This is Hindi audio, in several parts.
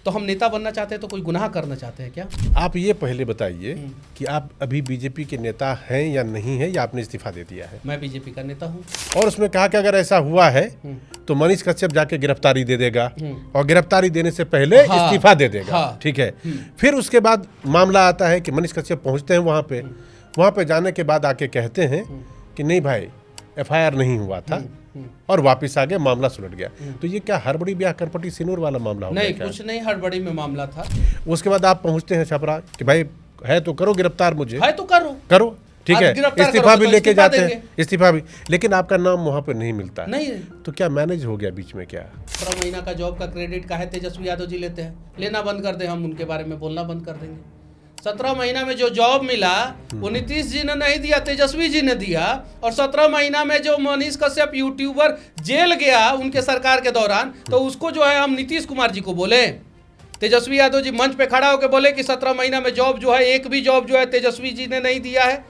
तो हम नेता बनना चाहते हैं तो कोई गुनाह करना चाहते हैं क्या? आप ये पहले बताइए कि आप अभी बीजेपी के नेता हैं या नहीं हैं, या आपने इस्तीफा दे दिया है? मैं बीजेपी का नेता हूँ। और उसमें कहा कि अगर ऐसा हुआ है तो मनीष कश्यप जाके गिरफ्तारी दे देगा और गिरफ्तारी देने से पहले इस्तीफा दे देगा। ठीक है। फिर उसके बाद मामला आता है कि मनीष कश्यप पहुंचते हैं वहां पे जाने के बाद आके कहते हैं कि नहीं भाई एफआईआर नहीं हुआ था और वापस आ गए, मामला सुलट गया। तो ये क्या हड़बड़ी ब्याह करपटी सिनूर वाला मामला हो गया? नहीं, कुछ नहीं हड़बड़ी में मामला था। उसके बाद आप पहुंचते हैं छपरा कि भाई है तो करो गिरफ्तार, मुझे है तो करो ठीक है, इस्तीफा भी लेके जाते हैं, इस्तीफा भी, लेकिन आपका नाम वहां पे नहीं मिलता नहीं। तो क्या मैनेज हो गया बीच में? क्या 17 महीना का जॉब का क्रेडिट काहे तेजस्वी यादव जी लेते हैं? लेना बंद कर दे, हम उनके बारे में बोलना बंद कर देंगे। 17 महीना में जो जॉब मिला वो नीतीश जी ने नहीं दिया, तेजस्वी जी ने दिया। और 17 महीना में जो मनीष कश्यप यूट्यूबर जेल गया उनके सरकार के दौरान, तो उसको जो है हम नीतीश कुमार जी को बोले। तेजस्वी यादव जी मंच पे खड़ा होकर बोले कि 17 महीना में जॉब जो है, एक भी जॉब जो है तेजस्वी जी ने नहीं दिया है।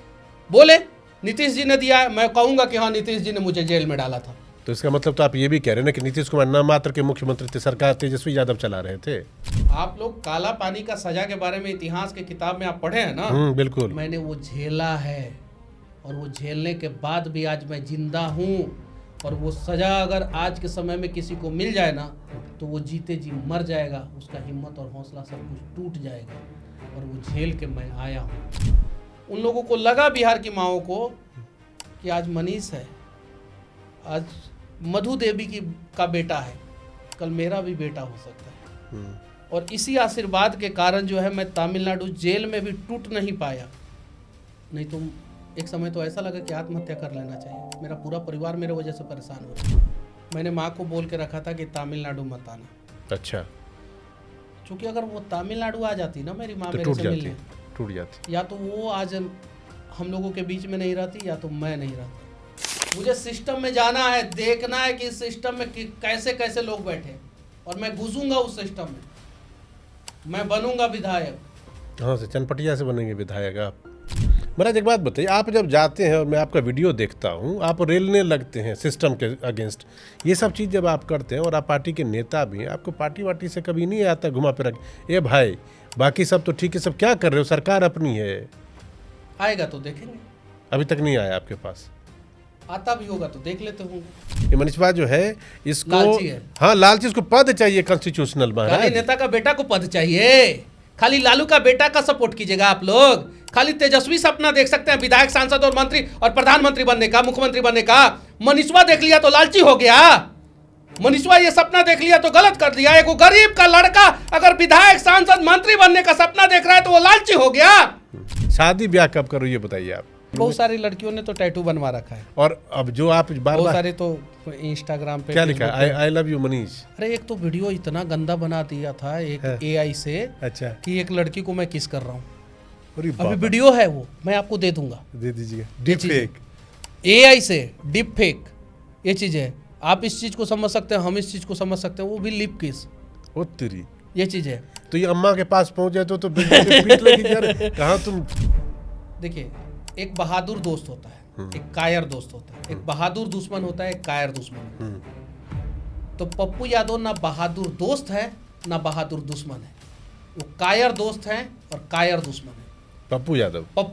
बोले नीतीश जी ने दिया है। मैं कहूंगा कि हाँ, नीतीश जी ने मुझे जेल में डाला था। तो इसका मतलब तो आप ये भी कह रहे हैं ना कि नीतीश कुमार नाम मात्र के मुख्यमंत्री थे, सरकार तेजस्वी यादव चला रहे थे। आप लोग काला पानी का सजा के बारे में इतिहास की किताब में आप पढ़े हैं ना? बिल्कुल। मैंने वो झेला है और वो झेलने के बाद भी आज मैं जिंदा हूँ। और वो सजा अगर आज के समय में किसी को मिल जाए ना तो वो जीते जी मर जाएगा, उसका हिम्मत और हौसला सब कुछ टूट जाएगा। और वो झेल के मैं आया हूँ। उन लोगों को लगा, बिहार की माओं को, कि आज मनीष है, आज मधु देवी का बेटा है, कल मेरा भी बेटा हो सकता है। और इसी आशीर्वाद के कारण जो है मैं तमिलनाडु जेल में भी टूट नहीं पाया। नहीं तो एक समय तो ऐसा लगा कि आत्महत्या कर लेना चाहिए। मेरा पूरा परिवार मेरे वजह से परेशान हो रहा है। मैंने माँ को बोल के रखा था कि तमिलनाडु मत आना। अच्छा। क्योंकि अगर वो तमिलनाडु आ जाती ना मेरी माँ तो मेरे से मिलने, टूट जाती। या तो वो आज हम लोगों के बीच में नहीं रहती, या तो मैं नहीं रहता। मुझे सिस्टम में जाना है, देखना है कि इस सिस्टम में कैसे कैसे लोग बैठे, और मैं घुसूंगा उस सिस्टम में। मैं बनूंगा विधायक। कहाँ से? चनपटिया से बनेंगे विधायक आप? महाराज एक बात बताइए, आप जब जाते हैं और मैं आपका वीडियो देखता हूँ, आप रेलने लगते हैं सिस्टम के अगेंस्ट, ये सब चीज़ जब आप करते हैं और आप पार्टी के नेता भी हैं, आपको पार्टी वार्टी से कभी नहीं आता घुमा फिरा ए भाई बाकी सब तो ठीक है, सब क्या कर रहे हो, सरकार अपनी है? आएगा तो देखेंगे। अभी तक नहीं आया आपके पास? आता भी होगा तो देख लेते होंगे। ये मनीष भाई जो है इसको लालची है। हाँ, लालची, इसको पद चाहिए कॉन्स्टिट्यूशनल। खाली नेता का बेटा को पद चाहिए, खाली लालू का बेटा का सपोर्ट कीजिएगा आप लोग। खाली तेजस्वी सपना देख सकते हैं विधायक, सांसद और मंत्री और प्रधानमंत्री बनने का, मुख्यमंत्री बनने का। मनीषवा देख लिया तो लालची हो गया। मनीषवा ये सपना देख लिया तो गलत कर दिया। एक गरीब का लड़का अगर विधायक, सांसद, मंत्री बनने का सपना देख रहा है तो वो लालची हो गया। शादी ब्याह कब करो ये बताइए आप? बहुत सारी लड़कियों ने तो टैटू बनवा रखा है। और अब जो आप बहुत सारे तो इंस्टाग्राम पे क्या लिखा है? I love you Manish. अरे एक तो वीडियो इतना गंदा बना दिया था एक एआई से, अच्छा, कि एक लड़की को मैं किस कर रहा हूँ। अभी वीडियो है वो, मैं आपको दे दूंगा, दे दीजिए। डीप फेक, एआई से डीप फेक, ये चीज है। आप इस चीज को समझ सकते हैं, हम इस चीज को समझ सकते हैं। वो भी लिप किस, ओ तेरी, ये चीज है। तो ये अम्मा के पास पहुंच जाए तो पीट लगी यार। कहाँ तुम? देखिए, एक बहादुर दोस्त होता है, एक कायर दोस्त होता है। एक बहादुर दुश्मन होता है, एक कायर दुश्मन है। तो पप्पू यादव ना बहादुर दोस्त है ना बहादुर दुश्मन है, वो कायर दोस्त है और कायर दुश्मन है। पप्पू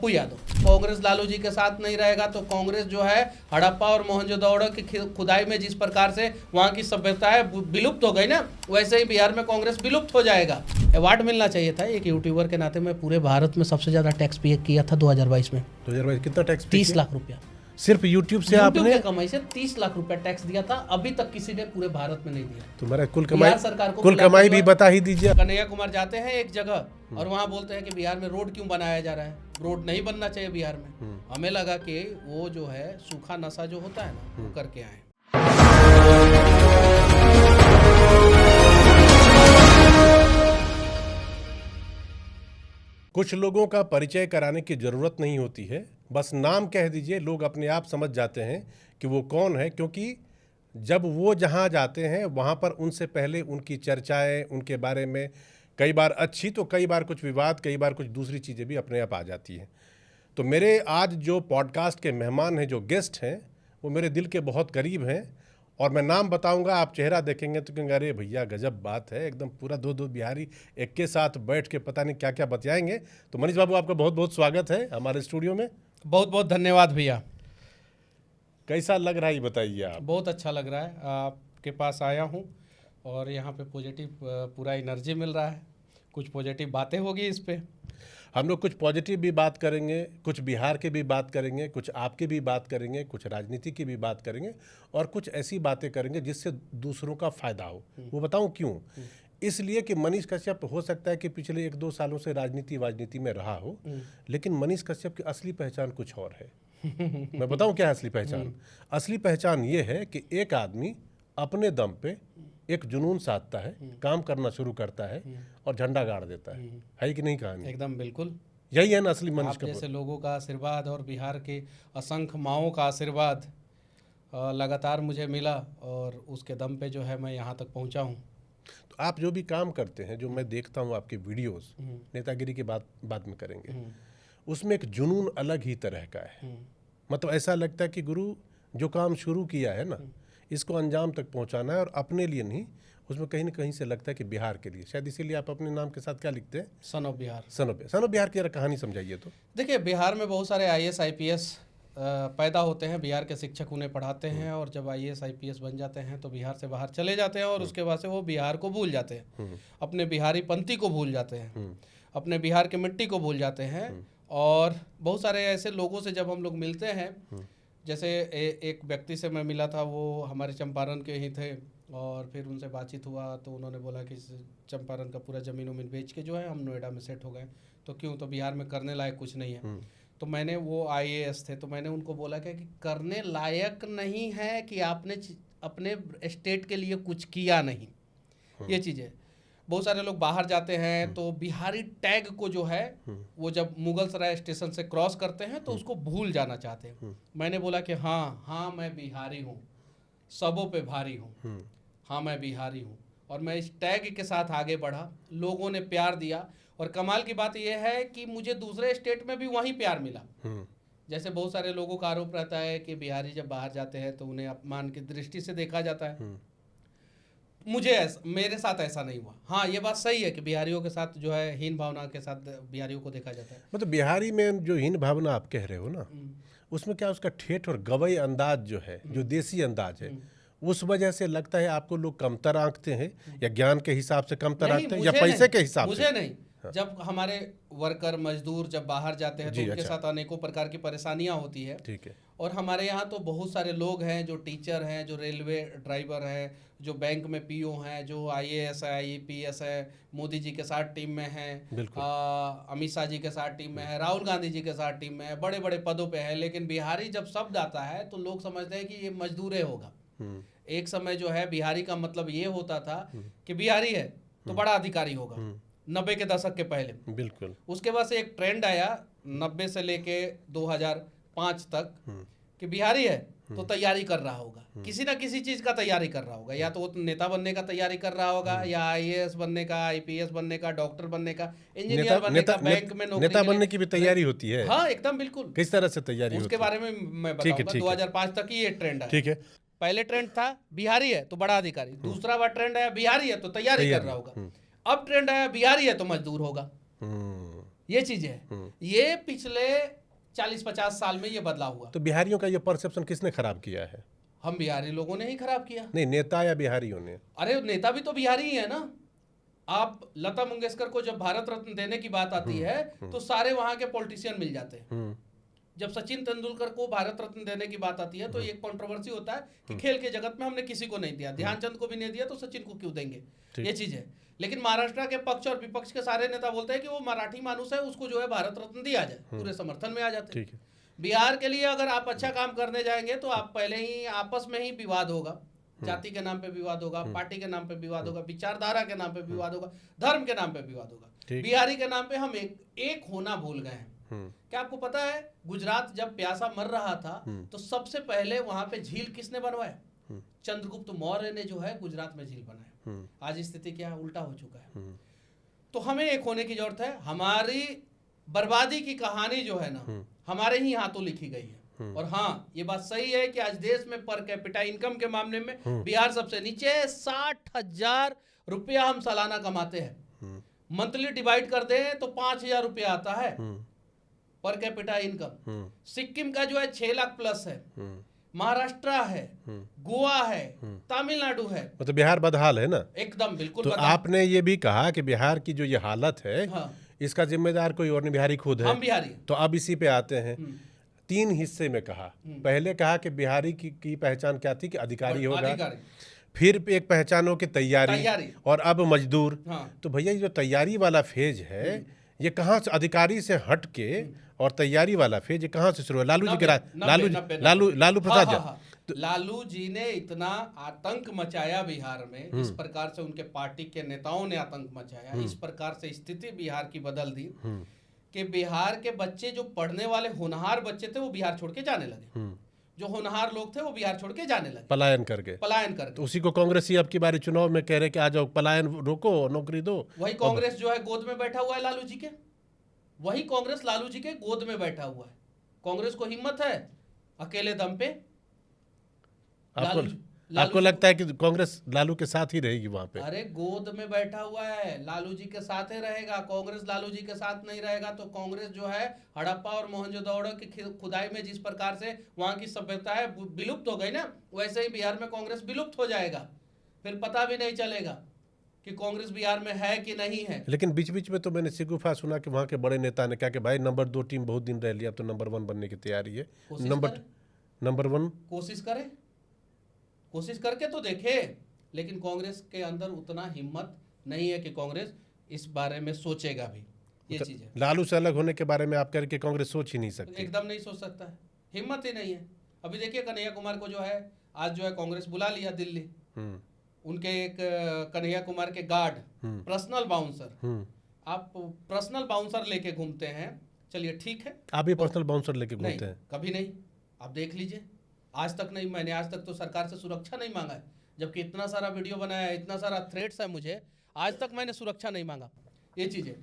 यादव कांग्रेस लालू जी के साथ नहीं रहेगा तो कांग्रेस जो है हड़प्पा और मोहनजोदड़ो की खुदाई में जिस प्रकार से वहाँ की सभ्यता है विलुप्त हो गई ना, वैसे ही बिहार में कांग्रेस विलुप्त हो जाएगा। अवार्ड मिलना चाहिए था एक यूट्यूबर के नाते। मैं पूरे भारत में सबसे ज्यादा टैक्स पे किया था 2022 में। 2022 कितना टैक्स? 30 लाख रुपया सिर्फ यूट्यूब से आपने कमाई से 30 लाख रुपया टैक्स दिया था। अभी तक किसी ने पूरे भारत में नहीं दिया। तुम्हारा सरकार को कुल कमाई भी बता ही दीजिए। कन्हैया कुमार जाते हैं एक जगह और वहाँ बोलते हैं कि बिहार में रोड क्यों बनाया जा रहा है, रोड नहीं बनना चाहिए बिहार में। हमें लगा कि वो जो है सूखा नशा जो होता है ना, वो करके आए। कुछ लोगों का परिचय कराने की जरूरत नहीं होती है, बस नाम कह दीजिए, लोग अपने आप समझ जाते हैं कि वो कौन है। क्योंकि जब वो जहाँ जाते हैं वहाँ पर उनसे पहले उनकी चर्चाएं, उनके बारे में कई बार अच्छी तो कई बार कुछ विवाद, कई बार कुछ दूसरी चीज़ें भी अपने आप आ जाती हैं। तो मेरे आज जो पॉडकास्ट के मेहमान हैं, जो गेस्ट हैं, वो मेरे दिल के बहुत करीब हैं और मैं नाम बताऊंगा, आप चेहरा देखेंगे तो कहेंगे अरे भैया गजब बात है, एकदम पूरा दो बिहारी एक के साथ बैठ के पता नहीं क्या क्या बतियाएंगे। तो मनीष बाबू, आपका बहुत बहुत स्वागत है हमारे स्टूडियो में। बहुत बहुत धन्यवाद भैया। कैसा लग रहा है ये बताइए आप? बहुत अच्छा लग रहा है, आपके पास आया हूँ और यहाँ पे पॉजिटिव पूरा एनर्जी मिल रहा है, कुछ पॉजिटिव बातें होगी इस पे। हम लोग कुछ पॉजिटिव भी बात करेंगे, कुछ बिहार के भी बात करेंगे, कुछ आपके भी बात करेंगे, कुछ राजनीति की भी बात करेंगे और कुछ ऐसी बातें करेंगे जिससे दूसरों का फायदा हो। वो बताऊं क्यों? इसलिए कि मनीष कश्यप हो सकता है कि पिछले 1-2 सालों से राजनीति में रहा हो, लेकिन मनीष कश्यप की असली पहचान कुछ और है। मैं बताऊं क्या है असली पहचान? असली पहचान ये है कि एक आदमी अपने दम पे एक जुनून साधता है, काम करना शुरू करता है और झंडा गाड़ देता है कि नहीं कहानी? एकदम बिल्कुल यही है ना असली मनीष आप जैसे लोगों का आशीर्वाद और बिहार के असंख्य माओं का आशीर्वाद लगातार मुझे मिला और उसके दम पे जो है मैं यहाँ तक पहुँचा हूँ। तो आप जो भी काम करते हैं, जो मैं देखता हूँ आपके वीडियोस, नेतागिरी की बात बाद में करेंगे, उसमें एक जुनून अलग ही तरह का है। मतलब ऐसा लगता है कि गुरु जो काम शुरू किया है ना, इसको अंजाम तक पहुंचाना है और अपने लिए नहीं, उसमें कहीं ना कहीं से लगता है कि बिहार के लिए। शायद इसीलिए आप अपने नाम के साथ क्या लिखते हैं? सन of Bihar. Sun of Bihar की कहानी समझाइए तो। देखिए, बिहार में बहुत सारे IAS IPS पैदा होते हैं, बिहार के शिक्षक उन्हें पढ़ाते हैं और जब IAS IPS बन जाते हैं तो बिहार से बाहर चले जाते हैं और उसके बाद से वो बिहार को भूल जाते हैं, अपने बिहारी पंथी को भूल जाते हैं, अपने बिहार की मिट्टी को भूल जाते हैं। और बहुत सारे ऐसे लोगों से जब हम लोग मिलते हैं, जैसे एक व्यक्ति से मैं मिला था, वो हमारे चंपारण के ही थे और फिर उनसे बातचीत हुआ तो उन्होंने बोला कि चंपारण का पूरा ज़मीन उमीन बेच के जो है हम नोएडा में सेट हो गए। तो क्यों? तो बिहार में करने लायक कुछ नहीं है। तो मैंने, वो IAS थे, तो मैंने उनको बोला कि करने लायक नहीं है कि आपने अपने स्टेट के लिए कुछ किया नहीं, ये चीज़ है। बहुत सारे लोग बाहर जाते हैं तो बिहारी टैग को जो है वो जब मुगल सराय स्टेशन से क्रॉस करते हैं तो उसको भूल जाना चाहते हैं। मैंने बोला कि हाँ मैं बिहारी हूँ, सबों पे भारी हूँ, हाँ मैं बिहारी हूँ। और मैं इस टैग के साथ आगे बढ़ा, लोगों ने प्यार दिया और कमाल की बात यह है कि मुझे दूसरे स्टेट में भी वही प्यार मिला। जैसे बहुत सारे लोगों का आरोप रहता है कि बिहारी जब बाहर जाते हैं तो उन्हें अपमान की दृष्टि से देखा जाता है। मेरे साथ ऐसा नहीं हुआ। हाँ, ये बात सही है कि बिहारियों के साथ जो है हीन भावना के साथ बिहारियों को देखा जाता है। मतलब बिहारी में जो हीन भावना आप कह रहे हो ना, उसमें क्या उसका ठेठ और गवई अंदाज जो है, जो देसी अंदाज है, उस वजह से लगता है आपको लोग कमतर आंकते हैं या ज्ञान के हिसाब से कमतर आंकते हैं या पैसे के हिसाब से? मुझे नहीं। हाँ। जब हमारे वर्कर मजदूर जब बाहर जाते हैं तो उनके साथ अनेकों प्रकार की परेशानियां होती है। ठीक है। और हमारे यहाँ तो बहुत सारे लोग हैं जो टीचर हैं, जो रेलवे ड्राइवर हैं, जो बैंक में PO हैं, जो IAS IPS है, मोदी जी के साथ टीम में हैं, अमित शाह जी के साथ टीम में है, राहुल गांधी जी के साथ टीम में है, बड़े बड़े पदों पे है। लेकिन बिहारी जब शब्द आता है तो लोग समझते हैं कि ये मजदूर होगा। एक समय जो है बिहारी का मतलब ये होता था कि बिहारी है तो बड़ा अधिकारी होगा, 90 के दशक के पहले। बिल्कुल। उसके बाद से एक ट्रेंड आया 90 से लेके 2005 तक कि बिहारी है तो तैयारी कर रहा होगा, किसी ना किसी चीज का तैयारी कर रहा होगा, या तो वो नेता बनने का तैयारी कर रहा होगा, या IAS बनने का, IPS बनने का, डॉक्टर बनने का, इंजीनियर बनने का, बैंक में नौकरी, नेता बनने की भी तैयारी होती है। हाँ एकदम बिल्कुल। किस तरह से तैयारी होती है उसके बारे में मैं बताऊंगा। 2005 तक ही ये ट्रेंड है। ठीक है। पहले ट्रेंड था बिहारी है तो बड़ा अधिकारी, दूसरा बार ट्रेंड आया बिहारी है तो तैयारी कर रहा होगा, अब ट्रेंड आया बिहारी है तो मजदूर होगा। ये चीज है, ये पिछले 40-50 साल में ये बदलाव हुआ। तो बिहारियों का ये परसेप्शन किसने खराब किया है? हम बिहारी लोगों ने ही खराब किया। नहीं, नेता या बिहारियों ने? अरे नेता भी तो बिहारी ही है ना। आप लता मंगेशकर को जब भारत रत्न देने की बात आती है तो सारे वहां के पॉलिटिशियन मिल जाते हैं। जब सचिन तेंदुलकर को भारत रत्न देने की बात आती है तो एक कंट्रोवर्सी होता है कि खेल के जगत में हमने किसी को नहीं दिया, ध्यानचंद को भी नहीं दिया तो सचिन को क्यों देंगे, ये चीज है। लेकिन महाराष्ट्र के पक्ष और विपक्ष के सारे नेता बोलते हैं कि वो मराठी मानुस है, उसको जो है भारत रत्न दिया जाए, पूरे समर्थन में आ जाते हैं। बिहार के लिए अगर आप अच्छा काम करने जाएंगे तो आप पहले ही आपस में ही विवाद होगा, जाति के नाम पे विवाद होगा, पार्टी के नाम पे विवाद होगा, विचारधारा के नाम पे विवाद होगा, धर्म के नाम पे विवाद होगा। बिहारी के नाम पे हम एक होना भूल गए हैं। क्या आपको पता है गुजरात जब प्यासा मर रहा था तो सबसे पहले वहां पे झील किसने बनवाया? चंद्रगुप्त मौर्य ने जो है गुजरात में झील बनाया। आज स्थिति क्या उल्टा हो चुका है। तो हमें एक होने की जरूरत है। हमारी बर्बादी की कहानी जो है ना हमारे ही हाथों लिखी गई है। और हाँ, ये बात सही है कि आज देश में पर कैपिटा इनकम के मामले में बिहार सबसे नीचे है। 60,000 रुपया हम सालाना कमाते हैं, मंथली डिवाइड करते हैं तो 5,000 रुपया आता है पर कैपिटा इनकम। सिक्किम का जो है 6 लाख प्लस है, महाराष्ट्र है, गोवा है, तमिलनाडु है। मतलब बिहार बदहाल है ना एकदम, बिल्कुल। तो आपने ये भी कहा कि बिहार की जो ये हालत है, हाँ, इसका जिम्मेदार कोई और नहीं, बिहारी खुद है। हम बिहारी। तो अब इसी पे आते हैं। 3 हिस्से में कहा, पहले कहा कि बिहारी की पहचान क्या थी कि अधिकारी होगा, फिर एक पहचान हो कि तैयारी, और अब मजदूर। हाँ। तो भैया ये जो तैयारी वाला फेज है ये कहाँ से, अधिकारी से हट के और तैयारी वाला फेज ये कहाँ से शुरू है? लालू जी के लालू प्रसाद जी। लालू जी ने इतना आतंक मचाया बिहार में, इस प्रकार से उनके पार्टी के नेताओं ने आतंक मचाया, इस प्रकार से स्थिति बिहार की बदल दी कि बिहार के बच्चे, जो पढ़ने वाले होनहार बच्चे थे, वो बिहार छोड़ के जाने लगे। जो होनहार लोग थे वो बिहार छोड़ के जाने लगे, पलायन करके। तो उसी को कांग्रेस ही अब की बारी चुनाव में कह रहे कि आ जाओ, पलायन रोको, नौकरी दो। वही कांग्रेस जो है गोद में बैठा हुआ है लालू जी के, वही कांग्रेस लालू जी के गोद में बैठा हुआ है। कांग्रेस को हिम्मत है अकेले दम पे। आपको लगता है कि कांग्रेस लालू के साथ ही रहेगी वहां पे? अरे गोद में बैठा हुआ है, लालू जी के साथ ही रहेगा। कांग्रेस लालू जी के साथ नहीं रहेगा तो कांग्रेस जो है हड़प्पा और मोहनजोदड़ो की खुदाई में जिस प्रकार से वहां की सभ्यता है विलुप्त हो गई ना, वैसे ही बिहार में कांग्रेस विलुप्त हो जाएगा। फिर पता भी नहीं चलेगा कि कांग्रेस बिहार में है कि नहीं है। लेकिन बीच बीच में तो मैंने सिगुफा सुना कि वहां के बड़े नेता ने कहा कि भाई नंबर 2 टीम बहुत दिन रह लिया, अब तो नंबर 1 बनने की तैयारी है। नंबर 1 कोशिश करके तो देखे, लेकिन कांग्रेस के अंदर उतना हिम्मत नहीं है कि कांग्रेस इस बारे में सोचेगा भी। ये चीज है, लालू से अलग होने के बारे में आप कह रहे कि कांग्रेस सोच ही नहीं सकती, एकदम नहीं सोच सकता है, हिम्मत ही नहीं है। अभी देखिए कन्हैया कुमार को जो है आज जो है कांग्रेस बुला लिया दिल्ली, उनके एक कन्हैया कुमार के गार्ड, पर्सनल बाउंसर। आप पर्सनल बाउंसर लेके घूमते हैं, चलिए ठीक है, आप भी पर्सनल बाउंसर लेके घूमते हैं? कभी नहीं, आप देख लीजिए, आज तक नहीं। मैंने आज तक तो सरकार से सुरक्षा नहीं मांगा है, जबकि इतना सारा वीडियो बनाया है, इतना सारा थ्रेट्स है मुझे, आज तक मैंने सुरक्षा नहीं मांगा। ये चीज़ें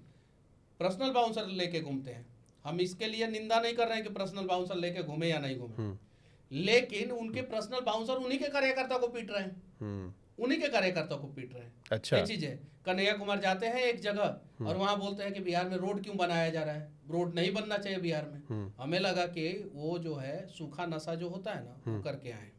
पर्सनल बाउंसर लेके घूमते हैं। हम इसके लिए निंदा नहीं कर रहे हैं कि पर्सनल बाउंसर लेके घूमे या नहीं घूमे, लेकिन उनके पर्सनल बाउंसर उन्हीं के कार्यकर्ता को पीट रहे हैं, उन्हीं के कार्यकर्ता को पीट रहे हैं। अच्छा, ये चीज है। कन्हैया कुमार जाते हैं एक जगह और वहां बोलते हैं कि बिहार में रोड क्यों बनाया जा रहा है, रोड नहीं बनना चाहिए बिहार में। हमें लगा कि वो जो है सूखा नशा जो होता है ना, वो करके आए।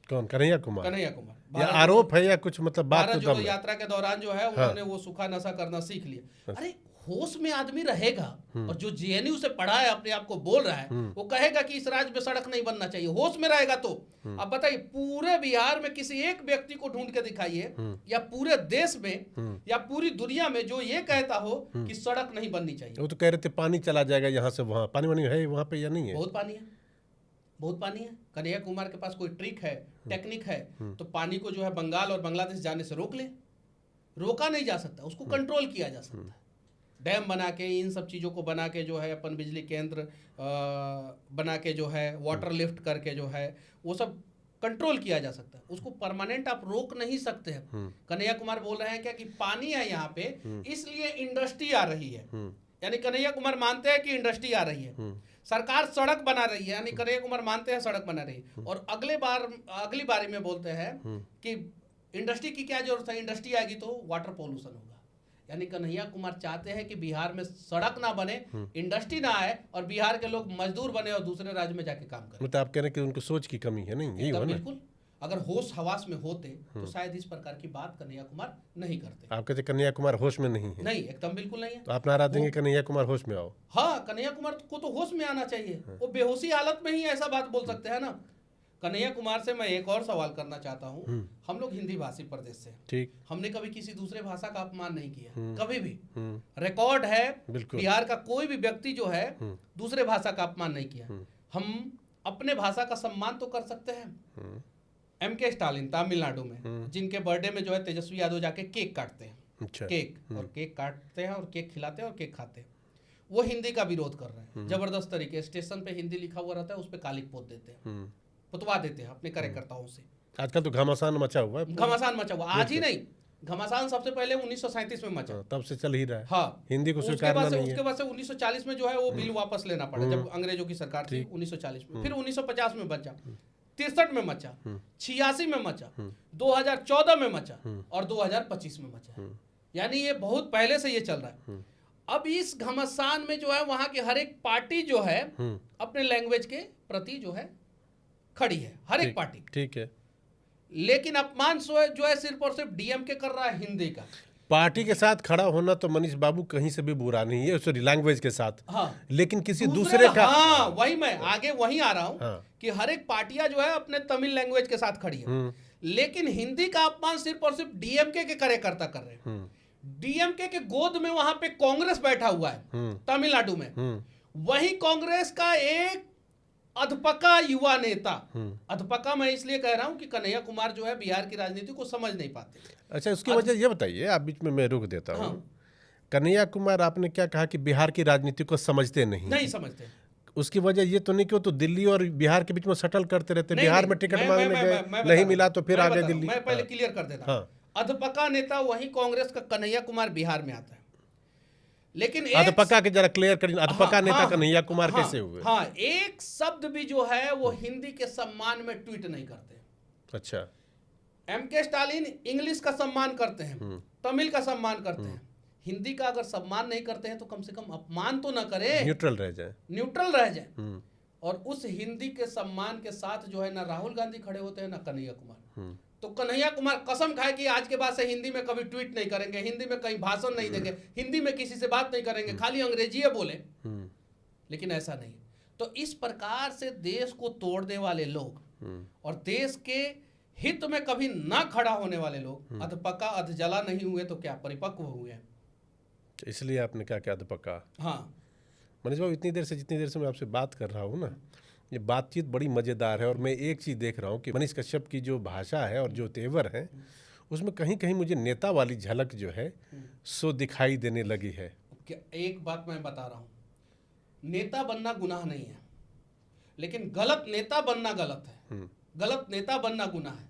कौन? कन्हैया कुमार? कन्हैया कुमार, या आरोप है या कुछ मतलब बात? जो यात्रा के दौरान जो है उन्होंने वो सूखा नशा करना सीख लिया। अरे होश में आदमी रहेगा और जो जेएनयू से पढ़ा है, अपने आप को बोल रहा है, वो कहेगा कि इस राज्य में सड़क नहीं बनना चाहिए, होश में रहेगा तो। अब बताइए, पूरे बिहार में किसी एक व्यक्ति को ढूंढ के दिखाइए, या पूरे देश में या पूरी दुनिया में जो ये कहता हो कि सड़क नहीं बननी चाहिए। वो तो कह रहे थे पानी चला जाएगा यहाँ से वहाँ, पानी वानी है वहाँ पे या नहीं है? बहुत पानी है, बहुत पानी है। कन्हैया कुमार के पास कोई ट्रिक है, टेक्निक है, तो पानी को जो है बंगाल और बांग्लादेश जाने से रोक ले। रोका नहीं जा सकता, उसको कंट्रोल किया जा सकता है। डैम बना के, इन सब चीज़ों को बना के जो है, अपन बिजली केंद्र बना के जो है, वाटर लिफ्ट करके जो है, वो सब कंट्रोल किया जा सकता है। उसको परमानेंट आप रोक नहीं सकते हैं। कन्हैया कुमार बोल रहे हैं क्या कि पानी है यहाँ पे, इसलिए इंडस्ट्री आ रही है। यानी कन्हैया कुमार मानते हैं कि इंडस्ट्री आ रही है, सरकार सड़क बना रही है, यानी कन्हैया कुमार मानते हैं सड़क बना रही है। और अगली बारी में बोलते हैं कि इंडस्ट्री की क्या जरूरत है, इंडस्ट्री आएगी तो वाटर पोल्यूशन होगा। यानी कन्हैया कुमार चाहते हैं कि बिहार में सड़क ना बने, इंडस्ट्री ना आए, और बिहार के लोग मजदूर बने और दूसरे राज्य में जाके काम करें। मतलब आप कह रहे हैं कि उनको सोच की कमी है? नहीं, यही हो ना? बिल्कुल, अगर होश हवास में होते तो शायद इस प्रकार की बात कन्हैया कुमार नहीं करते। आप कहते कन्हैया कुमार होश में नहीं है? नहीं, एकदम बिल्कुल नहीं है। तो आप नारा देंगे कन्हैया कुमार होश में आओ? हाँ, कन्हैया कुमार को तो होश में आना चाहिए। वो बेहोशी हालत में ही ऐसा बात बोल सकते हैं ना। कन्हैया कुमार से मैं एक और सवाल करना चाहता हूँ। हम लोग हिंदी भाषी प्रदेश से, ठीक, हमने कभी किसी दूसरे भाषा का अपमान नहीं किया, कभी भी। रिकॉर्ड है, बिहार का कोई भी व्यक्ति जो है दूसरे भाषा का अपमान नहीं किया। हम अपने भाषा का सम्मान तो कर सकते हैं। MK स्टालिन तमिलनाडु में, जिनके बर्थडे में जो है तेजस्वी यादव जाके केक काटते हैं। अच्छा। केक और केक काटते हैं और केक खिलाते हैं और केक खाते हैं। वो हिंदी का विरोध कर रहे हैं जबरदस्त तरीके। स्टेशन पे हिंदी लिखा हुआ रहता है, उस पर कालिक पोत देते हैं, पुतवा देते हैं अपने कार्यकर्ताओं से। आजकल तो घमासान मचा हुआ है, घमासान मचा हुआ। आज ही नहीं, घमासान सबसे पहले 1937 में मचा, तब से चल ही रहा है। हाँ, हिंदी को स्वीकारना नहीं है। उसके बाद से 1940 में जो है वो बिल वापस लेना पड़ा, जब अंग्रेजों की सरकार थी 1940 में। फिर 1950 में बचा, 63 में मचा, 86 में मचा, 2014 में मचा और 2025 में मचा। यानी ये बहुत पहले से ये चल रहा है। अब इस घमासान में जो है वहां की हर एक पार्टी जो है अपने लैंग्वेज के प्रति जो है खड़ी है, हर एक पार्टी। ठीक है, लेकिन अपमान जो है सिर्फ और सिर्फ डीएमके कर रहा है हिंदी का। पार्टी के साथ खड़ा होना तो मनीष बाबू कहीं से भी बुरा नहीं है, सॉरी लैंग्वेज के साथ। हाँ, लेकिन किसी दूसरे का, हाँ, वही मैं आगे वही आ रहा हूँ। हाँ, कि हर एक पार्टियां जो है अपने तमिल लैंग्वेज के साथ खड़ी है, लेकिन हिंदी का अपमान सिर्फ और सिर्फ डीएमके के कार्यकर्ता कर रहे हैं। डीएमके के गोद में वहां पे कांग्रेस बैठा हुआ है तमिलनाडु में। वही कांग्रेस का एक अधपका युवा नेता, अधपका मैं इसलिए कह रहा हूं कि कन्हैया कुमार जो है बिहार की राजनीति को समझ नहीं पाते। अच्छा, उसकी वजह ये बताइए, आप बीच में मैं रोक देता हूँ। कन्हैया कुमार, आपने क्या कहा कि बिहार की राजनीति को समझते नहीं समझते। उसकी वजह ये तो नहीं कि वो तो दिल्ली और बिहार के बीच में सटल करते रहते, बिहार में टिकट मांगने गए, नहीं मिला तो फिर आगे दिल्ली। मैं पहले क्लियर कर देता हूं, अधपका नेता वही कांग्रेस का कन्हैया कुमार बिहार में आता है। लेकिन अधपका के जरा क्लियर करिए, अधपका नेता कन्हैया कुमार कैसे हुए? हाँ, एक शब्द भी जो है वो हिंदी के सम्मान में ट्वीट नहीं करते। अच्छा, एमके स्टालिन इंग्लिश का सम्मान करते हैं, तमिल का सम्मान करते हैं, हिंदी का अगर सम्मान नहीं करते हैं तो कम से कम अपमान तो ना करें, न्यूट्रल रह जाए, न्यूट्रल रह जाए। और उस हिंदी के सम्मान के साथ जो है ना राहुल गांधी खड़े होते हैं ना कन्हैया कुमार। तो कन्हैया कुमार कसम खाए कि आज के बाद से हिंदी में कभी ट्वीट नहीं करेंगे, हिंदी में कहीं भाषण नहीं देंगे, हिंदी में किसी से बात नहीं करेंगे, खाली अंग्रेजी बोले। लेकिन ऐसा नहीं। तो इस प्रकार से देश को तोड़ने वाले लोग और देश के हित में कभी ना खड़ा होने वाले लोग अधपका अधजला नहीं हुए तो क्या परिपक्व हुए। इसलिए आपने क्या क्या अधपका। हाँ मनीष बाबू, जितनी देर से मैं आपसे बात कर रहा हूँ ना, ये बातचीत बड़ी मज़ेदार है। और मैं एक चीज़ देख रहा हूँ कि मनीष कश्यप की जो भाषा है और जो तेवर है, उसमें कहीं कहीं मुझे नेता वाली झलक जो है सो दिखाई देने लगी है। एक बात मैं बता रहा हूँ, नेता बनना गुनाह नहीं है, लेकिन गलत नेता बनना गलत है। गलत नेता बनना गुनाह है।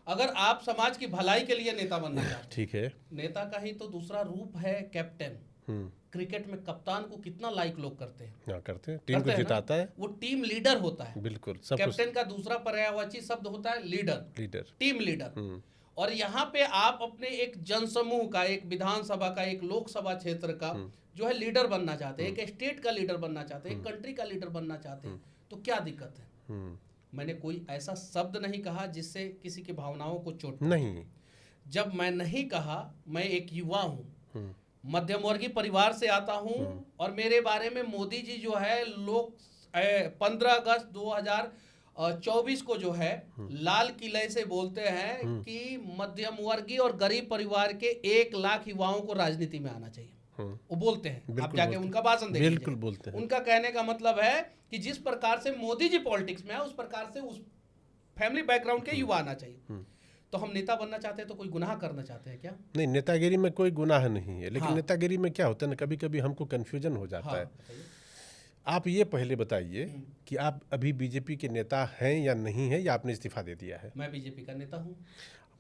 अगर आप समाज की भलाई के लिए नेता बनना चाहते हैं, ठीक है, नेता का ही तो दूसरा रूप है कैप्टन। क्रिकेट में कप्तान को कितना लाइक लोग करते हैं, करते हैं, टीम को जिताता है, वो टीम लीडर होता है। बिल्कुल, कैप्टन का दूसरा पर्यायवाची शब्द होता है लीडर, टीम लीडर। और यहाँ पे आप अपने एक जनसमूह का, एक विधानसभा का, एक लोकसभा क्षेत्र का जो है लीडर बनना चाहते हैं, एक स्टेट का लीडर बनना चाहते हैं, एक कंट्री का लीडर बनना चाहते हैं, तो क्या दिक्कत है? मैंने कोई ऐसा शब्द नहीं कहा जिससे किसी की भावनाओं को चोट नहीं। जब मैं नहीं कहा, मैं एक युवा हूँ, मध्यम वर्गीय परिवार से आता हूँ, और मेरे बारे में मोदी जी जो है लोग 15 अगस्त 2024 को जो है लाल किले से बोलते हैं कि मध्यम वर्गीय और गरीब परिवार के 1 लाख युवाओं को राजनीति में आना चाहिए। वो बोलते हैं, आप जाके उनका भाषण देखिए, बिल्कुल बोलते हैं। उनका कहने का मतलब है कि जिस प्रकार से मोदी जी पॉलिटिक्स में है, उस प्रकार से उस फैमिली बैकग्राउंड के युवा आना चाहिए। तो हम नेता बनना चाहते हैं तो कोई गुनाह करना चाहते हैं क्या? नहीं, नेतागिरी में कोई गुनाह नहीं है, लेकिन नेतागिरी में क्या होता है ना, कभी कभी हमको कंफ्यूजन हो जाता है। आप ये पहले बताइए कि आप अभी बीजेपी के नेता हैं या नहीं है, या आपने इस्तीफा दे दिया है? मैं बीजेपी का नेता हूँ।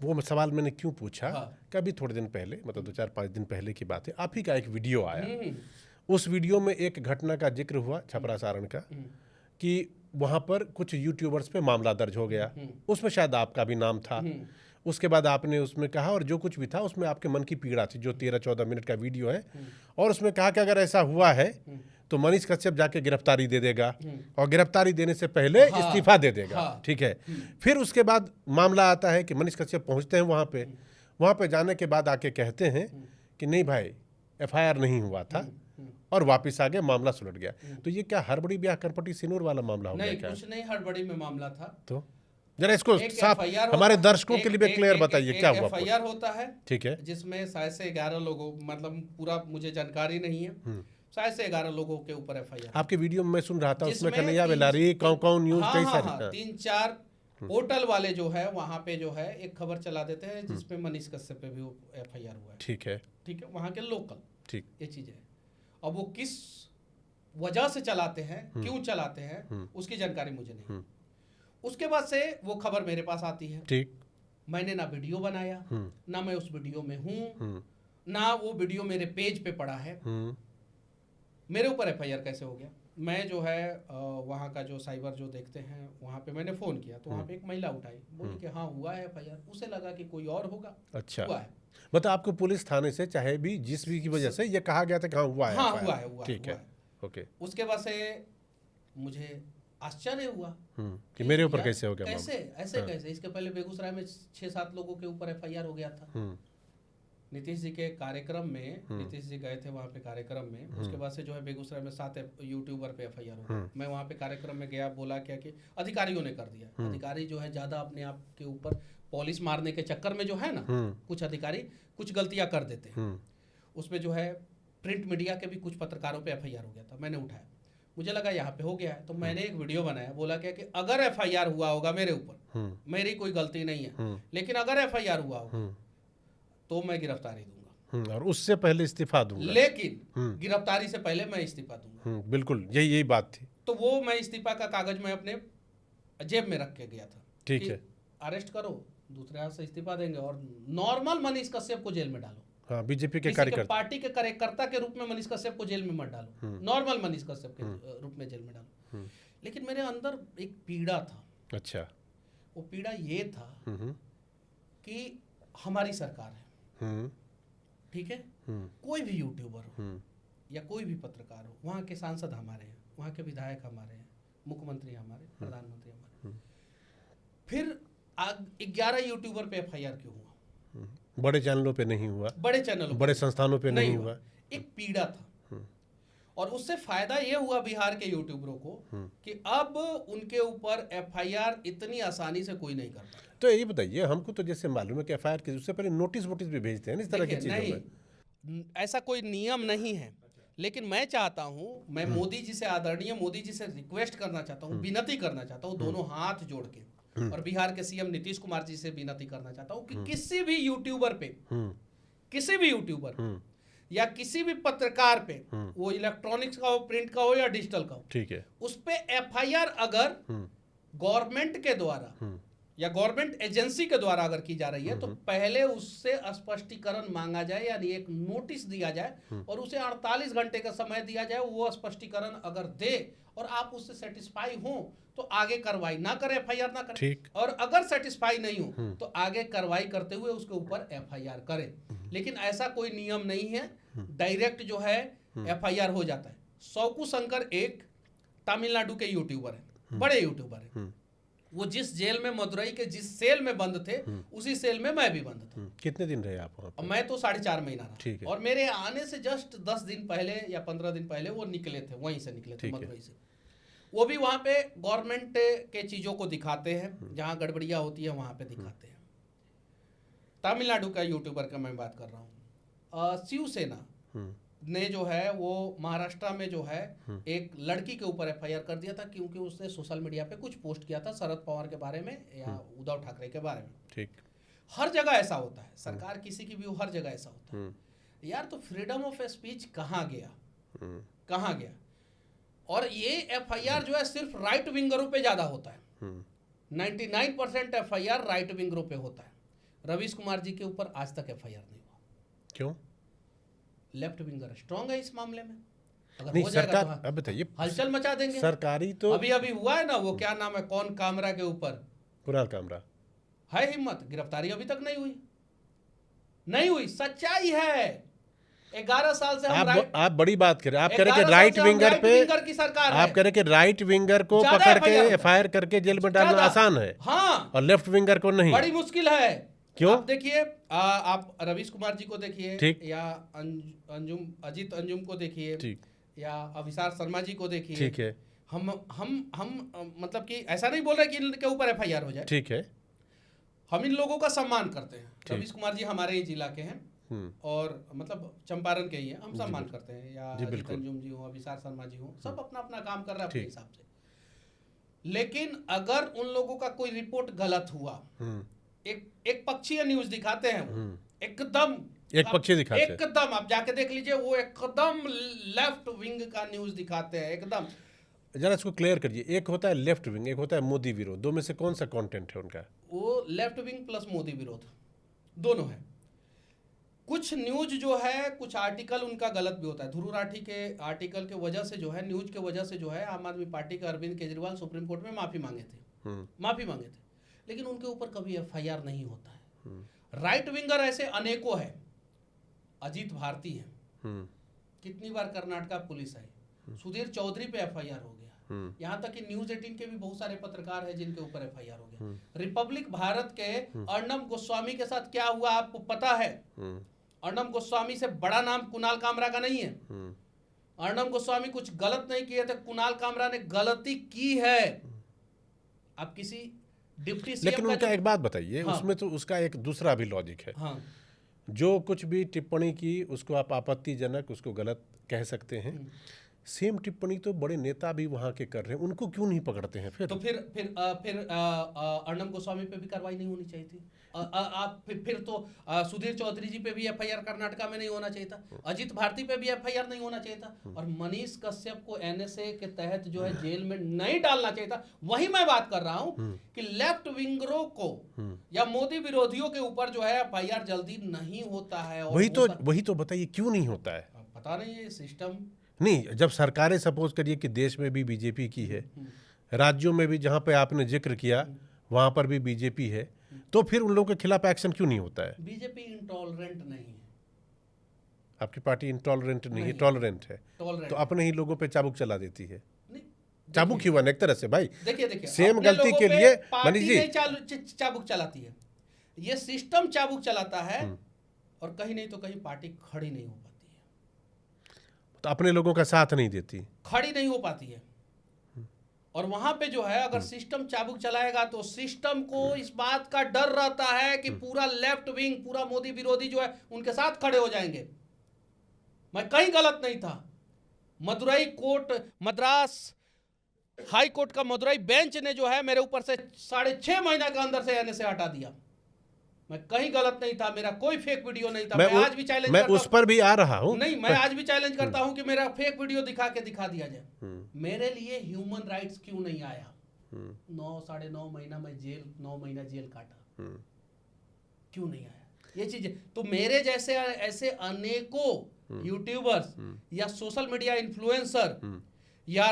वो सवाल मैंने क्यों पूछा, कभी थोड़े दिन पहले, मतलब 2-4-5 दिन पहले की बात है, आप ही का एक वीडियो आया। उस वीडियो में एक घटना का जिक्र हुआ छपरा सारण का, कि वहाँ पर कुछ यूट्यूबर्स पे मामला दर्ज हो गया, उसमें शायद आपका भी नाम था। उसके बाद आपने उसमें कहा, और जो कुछ भी था उसमें आपके मन की पीड़ा थी, जो 13-14 मिनट का वीडियो है, और उसमें कहा कि अगर ऐसा हुआ है तो मनीष कश्यप जाके गिरफ्तारी दे देगा, और गिरफ्तारी देने से पहले इस्तीफा दे देगा। ठीक है, फिर उसके बाद मामला आता है कि मनीष कश्यप पहुँचते हैं वहाँ पे जाने के बाद आके कहते हैं कि नहीं भाई, FIR नहीं हुआ था, और वापस आ गया, मामला सुलट गया। तो ये क्या हड़बड़ी ब्याह करपटी सिनूर वाला मामला हो गया? नहीं, कुछ नहीं हड़बड़ी में मामला था। तो जरा इसको साफ हमारे दर्शकों के लिए क्लियर बताइए, क्या हुआ? FIR होता है, ठीक है, जिसमें शायद से 11 लोगों, मतलब पूरा मुझे जानकारी नहीं है, शायद से 11 लोगों के ऊपर FIR। आपके वीडियो में मैं सुन रहा था, उसमें कन्हैया बेलारी, कौन न्यूज, कई सारे 3-4 पोर्टल वाले जो है वहाँ पे जो है एक खबर चला देते हैं जिसमें मनीष कश्यप पे भी FIR हुआ है। ठीक है, वहाँ के लोकल, ठीक, ये चीज है। अब वो किस वजह से चलाते हैं, क्यों चलाते हैं, उसकी जानकारी मुझे नहीं। उसके बाद से वो खबर मेरे पास आती है, ठीक, मैंने ना वीडियो बनाया, ना मैं उस वीडियो में हूँ, ना वो वीडियो मेरे पेज पे पड़ा है। मेरे ऊपर एफआईआर कैसे हो गया? मैं जो है वहाँ का जो साइबर जो देखते हैं वहाँ पे मैंने फ़ोन किया तो वहाँ पे एक महिला उठाई, बोली कि हाँ हुआ है एफआईआर। उसे लगा कि कोई और होगा। अच्छा, हुआ है। मतलब आपको पुलिस थाने से चाहे भी जिस भी की वजह से ये कहा गया था कि हाँ हुआ है? हाँ हुआ है, ठीक है, ओके। उसके बाद से मुझे आश्चर्य हुआ कि मेरे ऊपर कैसे हो गया? कैसे ऐसे कैसे? इसके पहले बेगूसराय में 6-7 लोगों के ऊपर एफआईआर हो गया था। नीतीश जी के कार्यक्रम में, नीतीश जी गए थे वहाँ पे कार्यक्रम में, उसके बाद से जो है बेगूसराय में 7 यूट्यूबर पे एफआईआर हो गया। मैं वहाँ पे कार्यक्रम में गया, बोला क्या कि अधिकारियों ने कर दिया। अधिकारी जो है ज़्यादा अपने आप के ऊपर पॉलिश मारने के चक्कर में जो है ना, कुछ अधिकारी कुछ गलतियाँ कर देते हैं। उसमें जो है प्रिंट मीडिया के भी कुछ पत्रकारों पे एफआईआर हो गया था। मैंने उठाया, मुझे लगा यहाँ पे हो गया है, तो मैंने एक वीडियो बनाया, बोला क्या कि अगर एफआईआर हुआ होगा मेरे ऊपर, मेरी कोई गलती नहीं है, लेकिन अगर एफआईआर हुआ होगा तो मैं गिरफ्तारी दूंगा और उससे पहले इस्तीफा दूंगा, लेकिन गिरफ्तारी से पहले मैं इस्तीफा दूंगा। बिल्कुल यही बात थी। तो वो मैं इस्तीफा का कागज मैं अपने जेब में रख के गया था। ठीक है, अरेस्ट करो, दूसरे हाथ से इस्तीफा देंगे और नॉर्मल मनीष कश्यप को जेल में डालो। हाँ, बीजेपी के कार्यकर्ता, पार्टी के कार्यकर्ता के रूप में मनीष कश्यप को जेल में मत डालो, नॉर्मल मनीष कश्यप के रूप में जेल में डालो। लेकिन मेरे अंदर एक पीड़ा था। अच्छा, वो पीड़ा ये था कि हमारी सरकार है, ठीक है, कोई भी यूट्यूबर हो या कोई भी पत्रकार हो, वहाँ के सांसद हमारे हैं, वहाँ के विधायक हमारे हैं, मुख्यमंत्री हमारे, प्रधानमंत्री हमारे, फिर 11 यूट्यूबर पे एफआईआर क्यों हुआ? बड़े चैनलों पे नहीं हुआ, बड़े चैनलों, बड़े संस्थानों पे नहीं हुआ। एक पीड़ा था और उससे फायदा ये हुआ बिहार के यूट्यूबरों को कि अब उनके ऊपर एफआईआर इतनी आसानी से कोई नहीं करता। तो ये बताइए, हमको तो जैसे मालूम है कि एफआईआर के उससे पहले नोटिस भी भेजते हैं इस तरह की चीजों में। ऐसा कोई नियम नहीं है, लेकिन मैं चाहता हूं, मैं मोदी जी से, आदरणीय मोदी जी से रिक्वेस्ट करना चाहता हूं, विनती करना चाहता हूं, दोनों हाथ जोड़ के, और बिहार के सीएम नीतीश कुमार जी से विनती करना चाहता हूं कि किसी भी यूट्यूबर पे, किसी भी यूट्यूबर या किसी भी पत्रकार पे, वो इलेक्ट्रॉनिक्स का हो, प्रिंट का हो या डिजिटल का हो, ठीक है, उस पे एफआईआर अगर गवर्नमेंट के द्वारा या गवर्नमेंट एजेंसी के द्वारा अगर की जा रही है तो पहले उससे स्पष्टीकरण मांगा जाए, यानी एक नोटिस दिया जाए और उसे 48 घंटे का समय दिया जाए। वो स्पष्टीकरण अगर दे और आप उससे सेटिस्फाई हो तो आगे कार्रवाई ना करें, एफआईआर ना करें, और अगर सेटिस्फाई नहीं हो तो आगे कार्रवाई करते हुए उसके ऊपर एफआईआर करें। लेकिन ऐसा कोई नियम नहीं है, डायरेक्ट जो है एफआईआर हो जाता है। सौकू शंकर एक तमिलनाडु के यूट्यूबर है, बड़े यूट्यूबर है, वो जिस जेल में, मदुरई के जिस सेल में बंद थे, उसी सेल में मैं भी बंद था। कितने दिन रहे आप वहाँ पे? मैं तो 4.5 महीना रहा, और मेरे आने से जस्ट 10 दिन पहले या 15 दिन पहले वो निकले थे, वहीं से निकले थे, मदुरई से। वो भी वहाँ पे गवर्नमेंट के चीजों को दिखाते हैं, जहाँ गड़बड़ियाँ होती है वहाँ पे दिखाते हैं। तमिलनाडु का यूट्यूबर का मैं बात कर रहा हूँ। शिवसेना ने जो है वो महाराष्ट्र में जो है एक लड़की के ऊपर एफआईआर कर दिया था, क्योंकि उसने सोशल मीडिया पे कुछ पोस्ट किया था शरद पवार के बारे में या उद्धव ठाकरे के बारे में। ठीक, हर जगह ऐसा होता है, सरकार किसी की भी हो, हर जगह ऐसा होता है यार। तो फ्रीडम ऑफ स्पीच कहाँ गया, कहाँ गया? और ये एफआईआर जो है सिर्फ राइट विंगरों पे ज्यादा होता है। 99% एफआईआर राइट विंगरों पे होता है। रवीश कुमार जी के ऊपर आज तक एफआईआर नहीं हुआ। क्यों? लेफ्ट विंगर स्ट्रांग है इस मामले में। अगर नहीं, हो जाएगा सरकार, तो अब बताइए, हलचल मचा देंगे। सरकारी तो अभी हुआ है ना, वो क्या नाम है, कौन कामरा के ऊपर, कुणाल कामरा, है हिम्मत, गिरफ्तारी अभी तक नहीं हुई, नहीं हुई। सच्चाई है, 11 साल से आप बड़ी बात करें, आप कह रहे कि राइट विंगर पे की सरकार है। आप कह रहे कि राइट विंगर को पकड़ के एफआईआर करके जेल में डालना आसान है, हाँ, और लेफ्ट विंगर को नहीं, बड़ी मुश्किल है। क्यों? आप देखिए, आप रवीश कुमार जी को देखिए, या अजीत अंजुम को देखिए, या अभिषेक शर्मा जी को देखिए, ठीक है। हम मतलब कि ऐसा नहीं बोल रहे कि इनके ऊपर एफआईआर हो जाए, ठीक है, हम इन लोगों का सम्मान करते हैं। रवीश कुमार जी हमारे ही जिला के हैं और मतलब चंपारण के ही हैं, हम सम्मान करते हैं, या अजीत अंजुम जी हो, अभिषेक शर्मा जी हो, सब अपना अपना काम कर रहे हैं अपने हिसाब से। लेकिन अगर उन लोगों का कोई रिपोर्ट गलत हुआ, एक पक्षीय न्यूज दिखाते हैं, एकदम एक पक्षी दिखाते हैं, एकदम आप जाके देख लीजिए, वो एकदम लेफ्ट विंग का न्यूज दिखाते हैं एकदम। जरा इसको क्लियर करिए, एक होता है लेफ्ट विंग, एक होता है मोदी विरोध, दो में से कौन सा कंटेंट है उनका? वो लेफ्ट विंग प्लस मोदी विरोध दोनों है। कुछ न्यूज जो है, कुछ आर्टिकल उनका गलत भी होता है। ध्रुव राठी के आर्टिकल के वजह से जो है, न्यूज के वजह से जो है, आम आदमी पार्टी के अरविंद केजरीवाल सुप्रीम कोर्ट में माफी मांगे थे, लेकिन उनके ऊपर कभी एफआईआर नहीं होता है। राइट विंगर ऐसे अनेकों है। अजीत भारती है, कितनी बार कर्नाटका पुलिस आई, सुधीर चौधरी पे एफआईआर हो गया, यहाँ तक कि न्यूज 18 के भी बहुत सारे पत्रकार हैं जिनके ऊपर एफआईआर हो गया। रिपब्लिक भारत के अर्णब गोस्वामी के साथ क्या हुआ आपको पता है? अर्णब गोस्वामी से बड़ा नाम कुणाल कामरा का नहीं है। अर्णब गोस्वामी कुछ गलत नहीं किए थे, कुणाल कामरा ने गलती की है। अब किसी डिप्टी सीएम लेकिन उनका एक बात बताइए, उसमें तो उसका एक दूसरा भी लॉजिक है। जो कुछ भी टिप्पणी की उसको आप आपत्तिजनक, उसको गलत कह सकते हैं। सेम टिप्पणी तो बड़े नेता भी वहां के कर रहे हैं, उनको क्यों नहीं पकड़ते हैं? तो फिर अर्णब गोस्वामी पे भी कार्रवाई नहीं होनी चाहिए थी। फिर तो सुधीर चौधरी जी पे भी एफआईआर कर्नाटका में नहीं होना चाहिए था, अजीत भारती पे भी एफआईआर नहीं होना चाहिए था, और मनीष कश्यप को एनएसए के तहत जो है जेल में नहीं डालना चाहिए था। वही मैं बात कर रहा हूं कि लेफ्ट विंगरों को या मोदी विरोधियों के ऊपर जो है एफआईआर जल्दी नहीं होता है। वही तो बताइए क्यों नहीं होता है? पता नहीं है सिस्टम। नहीं, जब सरकारें सपोज करिए कि देश में भी बीजेपी की है, राज्यों में भी जहां पे आपने जिक्र किया वहां पर भी बीजेपी है, तो फिर उन लोगों के खिलाफ एक्शन क्यों नहीं होता है? बीजेपी इंटॉलरेंट नहीं है। आपकी पार्टी इंटॉलरेंट नहीं है, टॉलरेंट है। तो अपने ही लोगों पे चाबुक चला देती है। चाबुक ही हुआ एक तरह से भाई। देखिए सेम गलती के लिए मनीष जी चाबुक चलाती है, ये सिस्टम चाबुक चलाता है, और कहीं नहीं तो कहीं पार्टी खड़ी नहीं हो पाती है। तो अपने लोगों का साथ नहीं देती, खड़ी नहीं हो पाती है। और वहां पे जो है अगर सिस्टम चाबुक चलाएगा तो सिस्टम को इस बात का डर रहता है कि पूरा लेफ्ट विंग, पूरा मोदी विरोधी जो है उनके साथ खड़े हो जाएंगे। मैं कहीं गलत नहीं था। Madurai court, Madras high court का मदुरई बेंच ने जो है मेरे ऊपर से 6.5 महीने के अंदर से एनएसए हटा दिया। मैं कहीं गलत नहीं था, मेरा कोई फेक वीडियो नहीं था। मैं आज भी चैलेंज करता हूं, उस पर भी आ रहा हूं। नहीं, मैं आज भी चैलेंज करता हूं कि मेरा फेक वीडियो दिखा दिया जाए। मेरे लिए ह्यूमन राइट्स क्यों नहीं आया? 9-9.5 महीना मैं जेल, 9 महीना जेल काटा, क्यों नहीं आया? ये चीज तो मेरे जैसे ऐसे अनेकों यूट्यूबर्स या सोशल मीडिया इन्फ्लुएंसर या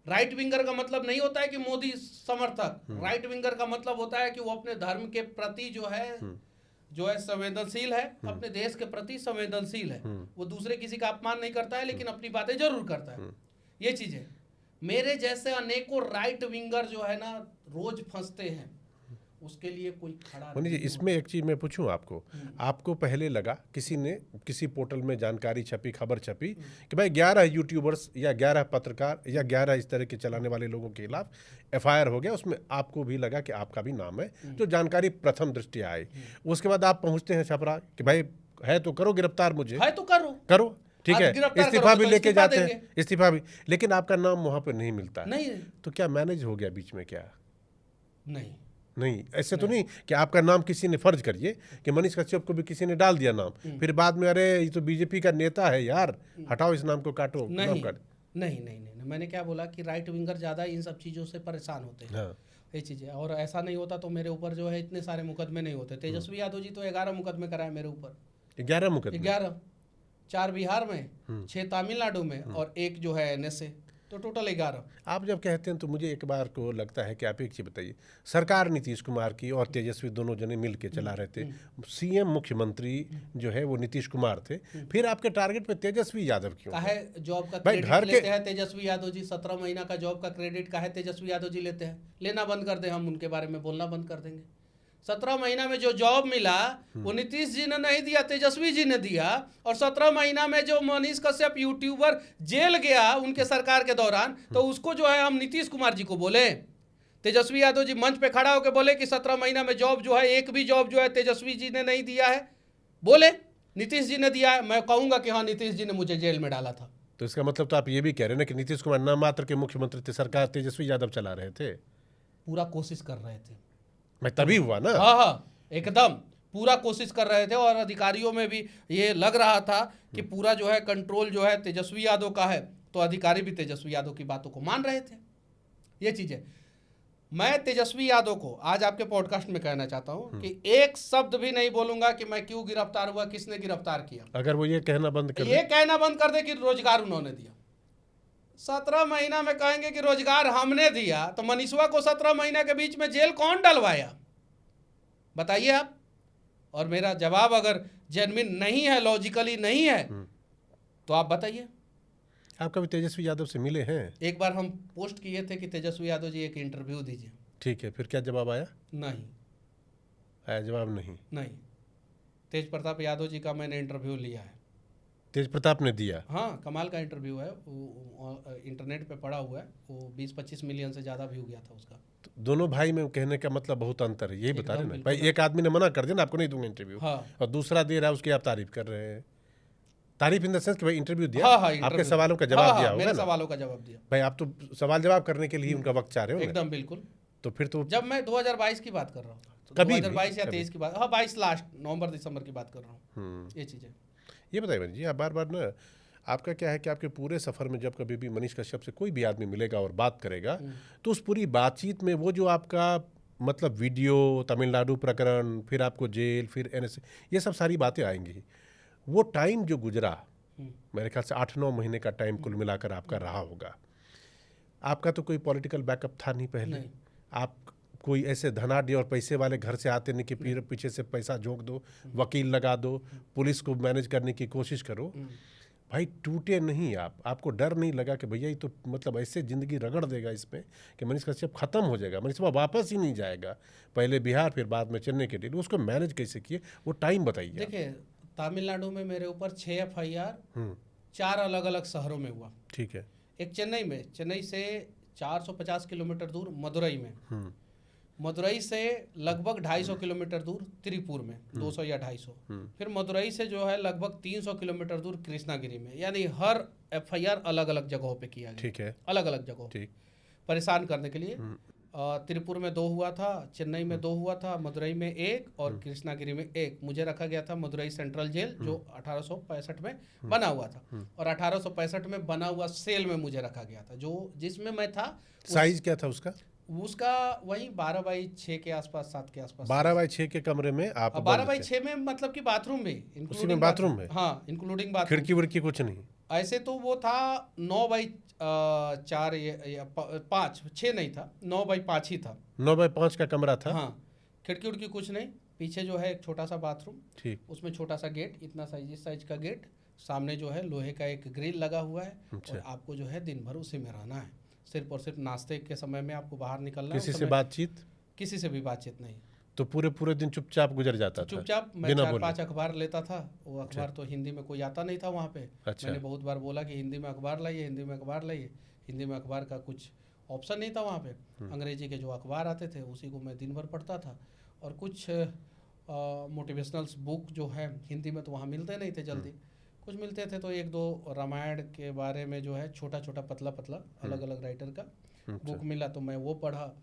राइट विंगर का मतलब नहीं होता है कि मोदी समर्थक। राइट विंगर का मतलब होता है कि वो अपने धर्म के प्रति जो है संवेदनशील है, अपने देश के प्रति संवेदनशील है। वो दूसरे किसी का अपमान नहीं करता है, लेकिन अपनी बातें जरूर करता है। ये चीज है। मेरे जैसे अनेकों राइट विंगर जो है ना रोज फंसते हैं, उसके लिए कोई खड़ा नहीं। जी, इसमें एक चीज मैं पूछूं आपको पहले लगा किसी पोर्टल में जानकारी छपी, खबर छपी कि भाई 11 यूट्यूबर्स या 11 पत्रकार या 11 इस तरह के चलाने वाले लोगों के खिलाफ एफआईआर हो गया, उसमें आपको भी लगा कि आपका भी नाम है, जो जानकारी प्रथम दृष्टया आई। उसके बाद आप पहुंचते हैं छपरा कि भाई है तो करो गिरफ्तार, मुझे है तो करो ठीक है, इस्तीफा भी लेके जाते हैं, इस्तीफा भी, लेकिन आपका नाम वहां पर नहीं मिलता नहीं। तो क्या मैनेज हो गया बीच में? क्या नहीं, ऐसे तो नहीं कि आपका नाम किसी ने, फर्ज करिए कि मनीष कश्यप को भी किसी ने डाल दिया नाम, फिर बाद में अरे ये तो बीजेपी का नेता है यार, हटाओ इस नाम को, काटो। नहीं, मैंने क्या बोला कि राइट विंगर ज्यादा इन सब चीजों से परेशान होते हैं। ये चीजें, और ऐसा नहीं होता तो मेरे ऊपर जो है इतने सारे मुकदमे नहीं होते। तेजस्वी यादव जी तो 11 मुकदमे कराए मेरे ऊपर। 11 मुकदमे? 11, 4 बिहार में, 6 तमिलनाडु में, और 1 जो है एनएसए, तो टोटल 11। आप जब कहते हैं तो मुझे एक बार को लगता है कि आप एक चीज बताइए, सरकार नीतीश कुमार की और तेजस्वी दोनों जने मिल के चला रहे थे, सीएम मुख्यमंत्री जो है वो नीतीश कुमार थे, फिर आपके टारगेट पे तेजस्वी यादव क्यों? काहे जॉब का क्रेडिट लेते हैं तेजस्वी यादव जी? 17 महीना का जॉब का क्रेडिट काहे तेजस्वी यादव जी लेते हैं? लेना बंद कर दे, हम उनके बारे में बोलना बंद कर देंगे। 17 महीना में जो जॉब मिला वो नीतीश जी ने नहीं दिया, तेजस्वी जी ने दिया। और 17 महीना में जो मनीष कश्यप यूट्यूबर जेल गया उनके सरकार के दौरान, तो उसको जो है हम नीतीश कुमार जी को बोले। तेजस्वी यादव जी मंच पे खड़ा होकर बोले कि 17 महीना में जॉब जो है, एक भी जॉब जो है तेजस्वी जी ने नहीं दिया है, बोले नीतीश जी ने दिया है। मैं कहूंगा कि हाँ, नीतीश जी ने मुझे जेल में डाला था। तो इसका मतलब तो आप ये भी कह रहे हैं ना कि नीतीश कुमार नाम मात्र के मुख्यमंत्री थे, सरकार तेजस्वी यादव चला रहे थे? पूरा कोशिश कर रहे थे, तभी हुआ ना। हाँ, एकदम पूरा कोशिश कर रहे थे, और अधिकारियों में भी ये लग रहा था कि पूरा जो है कंट्रोल जो है तेजस्वी यादव का है, तो अधिकारी भी तेजस्वी यादव की बातों को मान रहे थे। ये चीजें मैं तेजस्वी यादव को आज आपके पॉडकास्ट में कहना चाहता हूं कि एक शब्द भी नहीं बोलूंगा कि मैं क्यों गिरफ्तार हुआ, किसने गिरफ्तार किया। अगर वो ये कहना बंद कर दे कि रोजगार उन्होंने दिया। 17 महीना में कहेंगे कि रोजगार हमने दिया, तो मनीषवा को 17 महीना के बीच में जेल कौन डलवाया, बताइए आप। और मेरा जवाब अगर जेन्युइन नहीं है, लॉजिकली नहीं है, तो आप बताइए। आप कभी तेजस्वी यादव से मिले हैं? एक बार हम पोस्ट किए थे कि तेजस्वी यादव जी एक इंटरव्यू दीजिए। ठीक है, फिर क्या जवाब आया? नहीं आया जवाब नहीं। तेज प्रताप यादव जी का मैंने इंटरव्यू लिया है। तेज प्रताप ने दिया? हाँ, कमाल का इंटरव्यू है, वो इंटरनेट पे पड़ा हुआ है, वो 20-25 मिलियन से ज़्यादा व्यू गया था उसका। तो दोनों भाई में कहने का मतलब बहुत अंतर है, यही बता रहे ना भाई। एक आदमी ने मना कर दिया ना, आपको नहीं दूंगा इंटरव्यू, और दूसरा दे रहा है, उसकी आप तारीफ कर रहे हैं। तारीफ इन द सेंस कि भाई इंटरव्यू दिया, आपके सवालों का जवाब दिया, मेरे सवालों का जवाब दिया। भाई आप तो सवाल जवाब करने के लिए उनका वक्त चाह रहे हो। एकदम बिल्कुल। तो फिर तो जब मैं 2022 की बात कर रहा हूँ, 2022 या 23 की बात, 22 लास्ट नवंबर दिसंबर की बात कर रहा हूँ, ये चीज़ें। ये बताइए भाई जी, आप बार बार ना, आपका क्या है कि आपके पूरे सफ़र में जब कभी भी मनीष कश्यप से कोई भी आदमी मिलेगा और बात करेगा, तो उस पूरी बातचीत में वो जो आपका मतलब वीडियो, तमिलनाडु प्रकरण, फिर आपको जेल, फिर NSA, ये सब सारी बातें आएंगी। वो टाइम जो गुजरा, मेरे ख्याल से 8-9 महीने का टाइम कुल मिलाकर आपका रहा होगा। आपका तो कोई पॉलिटिकल बैकअप था नहीं पहले, आप कोई ऐसे धनाढ़ और पैसे वाले घर से आते नहीं कि फिर पीछे से पैसा झोंक दो, वकील लगा दो, पुलिस को मैनेज करने की कोशिश करो। भाई टूटे नहीं आप, आपको डर नहीं लगा कि भैया ये तो मतलब ऐसे ज़िंदगी रगड़ देगा इसमें कि मनीष कश्यप ख़त्म हो जाएगा, मनीष वापस ही नहीं जाएगा, पहले बिहार फिर बाद में चेन्नई के डेली, उसको मैनेज कैसे किए, वो टाइम बताइए। देखिए, तमिलनाडु में मेरे ऊपर 6 FIR 4 अलग अलग शहरों में हुआ। ठीक है। एक चेन्नई में, चेन्नई से 450 किलोमीटर दूर मदुरई में, मदुरई से लगभग 250 किलोमीटर दूर त्रिपुर में, 200 या 250, फिर मदुरई से जो है लगभग 300 किलोमीटर दूर कृष्णागिरी में। यानी हर FIR अलग अलग जगहों पे किया गया। ठीक है। अलग अलग जगहों, परेशान करने के लिए। त्रिपुर में 2 हुआ था, चेन्नई में 2 हुआ था, मदुरई में 1 और कृष्णागिरी में 1। मुझे रखा गया था मदुरई सेंट्रल जेल, जो 1865 में बना हुआ था, और 1865 में बना हुआ सेल में मुझे रखा गया था, जो जिसमें मैं था। साइज क्या था उसका? वही 12x6 के आसपास, 7 के आसपास। 12x6 के कमरे में आप? 12x6 में मतलब कि बाथरूम भी, उसी में बाथरूम है? हाँ, इंक्लूडिंग बाथरूम। खिड़की विड़की कुछ नहीं? ऐसे तो वो था 9x4 या 5, 6 नहीं था, 9x5 ही था। 9x5 का कमरा था? हाँ, खिड़की उड़की कुछ नहीं, पीछे जो है एक छोटा सा बाथरूम, ठीक, उसमें छोटा सा गेट, इतना साइज, इस साइज का गेट, सामने जो है लोहे का एक ग्रिल लगा हुआ है। और आपको जो है दिन भर उसी में रहना है, सिर्फ और सिर्फ नाश्ते के समय में आपको बाहर निकलना है। किसी से बातचीत? किसी से भी बातचीत नहीं। तो पूरे दिन चुपचाप गुजर जाता था? चुपचाप। मैं 4-5 अखबार लेता था, वो अखबार तो हिंदी में कोई आता नहीं था वहाँ पे। मैंने बहुत बार बोला कि हिंदी में अखबार लाइए, हिंदी में अखबार लाइए। हिंदी में अखबार का कुछ ऑप्शन नहीं था वहाँ पे। अंग्रेजी के जो अखबार आते थे उसी को मैं दिन भर पढ़ता था, और कुछ मोटिवेशनल्स बुक जो है हिंदी में तो वहाँ मिलते नहीं थे जल्दी, कुछ मिलते थे तो 1-2 रामायण के बारे में जो है छोटा छोटा पतला पतला अलग अलग राइटर का बुक मिला, तो मैं वो पढ़ा।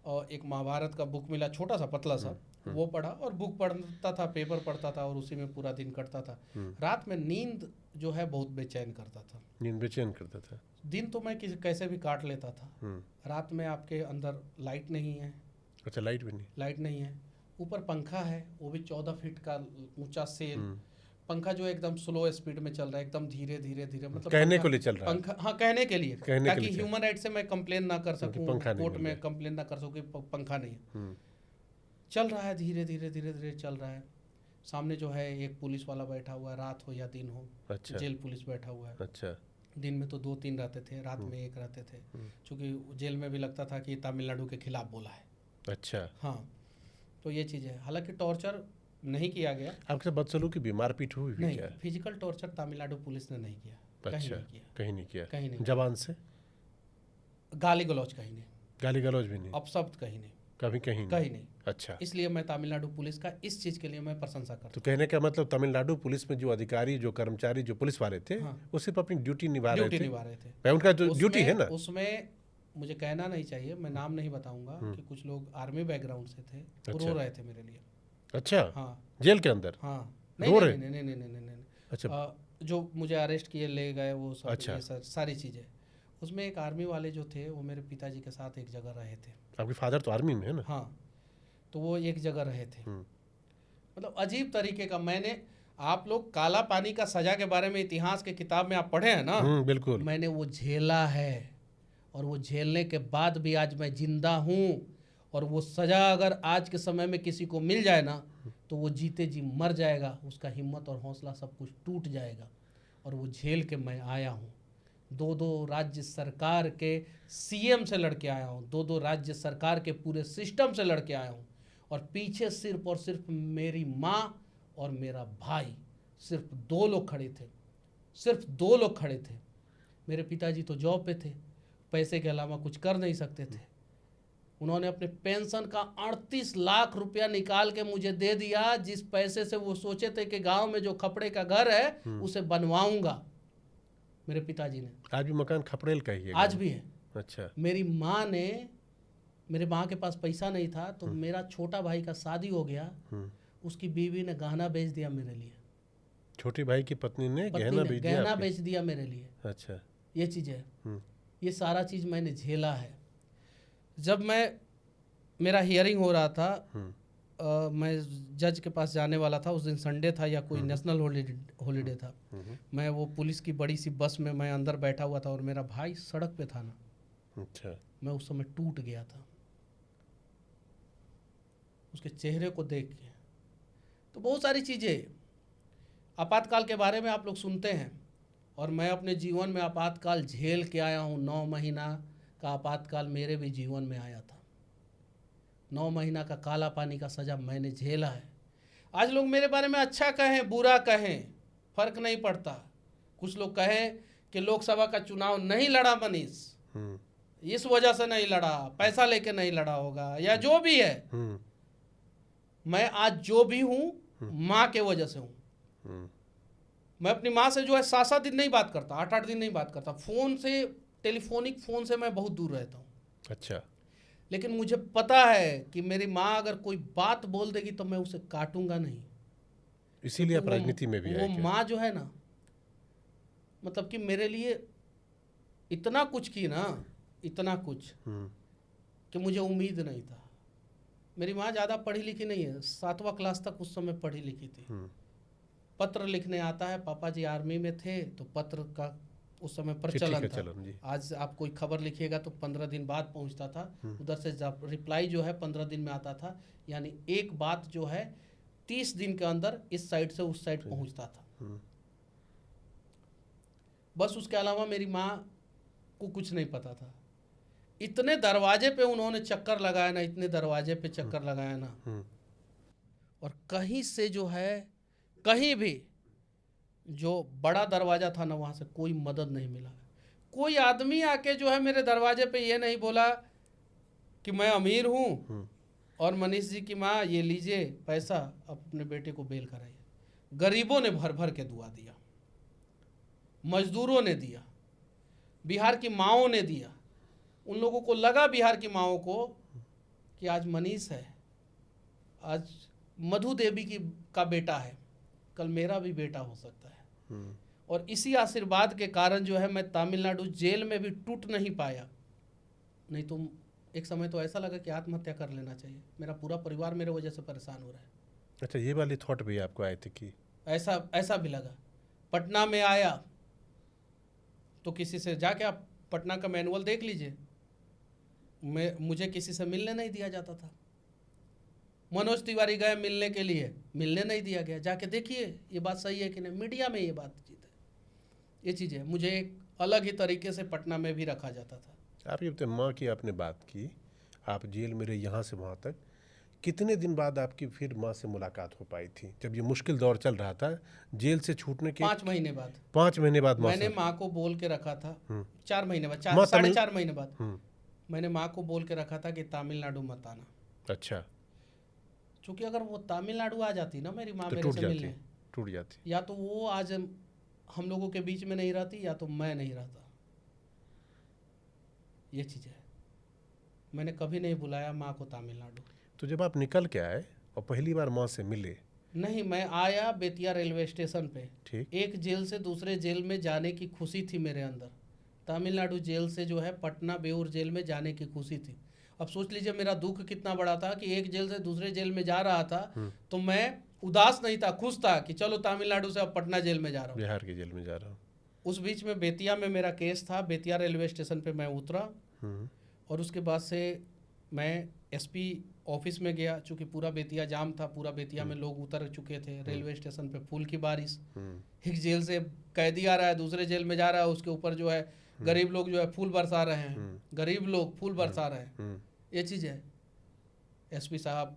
और एक महाभारत का बुक मिला, छोटा सा पतला सा, वो पढ़ा, और बुक पढ़ता था, पेपर पढ़ता था, और उसी में पूरा दिन कटता था। रात में नींद जो है बहुत बेचैन करता था। नींद बेचैन करता था? दिन तो मैं कैसे भी काट लेता था, रात में आपके अंदर लाइट नहीं है। अच्छा, लाइट भी नहीं? लाइट नहीं है, ऊपर पंखा है, वो भी 14 फीट का ऊंचा सेल पंखा, जो एकदम स्लो स्पीड में चल रहा है, एकदम धीरे धीरे धीरे, मतलब कहने के लिए चल रहा है पंखा। हाँ, कहने के लिए, ताकि ह्यूमन राइट से मैं कंप्लेन ना कर सकूं, कोर्ट में कंप्लेन ना कर सकूं, पंखा नहीं है। चल रहा है धीरे धीरे धीरे धीरे चल रहा है। सामने जो है एक पुलिस वाला बैठा हुआ है, रात हो या दिन हो। अच्छा। जेल पुलिस बैठा हुआ है। अच्छा। दिन में तो 2-3 रहते थे, रात में 1 रहते थे, क्योंकि जेल में भी लगता था कि तमिलनाडु के खिलाफ बोला है। अच्छा। हाँ, तो ये चीज़ है। हालांकि टॉर्चर नहीं किया गया। आपके बदसलूकी भी, मारपीट हुई भी? नहीं, फिजिकल टॉर्चर तमिलनाडु पुलिस ने नहीं किया। अच्छा, कहीं नहीं किया? कहीं नहीं। जवान से गाली गलौज कहीं नहीं? गाली गलौज भी नहीं? अपशब्द कहीं नहीं? कभी कहीं नहीं। अच्छा। इसलिए मैं तमिलनाडु पुलिस का इस चीज़ के लिए मैं प्रशंसा करता हूँ। तो कहने का मतलब तमिलनाडु पुलिस में जो अधिकारी, जो कर्मचारी, जो पुलिस वाले थे, वो सिर्फ अपनी ड्यूटी निभा रहे थे। उनका जो ड्यूटी है ना, उसमें मुझे कहना नहीं चाहिए, मैं नाम नहीं बताऊंगा, कि कुछ लोग आर्मी बैकग्राउंड से थे, रो रहे थे मेरे लिए। अच्छा। हाँ, जेल के अंदर? हाँ, नहीं। अच्छा, जो मुझे अरेस्ट किए ले गए वो सब। अच्छा। ये सारी चीज़ें उसमें एक आर्मी वाले जो थे वो मेरे पिताजी के साथ एक जगह रहे थे। आपके फादर तो आर्मी में है ना? हाँ, तो वो एक जगह रहे थे। मतलब अजीब तरीके का, मैंने, आप लोग काला पानी का सजा के बारे में इतिहास के किताब में आप पढ़े हैं ना? बिल्कुल। मैंने वो झेला है, और वो झेलने के बाद भी आज मैं जिंदा हूँ। और वो सजा अगर आज के समय में किसी को मिल जाए ना, तो वो जीते जी मर जाएगा, उसका हिम्मत और हौसला सब कुछ टूट जाएगा। और वो झेल के मैं आया हूँ। 2 राज्य सरकार के सीएम से लड़के आया हूँ, 2 राज्य सरकार के पूरे सिस्टम से लड़के आया हूँ। और पीछे सिर्फ और सिर्फ मेरी माँ और मेरा भाई, सिर्फ 2 लोग खड़े थे, सिर्फ 2 लोग खड़े थे। मेरे पिताजी तो जॉब पे थे, पैसे के अलावा कुछ कर नहीं सकते थे। उन्होंने अपने पेंशन का 38 लाख रुपया निकाल के मुझे दे दिया, जिस पैसे से वो सोचे थे कि गांव में जो खपड़े का घर है उसे बनवाऊंगा। मेरे पिताजी ने, आज भी मकान खपड़ेल का ही है? आज भी है। अच्छा। मेरी माँ ने, मेरे माँ के पास पैसा नहीं था, तो मेरा छोटा भाई का शादी हो गया, उसकी बीवी ने गहना बेच दिया मेरे लिए। छोटी भाई की पत्नी ने गहना बेच दिया मेरे लिए। अच्छा। ये चीज़ है, ये सारा चीज़ मैंने झेला है। जब मेरा हियरिंग हो रहा था, मैं जज के पास जाने वाला था, उस दिन संडे था या कोई नेशनल हॉलीडे था। मैं वो पुलिस की बड़ी सी बस में मैं अंदर बैठा हुआ था, और मेरा भाई सड़क पे था ना। अच्छा। मैं उस समय टूट गया था उसके चेहरे को देख के। तो बहुत सारी चीज़ें आपातकाल के बारे में आप लोग सुनते हैं, और मैं अपने जीवन में आपातकाल झेल के आया हूँ। 9 महीना का आपातकाल मेरे भी जीवन में आया था। 9 महीना का काला पानी का सजा मैंने झेला है। आज लोग मेरे बारे में अच्छा कहें बुरा कहें, फर्क नहीं पड़ता। कुछ लोग कहें कि लोकसभा का चुनाव नहीं लड़ा मनीष, इस वजह से नहीं लड़ा, पैसा लेके नहीं लड़ा होगा, या जो भी है। मैं आज जो भी हूँ माँ के वजह से हूँ। मैं अपनी माँ से जो है 7-7 दिन नहीं बात करता, 8-8 दिन नहीं बात करता। फ़ोन से, टेलीफोनिक फ़ोन से मैं बहुत दूर रहता हूँ। अच्छा। लेकिन मुझे पता है कि मेरी माँ अगर कोई बात बोल देगी तो मैं उसे काटूंगा नहीं। इसीलिए आप राजनीति में भी आए। वो माँ जो है ना, मतलब कि मेरे लिए इतना कुछ की ना, इतना कुछ कि मुझे उम्मीद नहीं था। मेरी माँ ज़्यादा पढ़ी लिखी नहीं है, 7वां क्लास तक उस समय पढ़ी लिखी थी। पत्र लिखने आता है, पापा जी आर्मी में थे तो पत्र का उस समय प्रचलन था। आज आप कोई खबर लिखिएगा तो 15 दिन बाद पहुंचता था, उधर से रिप्लाई जो है 15 दिन में आता था। यानी एक बात जो है 30 दिन के अंदर इस साइड से उस साइड पहुंचता था। बस उसके अलावा मेरी माँ को कुछ नहीं पता था। इतने दरवाजे पे उन्होंने चक्कर लगाया ना, इतने दरवाजे पे चक्कर लगाया ना, और कहीं से जो है, कहीं भी जो बड़ा दरवाज़ा था ना, वहाँ से कोई मदद नहीं मिला। कोई आदमी आके जो है मेरे दरवाजे पे ये नहीं बोला कि मैं अमीर हूँ और मनीष जी की माँ ये लीजिए पैसा, अपने बेटे को बेल कराइए। गरीबों ने भर भर के दुआ दिया, मजदूरों ने दिया, बिहार की माँओं ने दिया। उन लोगों को लगा, बिहार की माँओं को, कि आज मनीष है, आज मधु देवी का बेटा है, कल मेरा भी बेटा हो सकता है। और इसी आशीर्वाद के कारण जो है मैं तमिलनाडु जेल में भी टूट नहीं पाया। नहीं तो एक समय तो ऐसा लगा कि आत्महत्या कर लेना चाहिए। मेरा पूरा परिवार मेरे वजह से परेशान हो रहा है। अच्छा, ये वाली थॉट भी आपको आए थे कि ऐसा भी लगा। पटना में आया तो किसी से जाके आप पटना का मैनुअल देख लीजिए, मुझे किसी से मिलने नहीं दिया जाता था। मनोज तिवारी गए मिलने के लिए, मिलने नहीं दिया गया। जाके देखिए ये बात सही है कि नहीं, मीडिया में ये बातचीत है। ये चीज़ें मुझे एक अलग ही तरीके से पटना में भी रखा जाता था। आप ये बताइए, माँ की आपने बात की, आप जेल में रहे यहाँ से वहाँ तक, कितने दिन बाद आपकी फिर माँ से मुलाकात हो पाई थी? जब ये मुश्किल दौर चल रहा था जेल से छूटने के 5 महीने बाद। 5 महीने बाद मैंने माँ को बोल के रखा था, 4 महीने बाद, 4.5 महीने बाद मैंने माँ को बोल के रखा था कि तमिलनाडु मत आना। अच्छा। क्योंकि अगर वो तमिलनाडु आ जाती ना मेरी माँ, तो मेरे से मिलने, टूट जाती। या तो वो आज हम लोगों के बीच में नहीं रहती, या तो मैं नहीं रहता। ये चीज़ है। मैंने कभी नहीं बुलाया माँ को तमिलनाडु। तो जब आप निकल के आए और पहली बार माँ से मिले? नहीं, मैं आया बेतिया रेलवे स्टेशन पे। ठीक। एक जेल से दूसरे जेल में जाने की खुशी थी मेरे अंदर। तमिलनाडु जेल से जो है पटना बेऊर जेल में जाने की खुशी थी। अब सोच लीजिए मेरा दुख कितना बड़ा था कि एक जेल से दूसरे जेल में जा रहा था तो मैं उदास नहीं था, खुश था कि चलो तमिलनाडु से अब पटना जेल में जा रहा हूँ, बिहार की जेल में जा रहा हूँ। उस बीच में बेतिया में मेरा केस था, बेतिया रेलवे स्टेशन पे मैं उतरा और उसके बाद से मैं एसपी ऑफिस में गया। चूँकि पूरा बेतिया जाम था, पूरा बेतिया में लोग उतर चुके थे, रेलवे स्टेशन पे फूल की बारिश, एक जेल से कैदी आ रहा है दूसरे जेल में जा रहा है, उसके ऊपर जो है गरीब लोग जो है फूल बरसा रहे हैं, गरीब लोग फूल बरसा रहे हैं, ये चीज़ है। एसपी साहब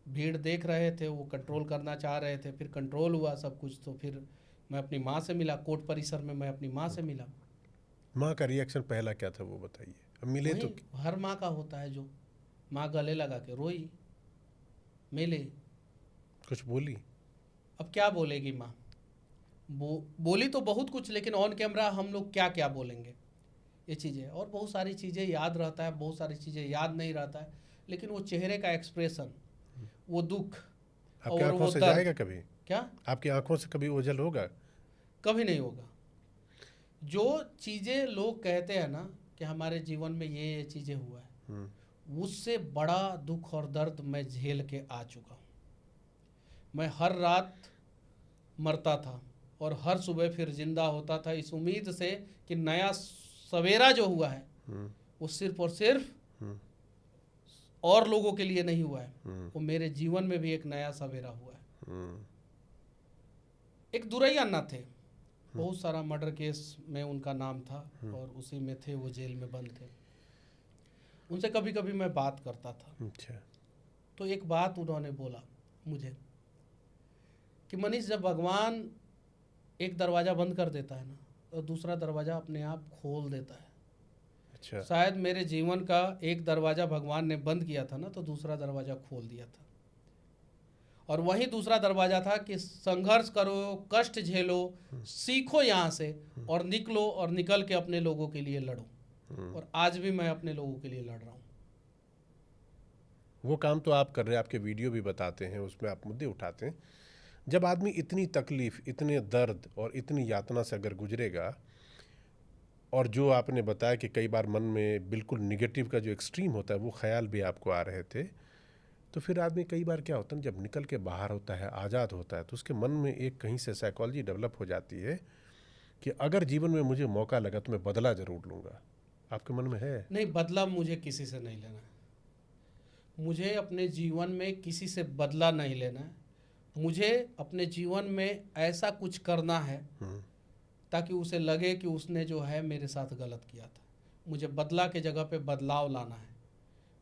भीड़ देख रहे थे, वो कंट्रोल करना चाह रहे थे, फिर कंट्रोल हुआ सब कुछ। तो फिर मैं अपनी माँ से मिला, कोर्ट परिसर में मैं अपनी माँ से मिला। माँ का रिएक्शन पहला क्या था वो बताइए। अब मिले तो हर माँ का होता है, जो माँ गले लगा के रोई, मिले, कुछ बोली। अब क्या बोलेगी माँ, बोली तो बहुत कुछ, लेकिन ऑन कैमरा हम लोग क्या क्या बोलेंगे, ये चीज़ें। और बहुत सारी चीज़ें याद रहता है, बहुत सारी चीज़ें याद नहीं रहता है, लेकिन वो चेहरे का एक्सप्रेशन, वो दुख आपकी आंखों से जाएगा कभी? क्या आपकी आंखों से कभी ओझल होगा? कभी नहीं होगा। जो चीज़ें लोग कहते हैं ना कि हमारे जीवन में ये चीज़ें हुआ है, उससे बड़ा दुख और दर्द मैं झेल के आ चुका हूँ। मैं हर रात मरता था और हर सुबह फिर जिंदा होता था, इस उम्मीद से कि नया सवेरा जो हुआ है वो सिर्फ और सिर्फ और लोगों के लिए नहीं हुआ है, वो मेरे जीवन में भी एक नया सवेरा हुआ है। एक दुरई अन्ना थे, बहुत सारा मर्डर केस में उनका नाम था और उसी में थे, वो जेल में बंद थे। उनसे कभी कभी मैं बात करता था। अच्छा। तो एक बात उन्होंने बोला मुझे कि मनीष, जब भगवान एक दरवाज़ा बंद कर देता है ना तो दूसरा दरवाज़ा अपने आप खोल देता है। अच्छा। शायद मेरे जीवन का एक दरवाज़ा भगवान ने बंद किया था ना, तो दूसरा दरवाज़ा खोल दिया था। और वही दूसरा दरवाज़ा था कि संघर्ष करो, कष्ट झेलो, सीखो यहाँ से और निकलो, और निकल के अपने लोगों के लिए लड़ो। और आज भी मैं अपने लोगों के लिए लड़ रहा हूँ। वो काम तो आप कर रहे हैं, आपके वीडियो भी बताते हैं, उसमें आप मुद्दे उठाते हैं। जब आदमी इतनी तकलीफ, इतने दर्द और इतनी यातना से अगर गुजरेगा, और जो आपने बताया कि कई बार मन में बिल्कुल निगेटिव का जो एक्सट्रीम होता है वो ख्याल भी आपको आ रहे थे, तो फिर आदमी कई बार क्या होता है, जब निकल के बाहर होता है, आज़ाद होता है, तो उसके मन में एक कहीं से साइकोलॉजी डेवलप हो जाती है कि अगर जीवन में मुझे मौका लगा तो मैं बदला ज़रूर लूँगा। आपके मन में है? नहीं, बदला मुझे किसी से नहीं लेना है। मुझे अपने जीवन में किसी से बदला नहीं लेना है। मुझे अपने जीवन में ऐसा कुछ करना है ताकि उसे लगे कि उसने जो है मेरे साथ गलत किया था। मुझे बदला के जगह पे बदलाव लाना है।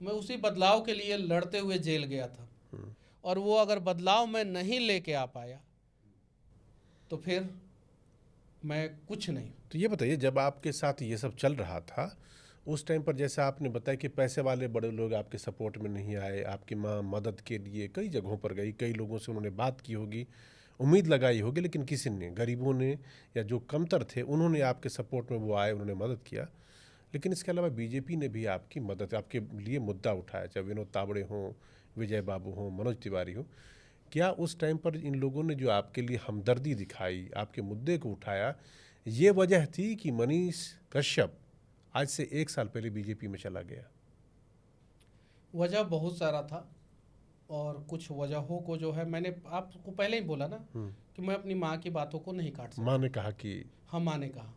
मैं उसी बदलाव के लिए लड़ते हुए जेल गया था, और वो अगर बदलाव मैं नहीं लेके आ पाया तो फिर मैं कुछ नहीं। तो ये बताइए, जब आपके साथ ये सब चल रहा था उस टाइम पर, जैसे आपने बताया कि पैसे वाले बड़े लोग आपके सपोर्ट में नहीं आए, आपकी माँ मदद के लिए कई जगहों पर गई, कई लोगों से उन्होंने बात की होगी, उम्मीद लगाई होगी, लेकिन किसी ने, गरीबों ने या जो कमतर थे, उन्होंने आपके सपोर्ट में वो आए, उन्होंने मदद किया। लेकिन इसके अलावा बीजेपी ने भी आपकी मदद, आपके लिए मुद्दा उठाया, चाहे विनोद तावड़े हों, विजय बाबू हों, मनोज तिवारी हों। क्या उस टाइम पर इन लोगों ने जो आपके लिए हमदर्दी दिखाई, आपके मुद्दे को उठाया, ये वजह थी कि मनीष कश्यप आज से 1 साल पहले बीजेपी में चला गया? वजह बहुत सारा था, और कुछ वजहों को जो है मैंने आपको पहले ही बोला ना कि मैं अपनी माँ की बातों को नहीं काट सकता। माँ ने कहा कि, हाँ, माँ ने कहा।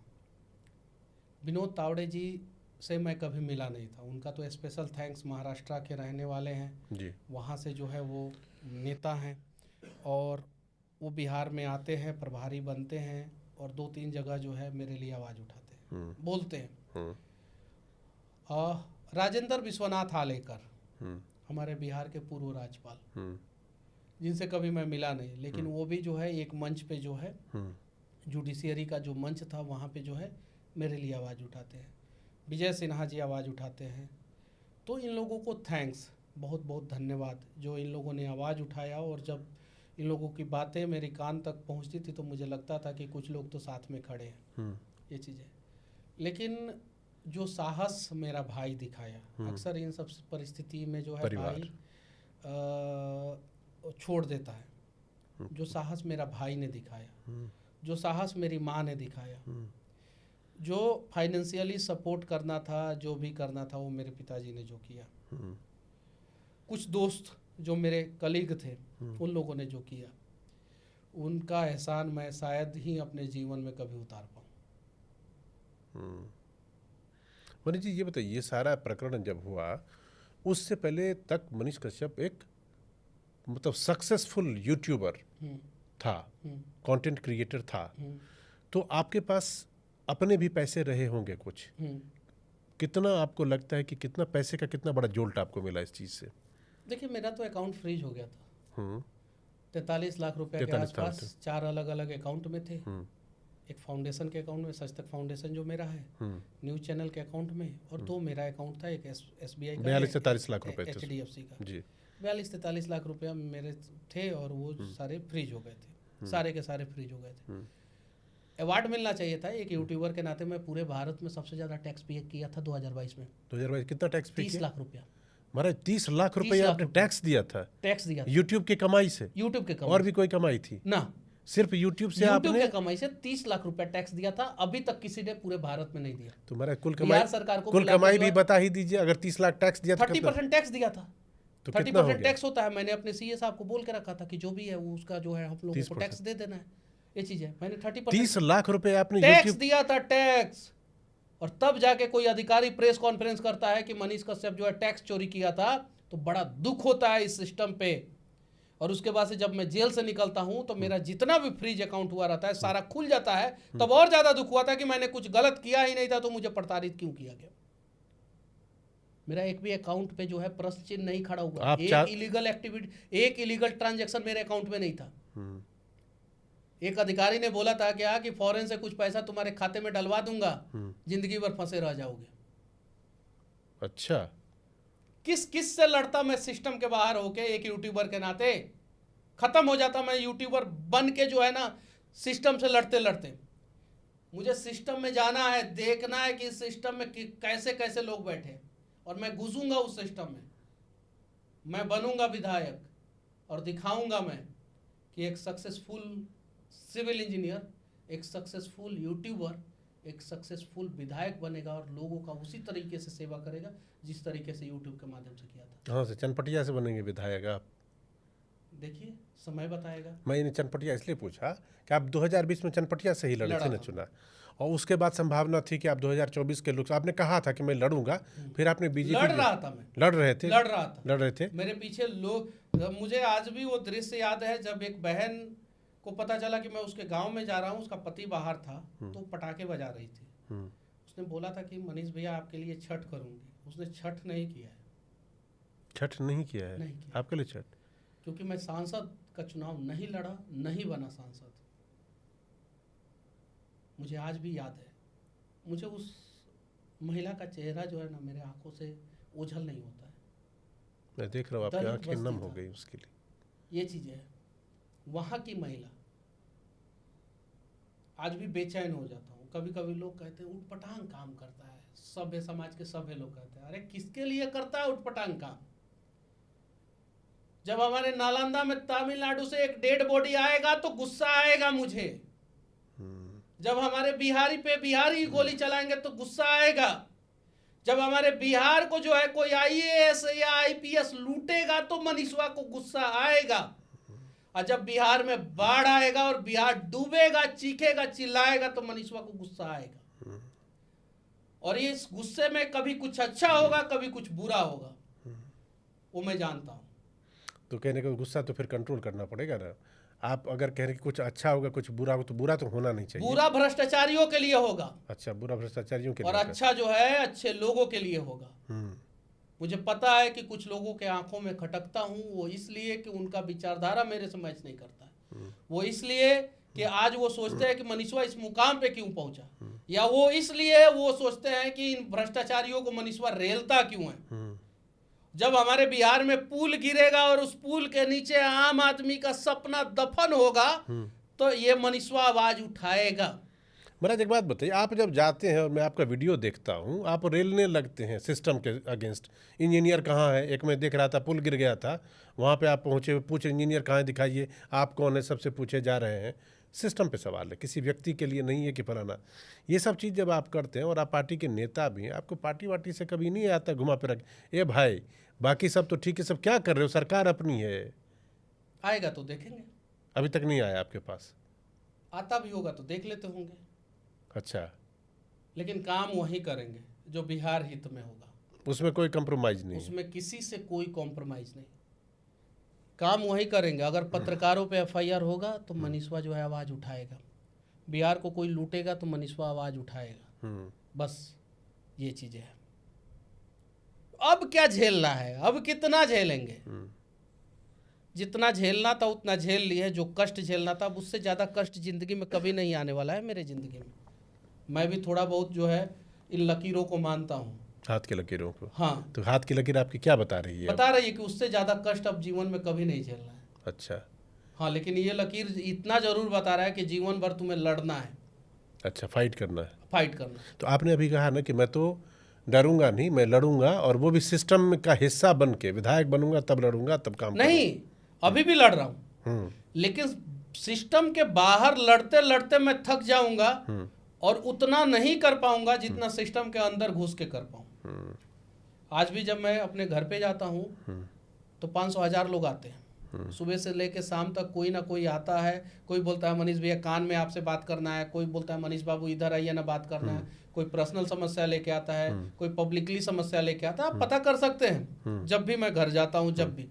विनोद तावड़े जी से मैं कभी मिला नहीं था। उनका तो स्पेशल थैंक्स, महाराष्ट्र के रहने वाले हैं जी, वहाँ से जो है वो नेता हैं, और वो बिहार में आते हैं, प्रभारी बनते हैं, और 2-3 जगह जो है मेरे लिए आवाज़ उठाते हैं, बोलते हैं। राजेंद्र विश्वनाथ आलेकर, हमारे बिहार के पूर्व राज्यपाल, जिनसे कभी मैं मिला नहीं, लेकिन वो भी जो है एक मंच पे जो है जुडिशियरी का जो मंच था वहाँ पे जो है मेरे लिए आवाज़ उठाते हैं। विजय सिन्हा जी आवाज़ उठाते हैं। तो इन लोगों को थैंक्स, बहुत बहुत धन्यवाद, जो इन लोगों ने आवाज़ उठाया। और जब इन लोगों की बातें मेरे कान तक पहुँचती थी तो मुझे लगता था कि कुछ लोग तो साथ में खड़े हैं, ये चीज़ें। लेकिन जो साहस मेरा भाई दिखाया, अक्सर इन सब परिस्थिति में जो है भाई छोड़ देता है। जो साहस मेरा भाई ने दिखाया, जो साहस मेरी माँ ने दिखाया, जो फाइनेंशियली सपोर्ट करना था, जो भी करना था, वो मेरे पिताजी ने जो किया। कुछ दोस्त जो मेरे कलीग थे, उन लोगों ने जो किया, उनका एहसान मैं शायद ही अपने जीवन में कभी उतार पाऊँ। मनीष जी, ये बताइए, ये सारा प्रकरण जब हुआ, उससे पहले तक मनीष कश्यप एक मतलब सक्सेसफुल यूट्यूबर था, कंटेंट क्रिएटर था, तो आपके पास अपने भी पैसे रहे होंगे कुछ। कितना आपको लगता है कि कितना पैसे का कितना बड़ा जोल्ट आपको मिला इस चीज़ से? देखिए, मेरा तो अकाउंट फ्रीज हो गया था। 43 लाख रुपए के 43 लाख आसपास 4 अलग अलग अकाउंट में थे। एक फाउंडेशन के अकाउंट में, सच तक फाउंडेशन जो मेरा है, न्यूज चैनल के अकाउंट में, और 2 मेरा अकाउंट था, एक SBI का, 42-43 लाख रुपए थे, HDFC का जी। 42-43 लाख रुपया मेरे थे, और वो सारे फ्रीज हो गए थे, सारे के सारे फ्रीज हो गए थे। अवार्ड मिलना चाहिए था एक यूट्यूबर के नाते। मैं पूरे भारत में सबसे ज़्यादा टैक्स पे किया था 2022 में। 2022 कितना टैक्स पे किया? 30 लाख रुपया। महाराज 30 लाख रुपए आपने टैक्स दिया था? टैक्स दिया था यूट्यूब की कमाई से? यूट्यूब के कमाई। और भी कोई कमाई थी ना, सिर्फ यूट्यूब से? यूट्यूब आपने के कमाई से 30 लाख रुपया टैक्स दिया था। अभी तक किसी ने पूरे भारत में नहीं दिया। तुम्हारा कुल बिहार कमाई, सरकार को कुल कमाई भी बता ही दीजिए। अगर 30 लाख टैक्स दिया तो 30% टैक्स दिया था। तो 30% टैक्स होता है। मैंने अपने CA साहब को बोल के रखा था कि जो भी है वो उसका जो है हम लोगों को टैक्स दे देना है। ये चीज है, मैंने 30 लाख रुपए आपने टैक्स दिया था, टैक्स। और तब जाके कोई अधिकारी प्रेस कॉन्फ्रेंस करता है कि मनीष कश्यप जो है टैक्स चोरी किया था, तो बड़ा दुख होता है इस सिस्टम पे। और उसके बाद से जब मैं जेल से निकलता हूं तो मेरा जितना भी फ्रीज अकाउंट हुआ रहता है सारा खुल जाता है। तब और ज्यादा दुख हुआ था कि मैंने कुछ गलत किया ही नहीं था, तो मुझे प्रताड़ित क्यों किया गया। मेरा एक भी अकाउंट पे जो है प्रश्न चिन्ह नहीं खड़ा हुआ। एक इलीगल एक्टिविटी, एक इलीगल ट्रांजैक्शन मेरे अकाउंट में नहीं था। एक अधिकारी ने बोला था क्या कि फॉरेन से कुछ पैसा तुम्हारे खाते में डलवा दूंगा, जिंदगी भर फंसे रह जाओगे। अच्छा, किस से लड़ता मैं सिस्टम के बाहर होके एक यूट्यूबर के नाते। खत्म हो जाता मैं यूट्यूबर बन के जो है ना, सिस्टम से लड़ते लड़ते। मुझे सिस्टम में जाना है, देखना है कि इस सिस्टम में कैसे कैसे लोग बैठे, और मैं घुसूंगा उस सिस्टम में। मैं बनूंगा विधायक और दिखाऊंगा मैं कि एक सक्सेसफुल सिविल इंजीनियर, एक सक्सेसफुल यूट्यूबर, एक सक्सेसफुल विधायक बनेगा और लोगों का उसी तरीके से सेवा करेगा जिस तरीके से यूट्यूब के माध्यम से किया था। हाँ, से चनपटिया से बनेंगे विधायक आप? देखिए, समय बताएगा। मैंने चनपटिया इसलिए पूछा कि आप 2020 में चनपटिया से ही लड़े थे ना चुना, और उसके बाद संभावना थी कि आप 2024 के लोग, आपने कहा था कि मैं लड़ूंगा, फिर आपने बीजेपी लड़ रहा था। मैं लड़ रहे थे मेरे पीछे लोग। मुझे आज भी वो दृश्य याद है जब एक बहन को पता चला कि मैं उसके गांव में जा रहा हूँ, उसका पति बाहर था, तो पटाखे बजा रही थी। उसने बोला था कि मनीष भैया आपके लिए छठ करूंगी। उसने छठ नहीं किया है। छठ नहीं किया है? नहीं किया। आपके लिए छठ? क्योंकि मैं सांसद का चुनाव नहीं लड़ा, नहीं बना सांसद। मुझे आज भी याद है। मुझे उस महिला का चेहरा जो है ना, मेरे आंखों से ओझल नहीं होता है। मैं देख रहा हूँ आपकी आंखें नम हो गई उसके लिए। ये चीजें है। वहां की महिला, आज भी बेचैन हो जाता हूँ। कभी कभी लोग कहते हैं उटपटांग काम करता है, सभ्य समाज के सभ्य लोग कहते हैं, अरे किसके लिए करता है उटपटांग काम? जब हमारे नालंदा में तमिलनाडु से एक डेड बॉडी आएगा तो गुस्सा आएगा मुझे। जब हमारे बिहारी पे बिहारी गोली चलाएंगे तो गुस्सा आएगा। जब हमारे बिहार को जो है कोई IAS या IPS लूटेगा तो मनीषवा को गुस्सा आएगा। और जब बिहार में बाढ़ आएगा और बिहार डूबेगा, चीखेगा, चिल्लाएगा तो मनीषवा को गुस्सा आएगा। और ये इस गुस्से में कभी कुछ अच्छा होगा, कभी कुछ बुरा होगा, वो मैं जानता हूं। तो कहने का गुस्सा तो फिर कंट्रोल करना पड़ेगा ना। आप अगर कह रहे कि कुछ अच्छा होगा कुछ बुरा होगा, तो बुरा तो होना नहीं चाहिए। बुरा भ्रष्टाचारियों के लिए होगा। अच्छा, बुरा भ्रष्टाचारियों के लिए, और अच्छा जो है अच्छे लोगों के लिए होगा। मुझे पता है कि कुछ लोगों के आंखों में खटकता हूं, वो इसलिए कि उनका विचारधारा मेरे से मैच नहीं करता है। वो इसलिए कि आज वो सोचते हैं कि मनीषवा इस मुकाम पे क्यों पहुंचा, या वो इसलिए वो सोचते हैं कि इन भ्रष्टाचारियों को मनीषवा रेलता क्यों है। जब हमारे बिहार में पुल गिरेगा और उस पुल के नीचे आम आदमी का सपना दफन होगा, तो ये मनीषवा आवाज उठाएगा। महाराज एक बात बताइए, आप जब जाते हैं और मैं आपका वीडियो देखता हूँ, आप रेलने लगते हैं सिस्टम के अगेंस्ट। इंजीनियर कहाँ है? एक मैं देख रहा था पुल गिर गया था, वहाँ पे आप पहुँचे, पूछे इंजीनियर कहाँ है, दिखाइए, आप कौन है, सबसे पूछे जा रहे हैं। सिस्टम पे सवाल है, किसी व्यक्ति के लिए नहीं है कि फलाना। ये सब चीज़ जब आप करते हैं और आप पार्टी के नेता भी हैं, आपको पार्टी वार्टी से कभी नहीं आता घुमा फिरा के, ए भाई बाकी सब तो ठीक है, सब क्या कर रहे हो, सरकार अपनी है। आएगा तो देखेंगे। अभी तक नहीं आया आपके पास? आता भी होगा तो देख लेते होंगे। अच्छा, लेकिन काम वही करेंगे जो बिहार हित में होगा, उसमें कोई कंप्रोमाइज नहीं, उसमें किसी से कोई कॉम्प्रोमाइज नहीं, काम वही करेंगे। अगर पत्रकारों पे एफआईआर होगा तो मनीषवा जो है आवाज़ उठाएगा, बिहार को कोई लूटेगा तो मनीषवा आवाज़ उठाएगा, बस ये चीज़ें हैं। अब क्या झेलना है, अब कितना झेलेंगे? जितना झेलना था उतना झेल लिए। जो कष्ट झेलना था, अब उससे ज़्यादा कष्ट ज़िंदगी में कभी नहीं आने वाला है मेरे ज़िंदगी में। मैं भी थोड़ा बहुत जो है इन लकीरों को मानता हूँ, हाथ की लकीरों को। हाँ, तो हाथ की लकीर आपकी क्या बता रही है? बता रही है कि उससे ज़्यादा कष्ट अब जीवन में कभी नहीं झेलना है। अच्छा, हाँ, लेकिन ये लकीर इतना जरूर बता रहा है कि जीवन भर तुम्हें लड़ना है। अच्छा, फाइट करना है, फाइट करना। तो आपने अभी कहा ना कि मैं तो डरूंगा नहीं, मैं लड़ूंगा, और वो भी सिस्टम का हिस्सा बन के, विधायक बनूंगा तब लड़ूंगा, तब काम नहीं, अभी भी लड़ रहा हूँ, लेकिन सिस्टम के बाहर लड़ते लड़ते मैं थक जाऊंगा और उतना नहीं कर पाऊंगा जितना सिस्टम के अंदर घुस के कर पाऊँ। आज भी जब मैं अपने घर पे जाता हूँ तो 500,000 लोग आते हैं, सुबह से लेके शाम तक कोई ना कोई आता है। कोई बोलता है मनीष भैया कान में आपसे बात करना है, कोई बोलता है मनीष बाबू इधर आइए ना बात करना है, कोई पर्सनल समस्या लेके आता है, कोई पब्लिकली समस्या लेके आता है। आप पता कर सकते हैं, जब भी मैं घर जाता हूँ, जब भी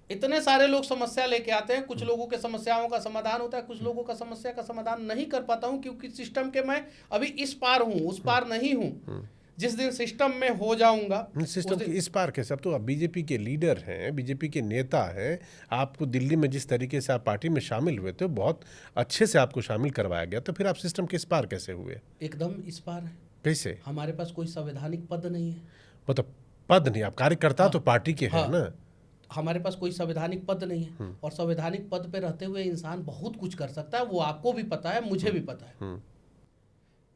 इतने सारे लोग समस्या लेके आते हैं। कुछ लोगों के समस्याओं का समाधान होता है, कुछ लोगों का समस्या का समाधान नहीं कर पाता हूँ, क्योंकि सिस्टम के मैं अभी इस पार हूँ, उस पार नहीं हूँ। जिस दिन सिस्टम में हो जाऊंगा, सिस्टम के इस पार के सब तो आप बीजेपी के लीडर हैं, बीजेपी के नेता हैं। आपको दिल्ली में जिस तरीके से आप पार्टी में शामिल हुए थे, बहुत अच्छे से आपको शामिल करवाया गया, तो फिर आप सिस्टम के इस पार कैसे हुए? एकदम इस पार है। कैसे? हमारे पास कोई संवैधानिक पद नहीं है। मतलब पद नहीं, आप कार्यकर्ता तो पार्टी के हैं ना। हमारे पास कोई संवैधानिक पद नहीं है, और संवैधानिक पद पे रहते हुए इंसान बहुत कुछ कर सकता है। वो आपको भी पता है, मुझे भी पता है।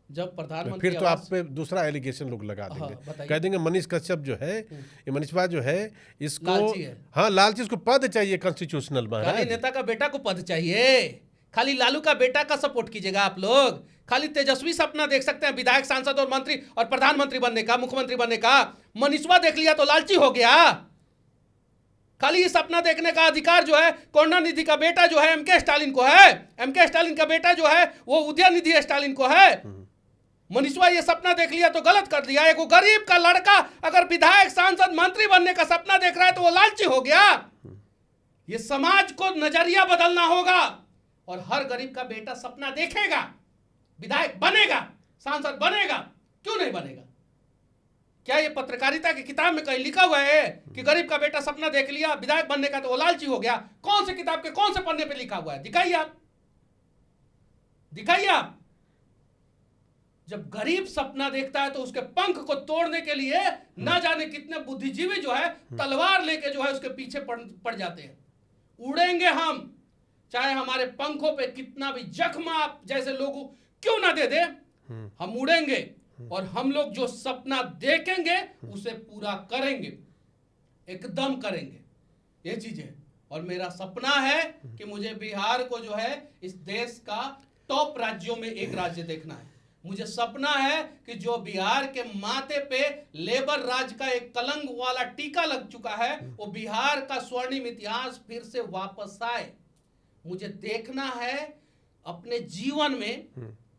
जब प्रधानमंत्री, फिर तो आप पे दूसरा एलिगेशन लोग लगा देंगे, कह देंगे मनीष कश्यप जो है, ये मनीषवा जो है, इसको लालची है। हाँ, लालची, इसको पद चाहिए कॉन्स्टिट्यूशनल। खाली नेता का बेटा को पद चाहिए, खाली लालू का बेटा का सपोर्ट कीजिएगा आप लोग। खाली तेजस्वी सपना देख सकते हैं विधायक, सांसद और मंत्री और प्रधानमंत्री बनने का, मुख्यमंत्री बनने का। मनीषवा देख लिया तो लालची हो गया। खाली ये सपना देखने का अधिकार जो है करुणानिधि का बेटा जो है एमके स्टालिन को है, एमके स्टालिन का बेटा जो है वो उदयनिधि स्टालिन को है। मनीषवा ये सपना देख लिया तो गलत कर दिया। एक गरीब का लड़का अगर विधायक, सांसद, मंत्री बनने का सपना देख रहा है तो वो लालची हो गया। ये समाज को नजरिया बदलना होगा, और हर गरीब का बेटा सपना देखेगा, विधायक बनेगा, सांसद बनेगा। क्यों नहीं बनेगा? क्या ये पत्रकारिता की किताब में कहीं लिखा हुआ है कि गरीब का बेटा सपना देख लिया विधायक बनने का तो वो लालची हो गया? कौन से किताब के कौन से पन्ने पे लिखा हुआ है? दिखाइए आप, दिखाइए आप। जब गरीब सपना देखता है तो उसके पंख को तोड़ने के लिए ना जाने कितने बुद्धिजीवी जो है तलवार लेके जो है उसके पीछे पड़ जाते हैं। उड़ेंगे हम, चाहे हमारे पंखों पे कितना भी जख्म आप जैसे लोगों क्यों ना दे दे, हम उड़ेंगे। और हम लोग जो सपना देखेंगे उसे पूरा करेंगे, एकदम करेंगे। ये चीज है। और मेरा सपना है कि मुझे बिहार को जो है इस देश का टॉप राज्यों में एक राज्य देखना है। मुझे सपना है कि जो बिहार के माथे पे लेबर राज का एक कलंक वाला टीका लग चुका है, वो बिहार का स्वर्णिम इतिहास फिर से वापस आए। मुझे देखना है अपने जीवन में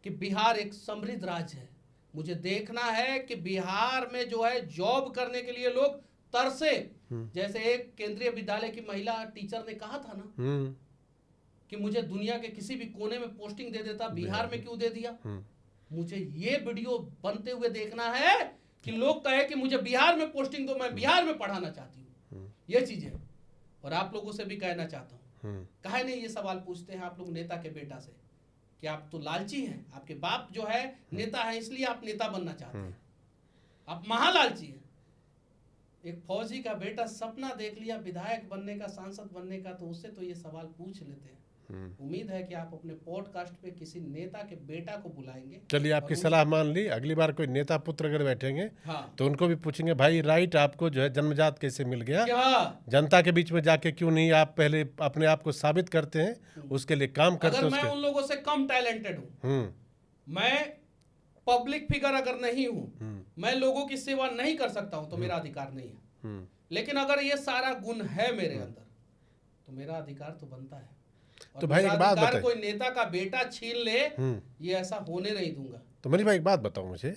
कि बिहार एक समृद्ध राज्य है। मुझे देखना है कि बिहार में जो है जॉब करने के लिए लोग तरसे। जैसे एक केंद्रीय विद्यालय की महिला टीचर ने कहा था ना कि मुझे दुनिया के किसी भी कोने में पोस्टिंग दे देता, बिहार में क्यों दे दिया। मुझे ये वीडियो बनते हुए देखना है कि लोग कहे कि मुझे बिहार में पोस्टिंग दो, मैं बिहार में पढ़ाना चाहती हूँ। ये चीज है। और आप लोगों से भी कहना चाहता हूँ, काहे नहीं ये सवाल पूछते हैं आप लोग नेता के बेटा से कि आप तो लालची हैं, आपके बाप जो है नेता है इसलिए आप नेता बनना चाहते हैं, आप महालालची हैं। एक फौजी का बेटा सपना देख लिया विधायक बनने का, सांसद बनने का, तो उससे तो ये सवाल पूछ लेते हैं उम्मीद है कि आप अपने पॉडकास्ट पे किसी नेता के बेटा को बुलाएंगे। चलिए, आपकी सलाह मान ली। अगली बार कोई नेता पुत्र अगर बैठेंगे तो उनको भी पूछेंगे, भाई राइट आपको जो है जन्मजात कैसे मिल गया, जनता के बीच में जाके क्यों नहीं आप पहले अपने आप को साबित करते हैं, उसके लिए काम करते हैं। अगर मैं उन लोगों से कम टैलेंटेड हूँ, मैं पब्लिक फिगर अगर नहीं हूँ, मैं लोगों की सेवा नहीं कर सकता हूँ, तो मेरा अधिकार नहीं है। लेकिन अगर ये सारा गुण है मेरे अंदर, तो मेरा अधिकार तो बनता है। तो भाई एक बात बताइए, कोई नेता का बेटा छीन ले, ये ऐसा होने नहीं दूंगा। तो मनीष भाई एक बात बताओ मुझे,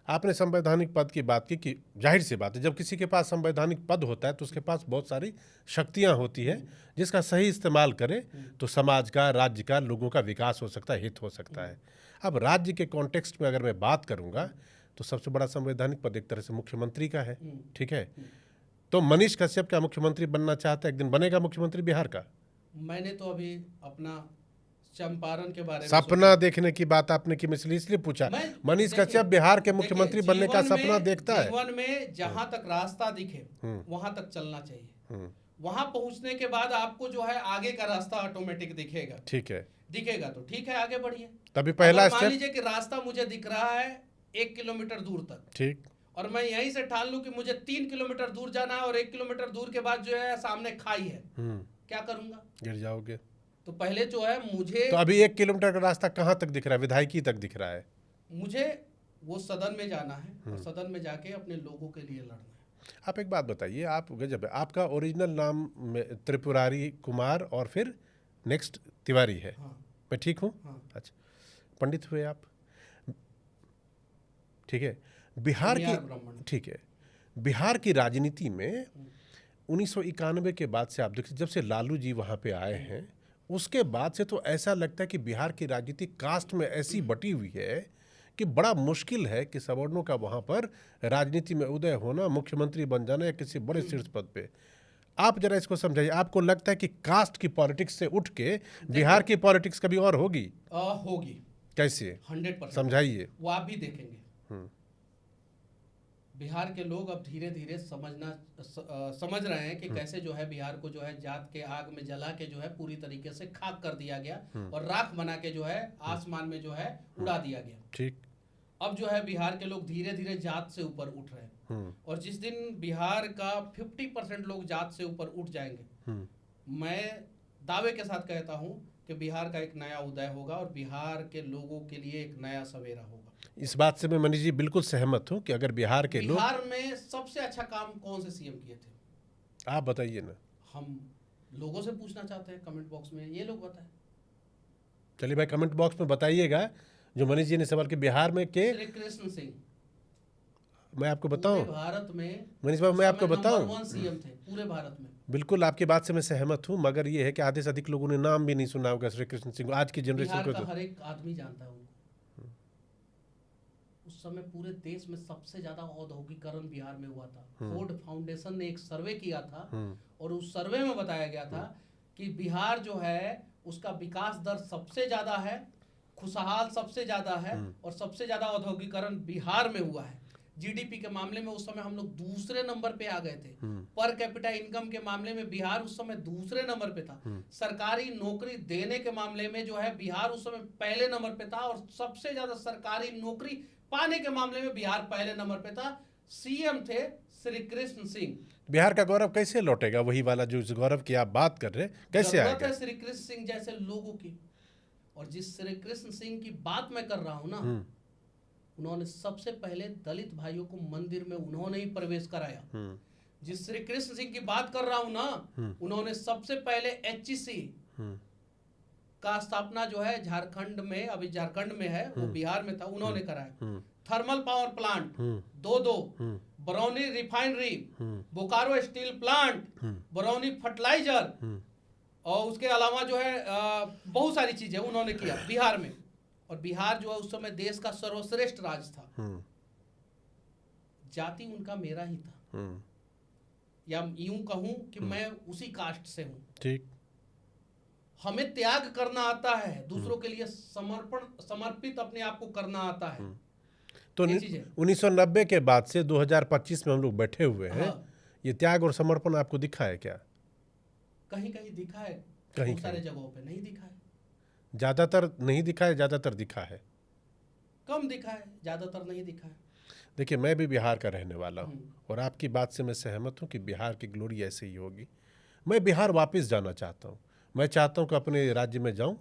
आपने संवैधानिक पद की बात की कि जाहिर सी बात है, जब किसी के पास संवैधानिक पद होता है तो उसके पास बहुत सारी शक्तियां होती है, जिसका सही इस्तेमाल करे तो समाज का, राज्य का, लोगों का विकास हो सकता है, हित हो सकता है। अब राज्य के कॉन्टेक्स्ट में अगर मैं बात करूंगा तो सबसे बड़ा संवैधानिक पद एक तरह से मुख्यमंत्री का है, ठीक है। तो मनीष कश्यप क्या मुख्यमंत्री बनना चाहता है? एक दिन बनेगा मुख्यमंत्री बिहार का? मैंने तो अभी अपना चंपारण के बारे में सपना देखने की बात आपने की, मैं इसलिए पूछा। मनीष कश्यप बिहार के मुख्यमंत्री बनने का सपना देखता है। जीवन में जहां तक रास्ता दिखे वहां तक चलना चाहिए। वहां पहुंचने के बाद आपको जो है आगे का रास्ता ऑटोमेटिक दिखेगा, ठीक है, दिखेगा तो ठीक है, आगे बढ़िए। तभी पहला मान लीजिए कि रास्ता मुझे दिख रहा है 1 किलोमीटर दूर तक, ठीक, और मैं यहीं से ठान लूं कि मुझे 3 किलोमीटर दूर जाना है और 1 किलोमीटर दूर के बाद जो है सामने खाई है, क्या करूंगा? गिर जाओगे। तो पहले जो है मुझे, तो अभी 1 किलोमीटर का रास्ता कहाँ तक दिख रहा है? विधायकी तक दिख रहा है। मुझे वो सदन में जाना है और सदन में जाके अपने लोगों के लिए लड़ना है। आप एक बात बताइए, आप गजब है, आपका ओरिजिनल नाम त्रिपुरारी कुमार और फिर नेक्स्ट तिवारी है। मैं ठीक हूँ? अच्छा, पंडित हुए आप, ठीक है। बिहार की, ठीक है, बिहार की राजनीति में 1991 के बाद से आप देखिए, जब से लालू जी वहाँ पे आए हैं, उसके बाद से तो ऐसा लगता है कि बिहार की राजनीति कास्ट में ऐसी बटी हुई है कि बड़ा मुश्किल है कि सवर्णों का वहाँ पर राजनीति में उदय होना, मुख्यमंत्री बन जाना या किसी बड़े शीर्ष पद पे। आप जरा इसको समझाइए, आपको लगता है कि कास्ट की पॉलिटिक्स से उठ के बिहार की पॉलिटिक्स कभी और होगी? होगी। कैसे? 100% समझाइए। वो आप भी देखेंगे। बिहार के लोग अब धीरे धीरे समझ रहे हैं कि कैसे जो है बिहार को जो है जात के आग में जला के जो है पूरी तरीके से खाक कर दिया गया और राख बना के जो है आसमान में जो है उड़ा दिया गया, ठीक। अब जो है बिहार के लोग धीरे धीरे जात से ऊपर उठ रहे हैं और जिस दिन बिहार का 50% लोग जात से ऊपर उठ जाएंगे, मैं दावे के साथ कहता हूं कि बिहार का एक नया उदय होगा और बिहार के लोगों के लिए एक नया सवेरा होगा। इस बात से मैं मनीष जी बिल्कुल सहमत हूं कि अगर बिहार के लोग, बिहार में सबसे अच्छा काम कौन से सीएम किए थे? आप बताइए ना। हम लोगों से पूछना चाहते हैं कमेंट बॉक्स में, ये लोग बताएं। चलिए भाई, कमेंट बॉक्स में बताइएगा जो मनीष जी ने सवाल किया, बिहार में के श्री कृष्ण सिंह। मैं आपको बताऊं, भारत में मनीष बाबू, मैं आपको बताऊं, नंबर 1 सीएम थे पूरे भारत में। बिल्कुल आपकी बात से मैं सहमत हूं, मगर ये है कि आधे से अधिक लोगों ने नाम भी नहीं सुना होगा श्री कृष्ण सिंह। आज की जनरेशन को तो हर एक आदमी जानता है उनको। उस समय पूरे देश में सबसे ज्यादा औद्योगिकरण बिहार में हुआ था। फोर्ड फाउंडेशन ने एक सर्वे किया था और उस सर्वे में बताया गया था कि बिहार जो है उसका विकास दर सबसे ज्यादा है, खुशहाल सबसे ज्यादा है और सबसे ज्यादा औद्योगिकरण बिहार में हुआ है। जीडीपी के मामले में उस समय हम लोग दूसरे नंबर पे आ गए थे। पर कैपिटा इनकम के मामले में बिहार उस समय दूसरे नंबर पे था। सरकारी नौकरी देने के मामले में जो है बिहार उस समय पहले नंबर पे था और सबसे ज्यादा सरकारी नौकरी पाने के मामले में बिहार पहले नंबर पे था। सीएम थे श्री कृष्ण सिंह। बिहार का गौरव कैसे लौटेगा? वही वाला जो गौरव की आप बात कर रहे हैं, कैसे आएगा? श्री कृष्ण सिंह जैसे लोगों की, और जिस श्री कृष्ण सिंह की बात मैं कर रहा हूं ना, उन्होंने सबसे पहले दलित भाइयों को मंदिर में उन्होंने ही प्रवेश कराया। जिस श्री कृष्ण सिंह की बात कर रहा हूं ना, उन्होंने सबसे पहले एचईसी का स्थापना जो है झारखंड में, अभी झारखंड में है, वो बिहार में था, उन्होंने कराया। Thermal power plant 2 Barauni refinery, Bokaro steel plant, Barauni fertiliser, और उसके अलावा जो है बहुत सारी चीजें उन्होंने किया बिहार में। और बिहार जो है उस समय देश का सर्वश्रेष्ठ राज्य था। जाति उनका मेरा ही था, या यूं कहूं कि मैं उसी कास्ट से हूं, ठीक। हमें त्याग करना आता है, दूसरों के लिए समर्पित अपने आप को करना आता है। तो 1990 के बाद से 2025 में हम लोग बैठे हुए हैं। ये त्याग और समर्पण आपको दिखा है क्या? कहीं कहीं दिखा है। बहुत सारे जगहों पे नहीं दिखा है। ज़्यादातर नहीं दिखा है, ज़्यादातर दिखा है, कम दिखा है, ज़्यादातर नहीं दिखा है। देखिए मैं भी बिहार का रहने वाला हूँ और आपकी बात से मैं सहमत हूँ कि बिहार की ग्लोरी ऐसे ही होगी। मैं बिहार वापस जाना चाहता हूँ। मैं चाहता हूँ कि अपने राज्य में जाऊँ,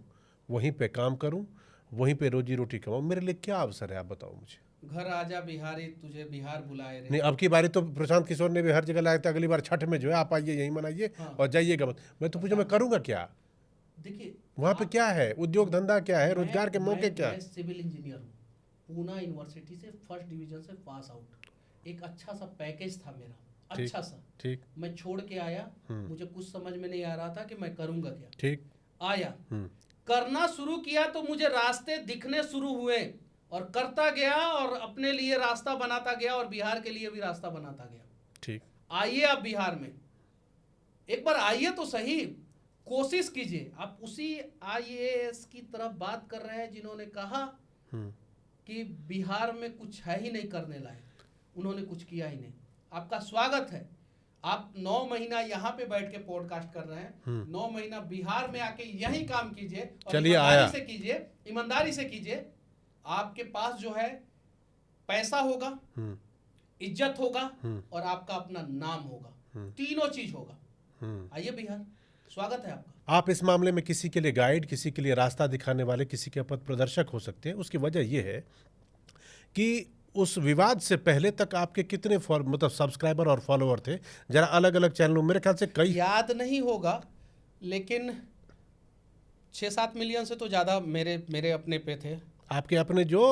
वहीं पे काम करूँ, वहीं पे रोजी रोटी कमाऊँ। मेरे लिए क्या अवसर है, आप बताओ मुझे। घर आजा बिहारी, तुझे बिहार बुलाए रे। नहीं, अब की बारी तो प्रशांत किशोर ने भी हर जगह लाया था, अगली बार छठ में जो है आप आइए, यहीं मनाइए और जाइएगा मत। मैं तो पूछा मैं करूँगा क्या? देखिए वहाँ पे क्या है, उद्योग धंधा क्या है, रोजगार के मौके क्या है? मैं सिविल इंजीनियर हूँ, पूना यूनिवर्सिटी से फर्स्ट डिवीजन से पास आउट। एक अच्छा सा पैकेज था मेरा, अच्छा सा। ठीक। मैं छोड़ के आया, मुझे कुछ समझ में नहीं आ रहा था कि मैं करूँगा क्या। ठीक। आया, करना शुरू किया तो मुझे रास्ते दिखने शुरू हुए और करता गया और अपने लिए रास्ता बनाता गया और बिहार के लिए भी रास्ता बनाता गया। ठीक। आइए आप बिहार में, एक बार आइए तो सही, कोशिश कीजिए। आप उसी IAS की तरफ बात कर रहे हैं जिन्होंने कहा कि बिहार में कुछ है ही नहीं करने लायक, उन्होंने कुछ किया ही नहीं। आपका स्वागत है, आप 9 महीना यहाँ पे बैठ के पॉडकास्ट कर रहे हैं, 9 महीना बिहार में आके यही काम कीजिए और ईमानदारी से कीजिए, ईमानदारी से कीजिए। आपके पास जो है पैसा होगा, इज्जत होगा और आपका अपना नाम होगा, तीनों चीज होगा। आइए बिहार, स्वागत है आपका। आप इस मामले में किसी के लिए गाइड, किसी के लिए रास्ता दिखाने वाले, किसी के पथ प्रदर्शक हो सकते हैं। उसकी वजह यह है कि उस विवाद से पहले तक आपके कितने मतलब सब्सक्राइबर और फॉलोअर थे? जरा अलग अलग चैनलों, मेरे ख्याल से कई, याद नहीं होगा लेकिन 6-7 मिलियन से तो ज्यादा मेरे अपने पे थे। आपके अपने जो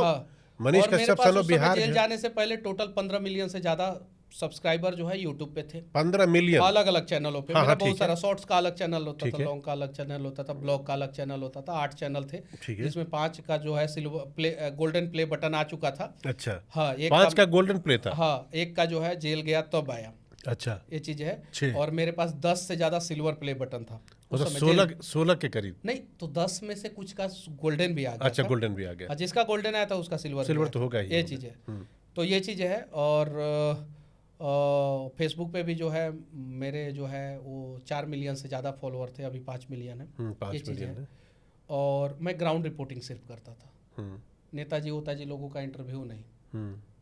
Manish Kashyap son of Bihar, jail जाने से पहले टोटल 15 मिलियन से ज्यादा सब्सक्राइबर जो है यूट्यूब पे थे। 15 मिलियन अलग अलग चैनलों पे। मेरा बहुत सारा शॉर्ट्स का अलग चैनल होता था, लॉन्ग का अलग चैनल होता था, ब्लॉग का अलग चैनल होता था। 8 चैनल थे जिसमें 5 का जो है silver play, golden play button आ चुका था। अच्छा, हाँ, 5 का गोल्डन प्ले था। हाँ, एक का जो है जेल गया तब आया। अच्छा, ये चीज है। और मेरे पास 10 से ज्यादा सिल्वर प्ले बटन था, मतलब 16 के करीब। नहीं तो 10 में से कुछ का गोल्डन भी आ गया। अच्छा, गोल्डन भी आ गया। जिसका गोल्डन आया था उसका सिल्वर तो होगा ही। ये चीज है। तो ये चीज है। और फेसबुक पे भी जो है मेरे जो है वो 4 मिलियन से ज़्यादा फॉलोअर थे, अभी 5 मिलियन है। 5 मिलियन है। और मैं ग्राउंड रिपोर्टिंग सिर्फ करता था, नेताजी वोताजी लोगों का इंटरव्यू नहीं,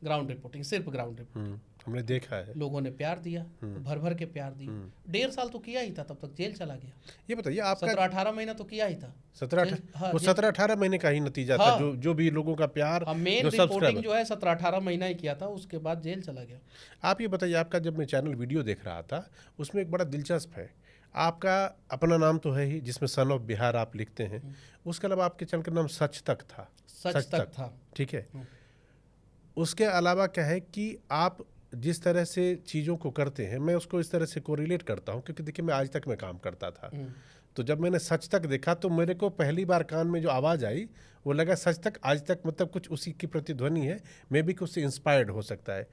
ग्राउंड रिपोर्टिंग, सिर्फ ग्राउंड रिपोर्टिंग। हमने देखा है, लोगों ने प्यार दिया, भर भर के प्यार दिया। 1.5 साल तो किया ही था, तब तक जेल चला गया। ये बताइए आपका 17-18 महीना तो किया ही था। 17-18 महीने का ही नतीजा था, जो भी लोगों का प्यार। मेन रिपोर्टिंग जो है 17-18 महीना ही किया था, उसके बाद जेल चला गया। आप ये बताइए, आपका जब मैं चैनल वीडियो देख रहा था उसमें एक बड़ा दिलचस्प है, आपका अपना नाम तो है ही जिसमें सन ऑफ बिहार आप लिखते हैं, उसके अलावा आपके चैनल का नाम सच तक था। सच तक था, ठीक है। उसके अलावा क्या है कि आप जिस तरह से चीज़ों को करते हैं, मैं उसको इस तरह से कोरिलेट करता हूँ, क्योंकि देखिए मैं आज तक में काम करता था, तो जब मैंने सच तक देखा तो मेरे को पहली बार कान में जो आवाज़ आई वो लगा सच तक आज तक, मतलब कुछ उसी की प्रतिध्वनि है, मे भी कुछ से इंस्पायर्ड हो सकता है।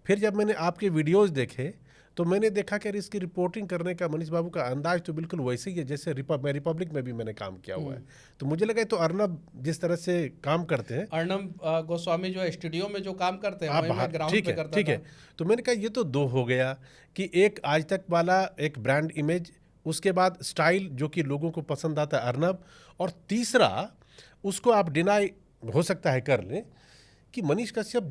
फिर जब मैंने आपके वीडियोज़ देखे तो मैंने देखा कि इसकी रिपोर्टिंग करने का मनीष बाबू का अंदाज तो बिल्कुल वैसे ही है जैसे रिपब्लिक में भी मैंने काम किया हुआ है। तो मुझे लगा तो अर्नब जिस तरह से काम करते हैं, अर्नब गोस्वामी जो है स्टूडियो में जो काम करते हैं, मैं ग्राउंड पे करता था। ठीक है। तो मैंने कहा ये तो 2 हो गया कि एक आज तक वाला एक ब्रांड इमेज, उसके बाद स्टाइल जो कि लोगों को पसंद आता है अर्नब, और तीसरा उसको आप डिनाई हो सकता है कर लें कि मनीष कश्यप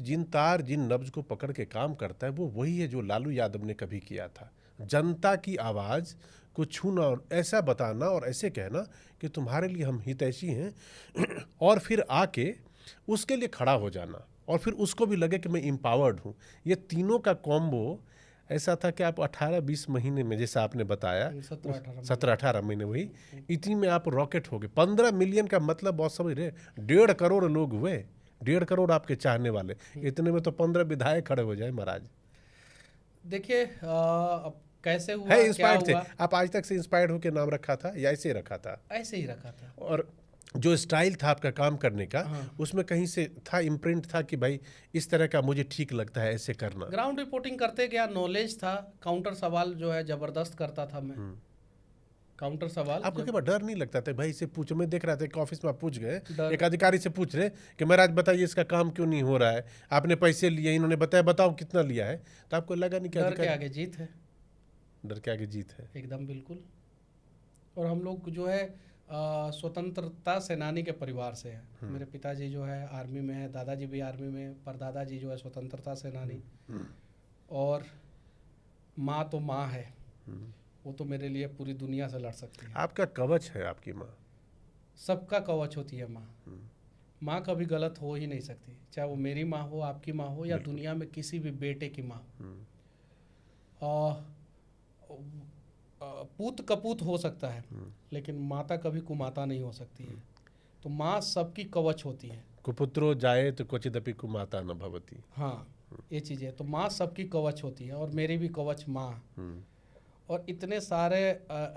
जिन तार जिन नब्ज को पकड़ के काम करता है वो वही है जो लालू यादव ने कभी किया था। जनता की आवाज़ को छूना और ऐसा बताना और ऐसे कहना कि तुम्हारे लिए हम हितैषी हैं और फिर आके उसके लिए खड़ा हो जाना और फिर उसको भी लगे कि मैं एम्पावर्ड हूँ। ये तीनों का कॉम्बो ऐसा था कि आप 18-20 महीने में, जैसा आपने बताया 17-18 महीने, वही इतनी में आप रॉकेट हो गए। 15 मिलियन का मतलब बहुत समझ रहे, 1.5 करोड़ लोग हुए, 1.5 करोड़ आपके चाहने वाले। इतने में तो 15 विधायक खड़े हो जाए महाराज। देखिए अब कैसे हुआ, है इंस्पायर्ड थे आप? आज तक से इंस्पायर्ड होकर नाम रखा था या ऐसे ही रखा था? ऐसे ही रखा था। और जो स्टाइल था आपका काम करने का, उसमें कहीं से था, इम्प्रिंट था कि भाई इस तरह का मुझे ठीक लगता है ऐसे करना? ग्राउंड रिपोर्टिंग करते गया, नॉलेज था, काउंटर सवाल जो है जबरदस्त करता था मैं। काउंटर सवाल आपको क्या डर नहीं लगता था भाई इसे पूछो? मैं देख रहा था कि ऑफिस में आप पूछ गए, एक अधिकारी से पूछ रहे कि महाराज बताइए इसका काम क्यों नहीं हो रहा है, आपने पैसे लिए, इन्होंने बताया बताओ कितना लिया है, तो आपको लगा नहीं कि डर के आगे जीत है? डर के आगे जीत है एकदम बिल्कुल। और हम लोग जो है स्वतंत्रता सेनानी के परिवार से हैं। मेरे पिताजी जो है आर्मी में है, दादाजी भी आर्मी में, परदादा जी जो है स्वतंत्रता सेनानी, और माँ तो माँ है, वो तो मेरे लिए पूरी दुनिया से लड़ सकती है। आपका कवच है आपकी माँ। सबका कवच होती है माँ। माँ कभी गलत हो ही नहीं सकती, चाहे वो मेरी माँ हो, आपकी माँ हो, या दुनिया में किसी भी बेटे की माँ हो। पूत कपूत हो सकता है, लेकिन माता कभी कुमाता नहीं हो सकती है। तो माँ सबकी कवच होती है। कुपुत्रो जाए तो क्वचिदपि कुमाता न भवति। हाँ, ये चीज़ है। तो माँ सबकी कवच होती है, और मेरी भी कवच माँ। और इतने सारे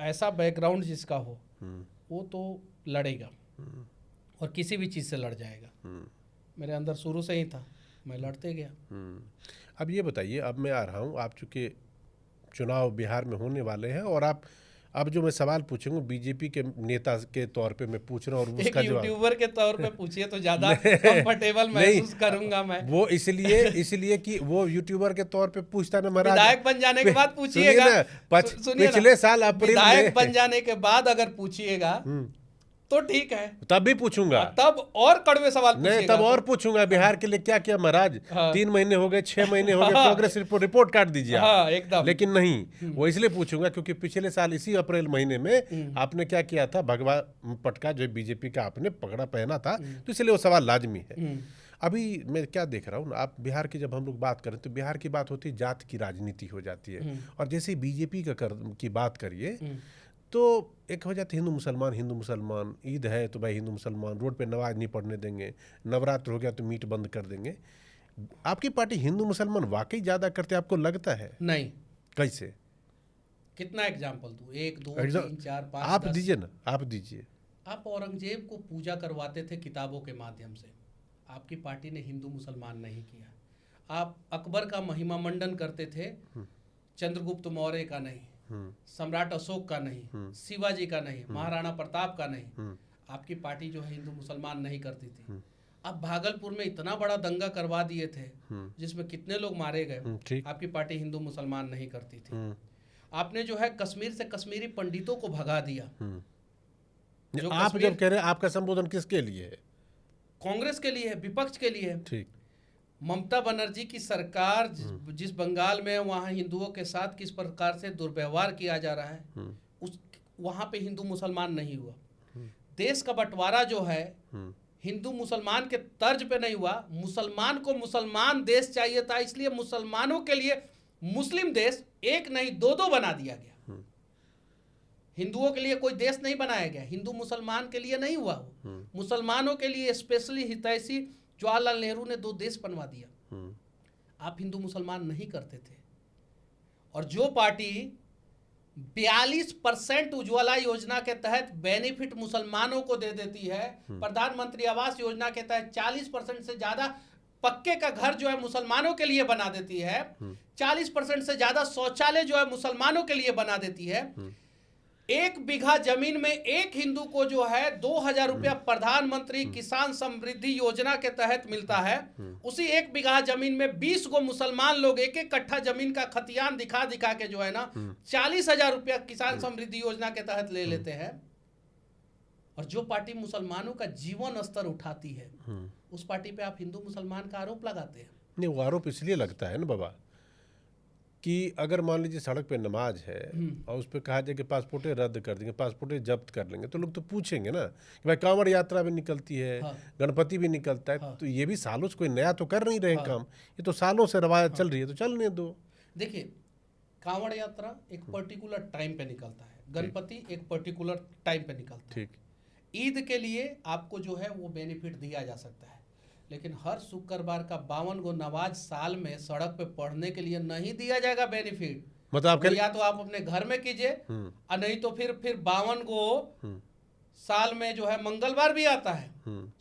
ऐसा बैकग्राउंड जिसका हो, वो तो लड़ेगा और किसी भी चीज़ से लड़ जाएगा। मेरे अंदर शुरू से ही था, मैं लड़ते गया। अब ये बताइए, अब मैं आ रहा हूँ, आप चूँकि चुनाव बिहार में होने वाले हैं, और आप अब जो मैं सवाल पूछूंगा बीजेपी के नेता के तौर पे मैं पूछ रहा हूँ, और उसका जवाब यूट्यूबर के तौर पे पूछिए तो ज़्यादा कंफर्टेबल महसूस करूंगा मैं। वो इसलिए कि वो यूट्यूबर के तौर पे पूछता ना महाराज, विधायक बन जाने के बाद पूछिएगा। पिछले साल अप्रैल में विधायक बन जाने के बाद अगर पूछिएगा तो ठीक है, तब भी पूछूंगा, तब और कड़वे सवाल नहीं, तब और पूछूंगा बिहार के लिए क्या किया महाराज। 3 महीने हो गए, 6 महीने हो गए, प्रोग्रेस रिपोर्ट काट दीजिए आप। एकदम। लेकिन नहीं, वो इसलिए पूछूंगा क्योंकि पिछले साल इसी अप्रैल महीने में आपने क्या किया था, भगवा पटका जो बीजेपी का आपने पकड़ा पहना था, तो इसलिए वो सवाल लाजमी है। अभी मैं क्या देख रहा हूँ, आप बिहार की जब हम लोग बात करें तो बिहार की बात होती है, जात की राजनीति हो जाती है। और जैसे बीजेपी की बात करिए तो एक हो जाती है हिंदू मुसलमान, ईद है तो भाई हिंदू मुसलमान, रोड पे नमाज नहीं पढ़ने देंगे, नवरात्र हो गया तो मीट बंद कर देंगे। आपकी पार्टी हिंदू मुसलमान वाकई ज़्यादा करते आपको लगता है? नहीं। कैसे? कितना एग्जाम्पल दूँ? 1 2 3 4 5 आप दीजिए ना, आप दीजिए। आप औरंगजेब को पूजा करवाते थे किताबों के माध्यम से, आपकी पार्टी ने हिंदू मुसलमान नहीं किया। आप अकबर का महिमा मंडन करते थे, चंद्रगुप्त मौर्य का नहीं, सम्राट अशोक का नहीं, शिवाजी का नहीं, महाराणा प्रताप का नहीं। आपकी पार्टी जो है हिंदू मुसलमान नहीं करती थी। अब भागलपुर में इतना बड़ा दंगा करवा दिए थे जिसमें कितने लोग मारे गए, आपकी पार्टी हिंदू मुसलमान नहीं करती थी। आपने जो है कश्मीर से कश्मीरी पंडितों को भगा दिया। आप जब कह रहे हैं, आपका संबोधन किसके लिए है? कांग्रेस के लिए है, विपक्ष के लिए है। ठीक। ममता बनर्जी की सरकार जिस बंगाल में, वहाँ हिंदुओं के साथ किस प्रकार से दुर्व्यवहार किया जा रहा है, उस वहाँ पे हिंदू मुसलमान नहीं हुआ। देश का बंटवारा जो है हिंदू मुसलमान के तर्ज पे नहीं हुआ। मुसलमान को मुसलमान देश चाहिए था, इसलिए मुसलमानों के लिए मुस्लिम देश एक नहीं 2-2 बना दिया गया। हिंदुओं के लिए कोई देश नहीं बनाया गया, हिंदू मुसलमान के लिए नहीं हुआ। मुसलमानों के लिए स्पेशली हितैषी जवाहरलाल नेहरू ने 2 देश बनवा दिया। आप हिंदू मुसलमान नहीं करते थे। और जो पार्टी 42% उज्ज्वला योजना के तहत बेनिफिट मुसलमानों को दे देती है, प्रधानमंत्री आवास योजना के तहत 40% से ज्यादा पक्के का घर जो है मुसलमानों के लिए बना देती है, 40% से ज्यादा शौचालय जो है मुसलमानों के लिए बना देती है, 1 बीघा जमीन में एक हिंदू को जो है 2000 रुपया प्रधानमंत्री किसान समृद्धि योजना के तहत मिलता है, उसी 1 बीघा जमीन में 20 गो मुसलमान लोग 1-1 कट्ठा जमीन का खतियान दिखा दिखा के जो है ना 40,000 रुपया किसान समृद्धि योजना के तहत ले लेते हैं। और जो पार्टी मुसलमानों का जीवन स्तर उठाती है, उस पार्टी पे आप हिंदू मुसलमान का आरोप लगाते हैं। नहीं, वो आरोप इसलिए लगता है ना बाबा कि अगर मान लीजिए सड़क पे नमाज है और उस पर कहा जाए कि पासपोर्टें रद्द कर देंगे, पासपोर्टें जब्त कर लेंगे, तो लोग तो पूछेंगे ना कि भाई कांवड़ यात्रा भी निकलती है, गणपति भी निकलता है, तो ये भी सालों से कोई नया तो कर नहीं रहे काम, ये तो सालों से रवायत चल रही है, तो चलने दो। देखिए, कांवड़ यात्रा एक पर्टिकुलर टाइम पे निकलता है, गणपति एक पर्टिकुलर टाइम पे निकलता है। ठीक। ईद के लिए आपको जो है वो बेनिफिट दिया जा सकता है, लेकिन हर शुक्रवार का 52 गो नमाज साल में सड़क पे पढ़ने के लिए नहीं दिया जाएगा बेनिफिट। मतलब या तो आप अपने घर में कीजिए, और नहीं तो फिर 52 गो साल में जो है मंगलवार भी आता है,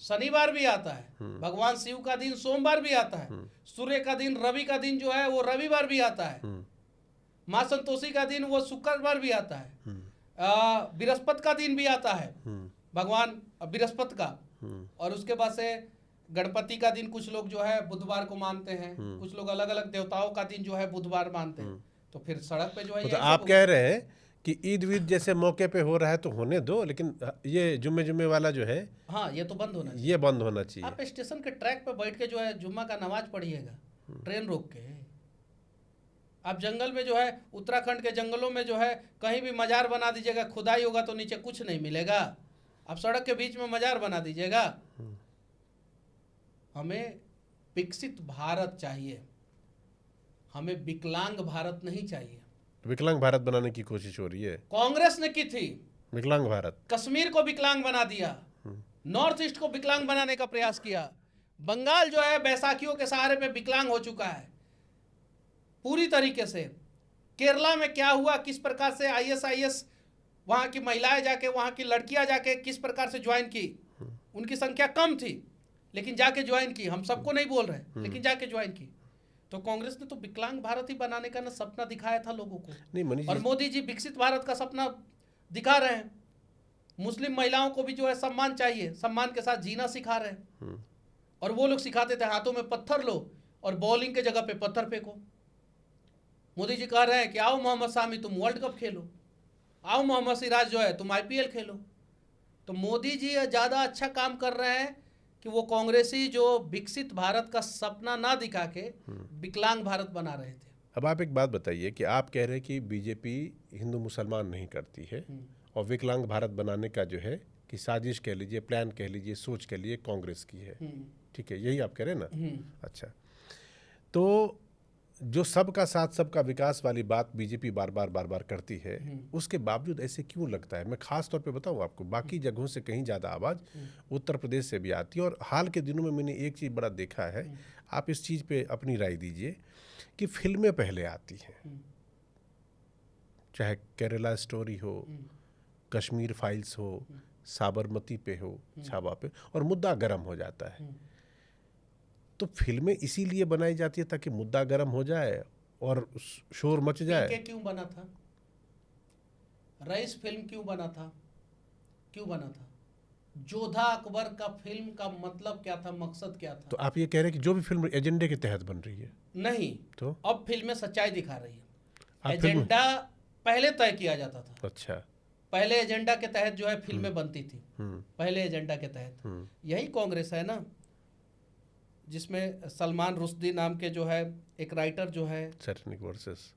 शनिवार भी आता है, भगवान शिव का दिन सोमवार भी आता है, सूर्य का दिन रवि का दिन जो है वो रविवार भी आता है, माँ संतोषी का दिन वो शुक्रवार भी आता है, बृहस्पति का दिन भी आता है, भगवान बृहस्पति का, और उसके बाद से गणपति का दिन कुछ लोग जो है बुधवार को मानते हैं, कुछ लोग अलग अलग देवताओं का दिन जो है बुधवार मानते हैं। तो फिर सड़क पे जो है तो आप कह रहे हैं कि ईद वीद जैसे मौके पे हो रहा है तो होने दो, लेकिन ये जुम्मे वाला जो है, हाँ ये तो बंद होना चाहिए। ये बंद होना चाहिए। आप स्टेशन के ट्रैक पे बैठ के जो है जुम्मा का नमाज पढ़िएगा, ट्रेन रोक के। आप जंगल में जो है, उत्तराखंड के जंगलों में जो है कहीं भी मजार बना दीजिएगा, खुदाई होगा तो नीचे कुछ नहीं मिलेगा। आप सड़क के बीच में मजार बना दीजिएगा। हमें विकसित भारत चाहिए, हमें विकलांग भारत नहीं चाहिए। विकलांग भारत बनाने की कोशिश हो रही है, कांग्रेस ने की थी विकलांग भारत। कश्मीर को विकलांग बना दिया, नॉर्थ ईस्ट को विकलांग बनाने का प्रयास किया। बंगाल जो है बैसाखियों के सहारे पे विकलांग हो चुका है पूरी तरीके से। केरला में क्या हुआ, किस प्रकार से आईएसआईएस वहां की महिलाएं जाके, वहां की लड़कियां जाके किस प्रकार से ज्वाइन की। उनकी संख्या कम थी लेकिन जाके ज्वाइन की। हम सबको नहीं बोल रहे, लेकिन जाके ज्वाइन की। तो कांग्रेस ने तो विकलांग भारत ही बनाने का ना सपना दिखाया था लोगों को। नहीं, और मोदी जी विकसित भारत का सपना दिखा रहे हैं। मुस्लिम महिलाओं को भी जो है सम्मान चाहिए, सम्मान के साथ जीना सिखा रहे हैं। और वो लोग सिखाते थे हाथों में पत्थर लो और बॉलिंग के जगह पे पत्थर फेंको। मोदी जी कह रहे हैं कि आओ मोहम्मद शामी तुम वर्ल्ड कप खेलो, आओ मोहम्मद सिराज जो है तुम आईपीएल खेलो। तो मोदी जी ज़्यादा अच्छा काम कर रहे हैं कि वो कांग्रेसी जो विकसित भारत का सपना ना दिखा के विकलांग भारत बना रहे थे। अब आप एक बात बताइए कि आप कह रहे हैं कि बीजेपी हिंदू मुसलमान नहीं करती है और विकलांग भारत बनाने का जो है कि साजिश कह लीजिए, प्लान कह लीजिए, सोच कह लीजिए कांग्रेस की है, ठीक है, यही आप कह रहे हैं ना। अच्छा, तो जो सबका साथ सबका विकास वाली बात बीजेपी बार बार करती है, उसके बावजूद ऐसे क्यों लगता है? मैं खास तौर पे बताऊं आपको, बाकी जगहों से कहीं ज़्यादा आवाज़ उत्तर प्रदेश से भी आती है। और हाल के दिनों में मैंने एक चीज़ बड़ा देखा है, आप इस चीज़ पे अपनी राय दीजिए, कि फिल्में पहले आती हैं, चाहे केरला स्टोरी हो, कश्मीर फाइल्स हो, साबरमती पे हो, छावा पे, और मुद्दा गर्म हो जाता है। तो फिल्में इसीलिए बनाई जाती है ताकि मुद्दा गर्म हो जाए और शोर मच जाए। पीके क्यों बना था? रईस फिल्म क्यों बना था? क्यों बना था? जोधा अकबर का फिल्म का मतलब क्या था, मकसद क्या था? तो आप ये कह रहे हैं कि जो भी फिल्म एजेंडे के तहत बन रही है? नहीं, तो अब फिल्में सच्चाई दिखा रही है। एजेंडा पहले तय किया जाता था। अच्छा, पहले एजेंडा के तहत जो है फिल्में बनती थी, पहले एजेंडा के तहत। यही कांग्रेस है ना, जिसमें सलमान रुश्दी नाम के जो है एक राइटर जो है, सैटेनिक वर्सेस,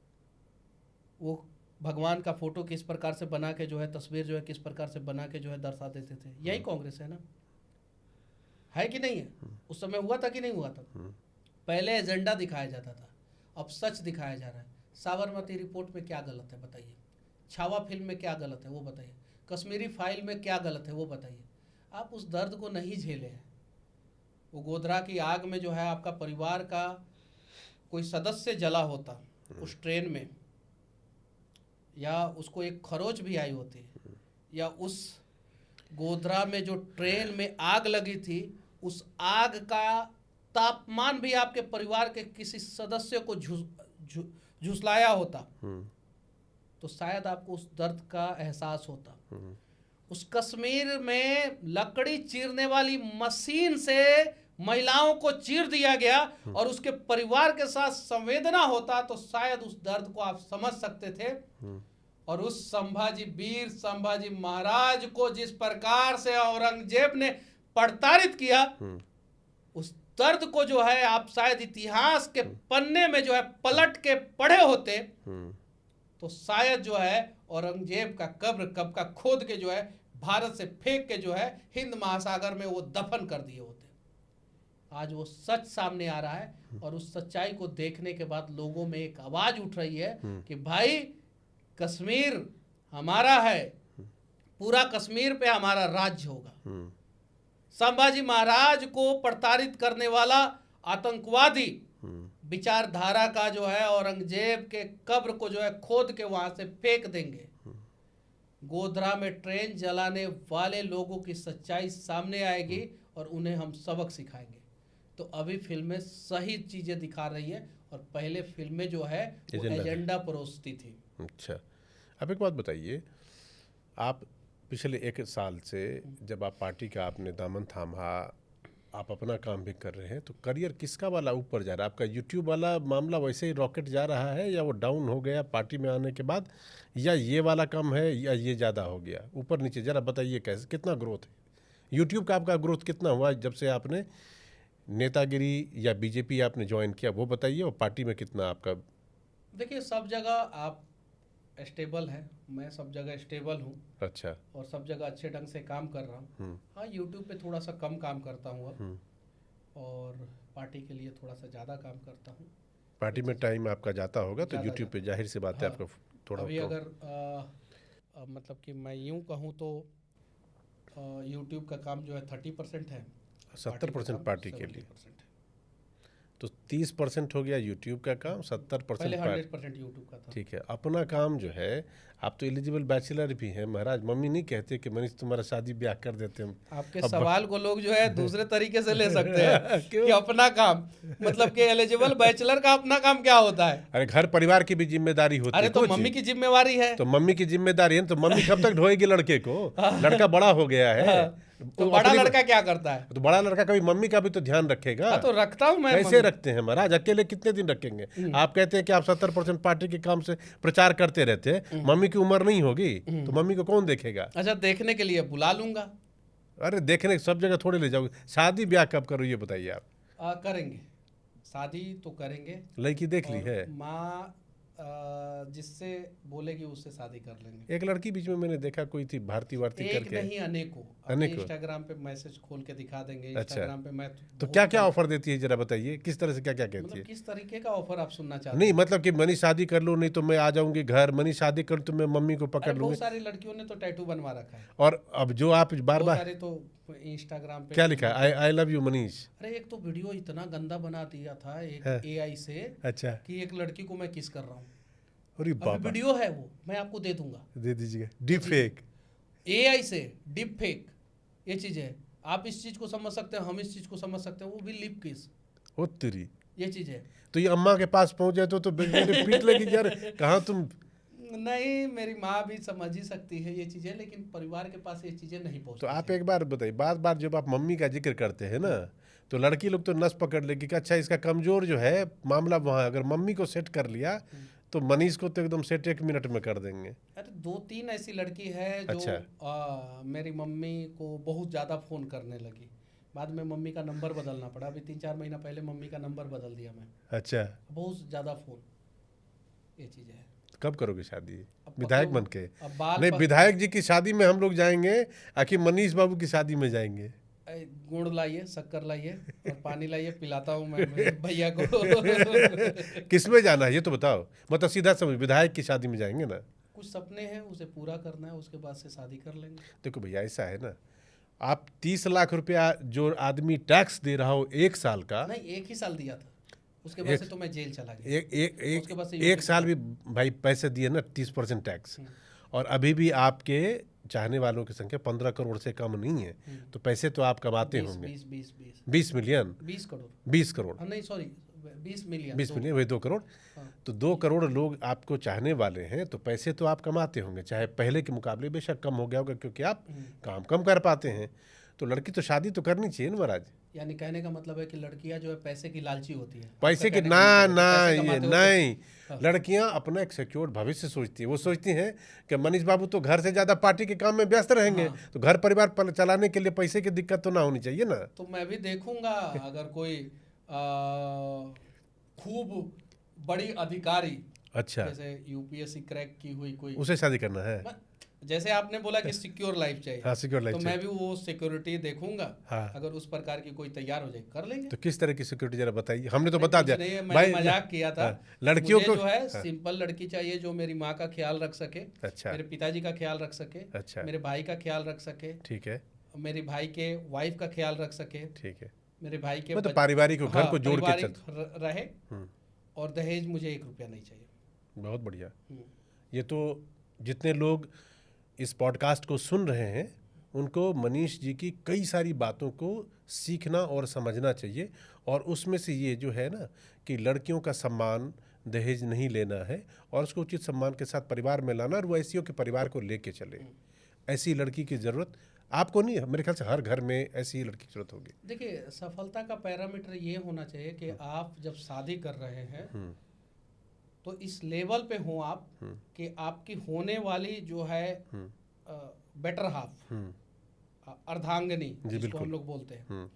वो भगवान का फोटो किस प्रकार से बना के जो है, तस्वीर जो है किस प्रकार से बना के जो है दर्शा देते थे। यही कांग्रेस है ना, है कि नहीं है? उस समय हुआ था कि नहीं हुआ था? पहले एजेंडा दिखाया जाता था, अब सच दिखाया जा रहा है। साबरमती रिपोर्ट में क्या गलत है बताइए? छावा फिल्म में क्या गलत है वो बताइए? कश्मीरी फाइल में क्या गलत है वो बताइए? आप उस दर्द को नहीं झेले हैं। वो गोधरा की आग में जो है आपका परिवार का कोई सदस्य जला होता उस ट्रेन में, या उसको एक खरोच भी आई होती, या उस गोधरा में जो ट्रेन में आग लगी थी उस आग का तापमान भी आपके परिवार के किसी सदस्य को झुसलाया होता, तो शायद आपको उस दर्द का एहसास होता। उस कश्मीर में लकड़ी चीरने वाली मशीन से महिलाओं को चीर दिया गया और उसके परिवार के साथ संवेदना होता तो शायद उस दर्द को आप समझ सकते थे। और उस वीर संभाजी महाराज को जिस प्रकार से औरंगजेब ने प्रताड़ित किया, उस दर्द को जो है आप शायद इतिहास के पन्ने में जो है पलट के पढ़े होते तो शायद जो है औरंगजेब का कब्र कब का खोद के जो है भारत से फेंक के जो है हिंद महासागर में वो दफन कर दिए होते। आज वो सच सामने आ रहा है और उस सच्चाई को देखने के बाद लोगों में एक आवाज उठ रही है कि भाई कश्मीर हमारा है, पूरा कश्मीर पे हमारा राज्य होगा। संभाजी महाराज को प्रताड़ित करने वाला आतंकवादी विचारधारा का जो है औरंगजेब के कब्र को जो है खोद के वहां से फेंक देंगे। गोधरा में ट्रेन जलाने वाले लोगों की सच्चाई सामने आएगी और उन्हें हम सबक सिखाएंगे। तो अभी फिल्में सही चीजें दिखा रही है और पहले फिल्में जो है वो एजेंडा परोसती थी। अच्छा, अब एक बात बताइए, आप पिछले 1 साल से जब आप पार्टी का आपने दामन थामा आप अपना काम भी कर रहे हैं, तो करियर किसका वाला ऊपर जा रहा है? आपका यूट्यूब वाला मामला वैसे ही रॉकेट जा रहा है, या वो डाउन हो गया पार्टी में आने के बाद, या ये वाला कम है, या ये ज़्यादा हो गया ऊपर नीचे? ज़रा बताइए कैसे, कितना ग्रोथ है यूट्यूब का? आपका ग्रोथ कितना हुआ जब से आपने नेतागिरी या बीजेपी आपने ज्वाइन किया, वो बताइए। और पार्टी में कितना आपका? देखिए, सब जगह आप स्टेबल है, मैं सब जगह स्टेबल हूँ। अच्छा। और सब जगह अच्छे ढंग से काम कर रहा हूँ। हाँ, यूट्यूब पे थोड़ा सा कम काम करता हूँ अब, और पार्टी के लिए थोड़ा सा ज़्यादा काम करता हूँ। पार्टी में टाइम आपका जाता होगा, तो यूट्यूब पे जाहिर सी बात है आपका थोड़ा। अभी अगर मतलब कि मैं यूँ कहूँ तो यूट्यूब का काम जो है 30% है, 70% पार्टी के लिए, तो 30% हो गया यूट्यूब का काम, 70% पहले 100% यूट्यूब का था। ठीक है। अपना काम जो है, आप तो एलिजिबल बैचलर भी हैं महाराज। मम्मी नहीं कहते कि मनीष तुम्हारा शादी ब्याह कर देते हम? आपके सवाल को लोग जो है दूसरे तरीके से ले सकते हैं कि अपना काम मतलब कि एलिजिबल बैचलर का अपना काम क्या होता है? अरे घर परिवार की भी जिम्मेदारी होती है। अरे तो मम्मी की जिम्मेवारी है। तो मम्मी की जिम्मेदारी है, तो मम्मी कब तक ढोएगी लड़के को? लड़का बड़ा हो गया है, तो बड़ा लड़का क्या करता है? तो बड़ा लड़का कभी मम्मी का भी तो ध्यान रखेगा। तो रखता हूँ मैं। कैसे रखते हैं महाराज? अकेले कितने दिन रखेंगे? आप कहते हैं कि आप 70% पार्टी के काम से प्रचार करते रहते हैं, मम्मी की उम्र नहीं होगी तो मम्मी को कौन देखेगा? अच्छा, देखने के लिए बुला लूंगा। अरे देखने सब जगह थोड़े ले जाओगे। शादी ब्याह कब करो ये बताइए आप? करेंगे, शादी तो करेंगे। लड़की देख ली है? माँ जिससे बोलेगी उससे शादी कर लेंगे। एक लड़की बीच में मैंने देखा, कोई थी भारती वार्ती करके। नहीं, अनेकों। इंस्टाग्राम पे मैसेज खोल के दिखा देंगे। इंस्टाग्राम पे मैं तो क्या क्या ऑफर देती है, जरा बताइए किस तरह से क्या क्या कहती है? किस तरीके का ऑफर आप सुनना चाहते हैं? नहीं मतलब कि मनीष शादी कर लो, नहीं तो मैं आ जाऊंगी घर, मनीष शादी कर तो मैं मम्मी को पकड़ लूंगी। बहुत सारी लड़कियों ने तो टैटू बनवा रखा है। और अब जो आप बार बार तो इंस्टाग्राम पे क्या लिखा है? I love you Manish. अरे एक तो वीडियो इतना गंदा बना दिया था एक AI से। अच्छा। कि एक लड़की को मैं किस कर रहा हूँ। अरे बाबा, वीडियो है वो, मैं आपको दे दूंगा। दे दीजिएगा। डीप फेक, AI से डीप फेक, ये चीज है। आप इस चीज को समझ सकते हैं, हम इस चीज को समझ सकते हैं। वो भी लिप किस, ओ तेरी, ये चीज है। तो ये अम्मा के पास पहुंच जाए तो बेचारे पीट लेगी यार। कहाँ तुम? नहीं, मेरी माँ भी समझ ही सकती है ये चीजें, लेकिन परिवार के पास ये चीजें नहीं पहुंचती। तो आप एक बार बताइए, बार बार जब आप मम्मी का जिक्र करते हैं ना, तो लड़की लोग तो नस पकड़ लेगी कि अच्छा इसका कमजोर जो है मामला वहाँ, अगर मम्मी को सेट कर लिया तो मनीष को तो एकदम सेट 1 मिनट में कर देंगे। अरे 2-3 ऐसी लड़की है जो अच्छा। मेरी मम्मी को बहुत ज़्यादा फ़ोन करने लगी। बाद में मम्मी का नंबर बदलना पड़ा। अभी 3-4 महीना पहले मम्मी का नंबर बदल दिया मैं। अच्छा। बहुत ज़्यादा फ़ोन, ये चीज़ है। कब करोगे शादी विधायक बन के? नहीं, विधायक जी की शादी में हम लोग जाएंगे, आखिर मनीष बाबू की शादी में जाएंगे। गुड़ लाइए, शक्कर लाइए और पानी लाइए, पिलाता हूँ मैं भैया को। किसमें जाना है ये तो बताओ, मतलब सीधा समझ, विधायक की शादी में जाएंगे ना? कुछ सपने हैं, उसे पूरा करना है, उसके बाद से शादी कर लेंगे। देखो भैया, ऐसा है ना, आप 30 लाख रुपया जो आदमी टैक्स दे रहा हो 1 साल का। नहीं, 1 ही साल दिया था, उसके बाद से तो मैं जेल चला गया। एक साल भी भाई पैसे दिए ना, 30% टैक्स। और अभी भी आपके चाहने वालों की संख्या 15 करोड़ से कम नहीं है, तो पैसे तो आप कमाते होंगे। 20 मिलियन, 20 करोड़ नहीं सॉरी 20 मिलियन, 20 मिलियन वही 2 करोड़। तो 2 करोड़ लोग आपको चाहने वाले हैं, तो पैसे तो आप कमाते होंगे, चाहे पहले के मुकाबले बेशक कम हो गया होगा क्योंकि आप काम कम कर पाते हैं। तो लड़की तो शादी तो करनी चाहिए ना महाराज। यानी कहने का मतलब है कि लड़कियां जो है पैसे की लालची होती है। पैसे की ना ये नहीं, लड़कियां अपना एक सिक्योर भविष्य सोचती है। वो सोचती हैं कि मनीष बाबू तो घर से ज्यादा पार्टी के काम में व्यस्त रहेंगे, तो घर परिवार चलाने के लिए पैसे की दिक्कत तो ना होनी चाहिए ना। तो मैं भी देखूंगा, अगर कोई खूब बड़ी अधिकारी, अच्छा, जैसे UPSC क्रैक की हुई कोई, उसे शादी करना है। जैसे आपने बोला कि सिक्योर लाइफ चाहिए। हाँ, सिक्योर लाइफ तो मैं भी वो सिक्योरिटी देखूंगा। हाँ। अगर उस प्रकार की कोई तैयार हो जाए कर लेंगे। तो किस तरह की सिक्योरिटी जरा बताइए, हमने तो बता दिया भाई, मजाक किया था। लड़कियों को जो है सिंपल लड़की चाहिए जो मेरी माँ का ख्याल रख सके, अच्छा, मेरे पिताजी का ख्याल रख सके, अच्छा, मेरे भाई का ख्याल रख सके, ठीक है, मेरे भाई के वाइफ का ख्याल रख सके, ठीक है, मेरे भाई के मतलब पारिवारिक घर को जोड़ के रहे, और दहेज मुझे 1 रुपया नहीं चाहिए। बहुत बढ़िया। ये तो जितने लोग इस पॉडकास्ट को सुन रहे हैं उनको मनीष जी की कई सारी बातों को सीखना और समझना चाहिए। और उसमें से ये जो है ना कि लड़कियों का सम्मान दहेज नहीं लेना है और उसको उचित सम्मान के साथ परिवार में लाना, और वो ऐसियों के परिवार को लेके चले। ऐसी लड़की की ज़रूरत आपको नहीं, मेरे ख्याल से हर घर में ऐसी ही लड़की की जरूरत होगी। देखिए, सफलता का पैरामीटर ये होना चाहिए कि आप जब शादी कर रहे हैं तो इस लेवल पे हो आप कि आपकी होने वाली जो है बेटर हाफ, अर्धांगिनी जिसको हम लोग बोलते हैं,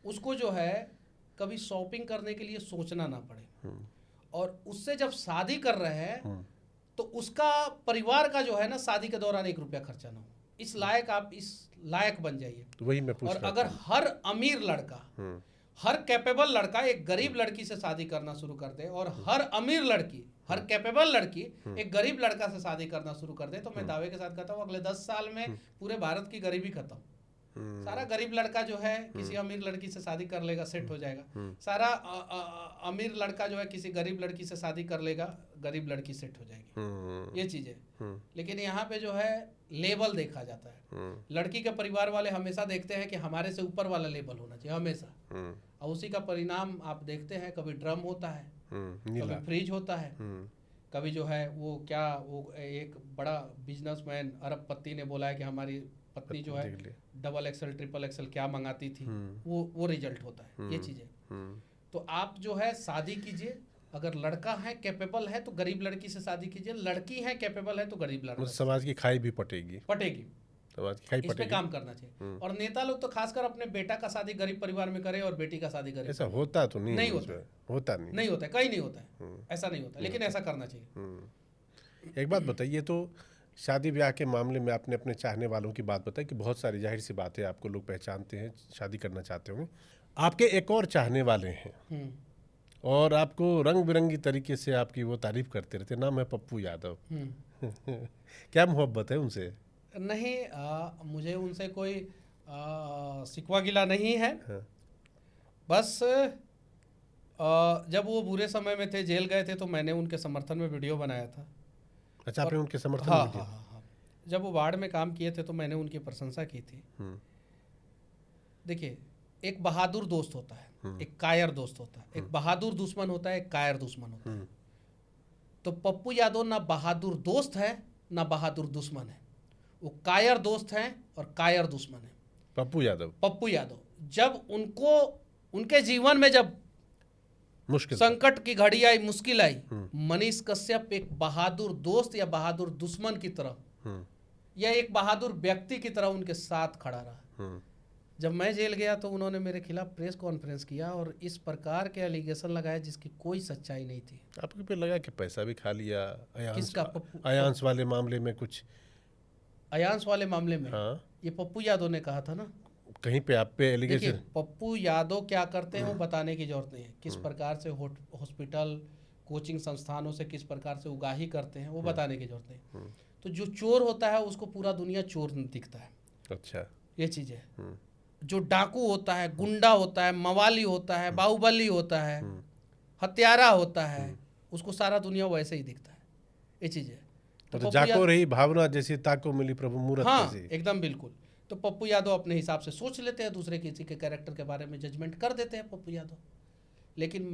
उसको जो है कभी शॉपिंग करने के लिए सोचना ना पड़े, और उससे जब शादी कर रहे हैं तो उसका परिवार का जो है ना शादी के दौरान 1 रुपया खर्चा ना हो, इस लायक आप इस लायक बन जाइए। तो वही मैं पूछ और रहा अगर हर अमीर लड़का, हर कैपेबल लड़का एक गरीब लड़की से शादी करना शुरू कर दे, और हर अमीर लड़की, हर कैपेबल लड़की एक गरीब लड़का से शादी करना शुरू कर दे, तो मैं दावे के साथ कहता हूँ अगले 10 साल में पूरे भारत की गरीबी खत्म। सारा गरीब लड़का जो है किसी अमीर लड़की से शादी कर लेगा, सेट हो जाएगा। सारा अमीर लड़का जो है किसी गरीब लड़की से शादी कर लेगा, गरीब लड़की सेट हो जाएगी। ये चीज है। लेकिन यहाँ पे जो है लेवल देखा जाता है। लड़की के परिवार वाले हमेशा देखते हैं कि हमारे से ऊपर वाला लेवल होना चाहिए हमेशा, और उसी का परिणाम आप देखते हैं, कभी ड्रम होता है, कभी फ्रिज होता है, कभी जो है वो क्या, वो एक बड़ा बिजनेसमैन अरबपति ने बोला है कि हमारी पत्नी जो है डबल एक्सल ट्रिपल एक्सल क्या मंगाती थी, वो रिजल्ट होता है। ये चीजें तो आप जो है शादी कीजिए, अगर लड़का है कैपेबल है तो गरीब लड़की से शादी कीजिए, लड़की है कैपेबल है तो गरीब लड़का। समाज की खाई भी पटेगी, समाज की खाई इस पे काम करना चाहिए। और नेता लोग तो खासकर अपने बेटा का शादी गरीब परिवार में करे और बेटी का शादी करे। ऐसा होता तो नहीं होता, नहीं होता, कहीं नहीं होता है, ऐसा नहीं होता, लेकिन ऐसा करना चाहिए। एक बात बताइए, तो शादी ब्याह के मामले में आपने अपने चाहने वालों की बात बताई कि बहुत सारी जाहिर सी बातें आपको लोग पहचानते हैं, शादी करना चाहते होंगे। आपके एक और चाहने वाले हैं और आपको रंग बिरंगी तरीके से आपकी वो तारीफ करते रहते, नाम है पप्पू यादव। क्या मोहब्बत है उनसे? नहीं, मुझे उनसे कोई शिकवा गिला नहीं है। बस जब वो बुरे समय में थे, जेल गए थे, तो मैंने उनके समर्थन में वीडियो बनाया था। अच्छा, आपने उनके समर्थन में वीडियो? हाँ। जब वो बाढ़ में काम किए थे तो मैंने उनकी प्रशंसा की थी। देखिए, एक बहादुर दोस्त होता है, एक कायर दोस्त होता है, एक बहादुर दुश्मन होता है, एक कायर दुश्मन होता है। तो पप्पू यादव ना बहादुर दोस्त है ना बहादुर दुश्मन है, वो कायर दोस्त हैं और कायर दुश्मन है। पप्पू यादव जब उनके जीवन में जब मुश्किल संकट की घड़ी आई, मुश्किल आई, मनीष कश्यप एक बहादुर दोस्त या बहादुर दुश्मन की तरह या एक बहादुर व्यक्ति की तरह उनके साथ खड़ा रहा। जब मैं जेल गया तो उन्होंने मेरे खिलाफ प्रेस कॉन्फ्रेंस किया और इस प्रकार के एलिगेशन लगाए जिसकी कोई सच्चाई नहीं थी। आपके पे लगा कि पैसा भी खा लिया किसका? अयांश वाले मामले में कुछ? अयांश वाले मामले में? हाँ, ये पप्पू यादव ने कहा था ना। कहीं पे आप पे एलिगेशन? पप्पू यादव क्या करते हैं वो बताने की जरूरत नहीं है। किस प्रकार से हॉस्पिटल, कोचिंग संस्थानों से किस प्रकार से उगाही करते हैं वो बताने की जरूरत नहीं। तो जो चोर होता है उसको पूरा दुनिया चोर दिखता है। अच्छा, ये चीज है। जो डाकू होता है, गुंडा होता है, मवाली होता है, बाहुबली होता है, हत्यारा होता है, उसको सारा दुनिया वैसे ही दिखता है। ये चीज है। तो जाको रही भावना जैसी ताको मिली प्रभु मूरत। हाँ, एकदम बिल्कुल। तो पप्पू यादव अपने हिसाब से सोच लेते हैं, दूसरे किसी के कैरेक्टर के बारे में जजमेंट कर देते हैं पप्पू यादव। लेकिन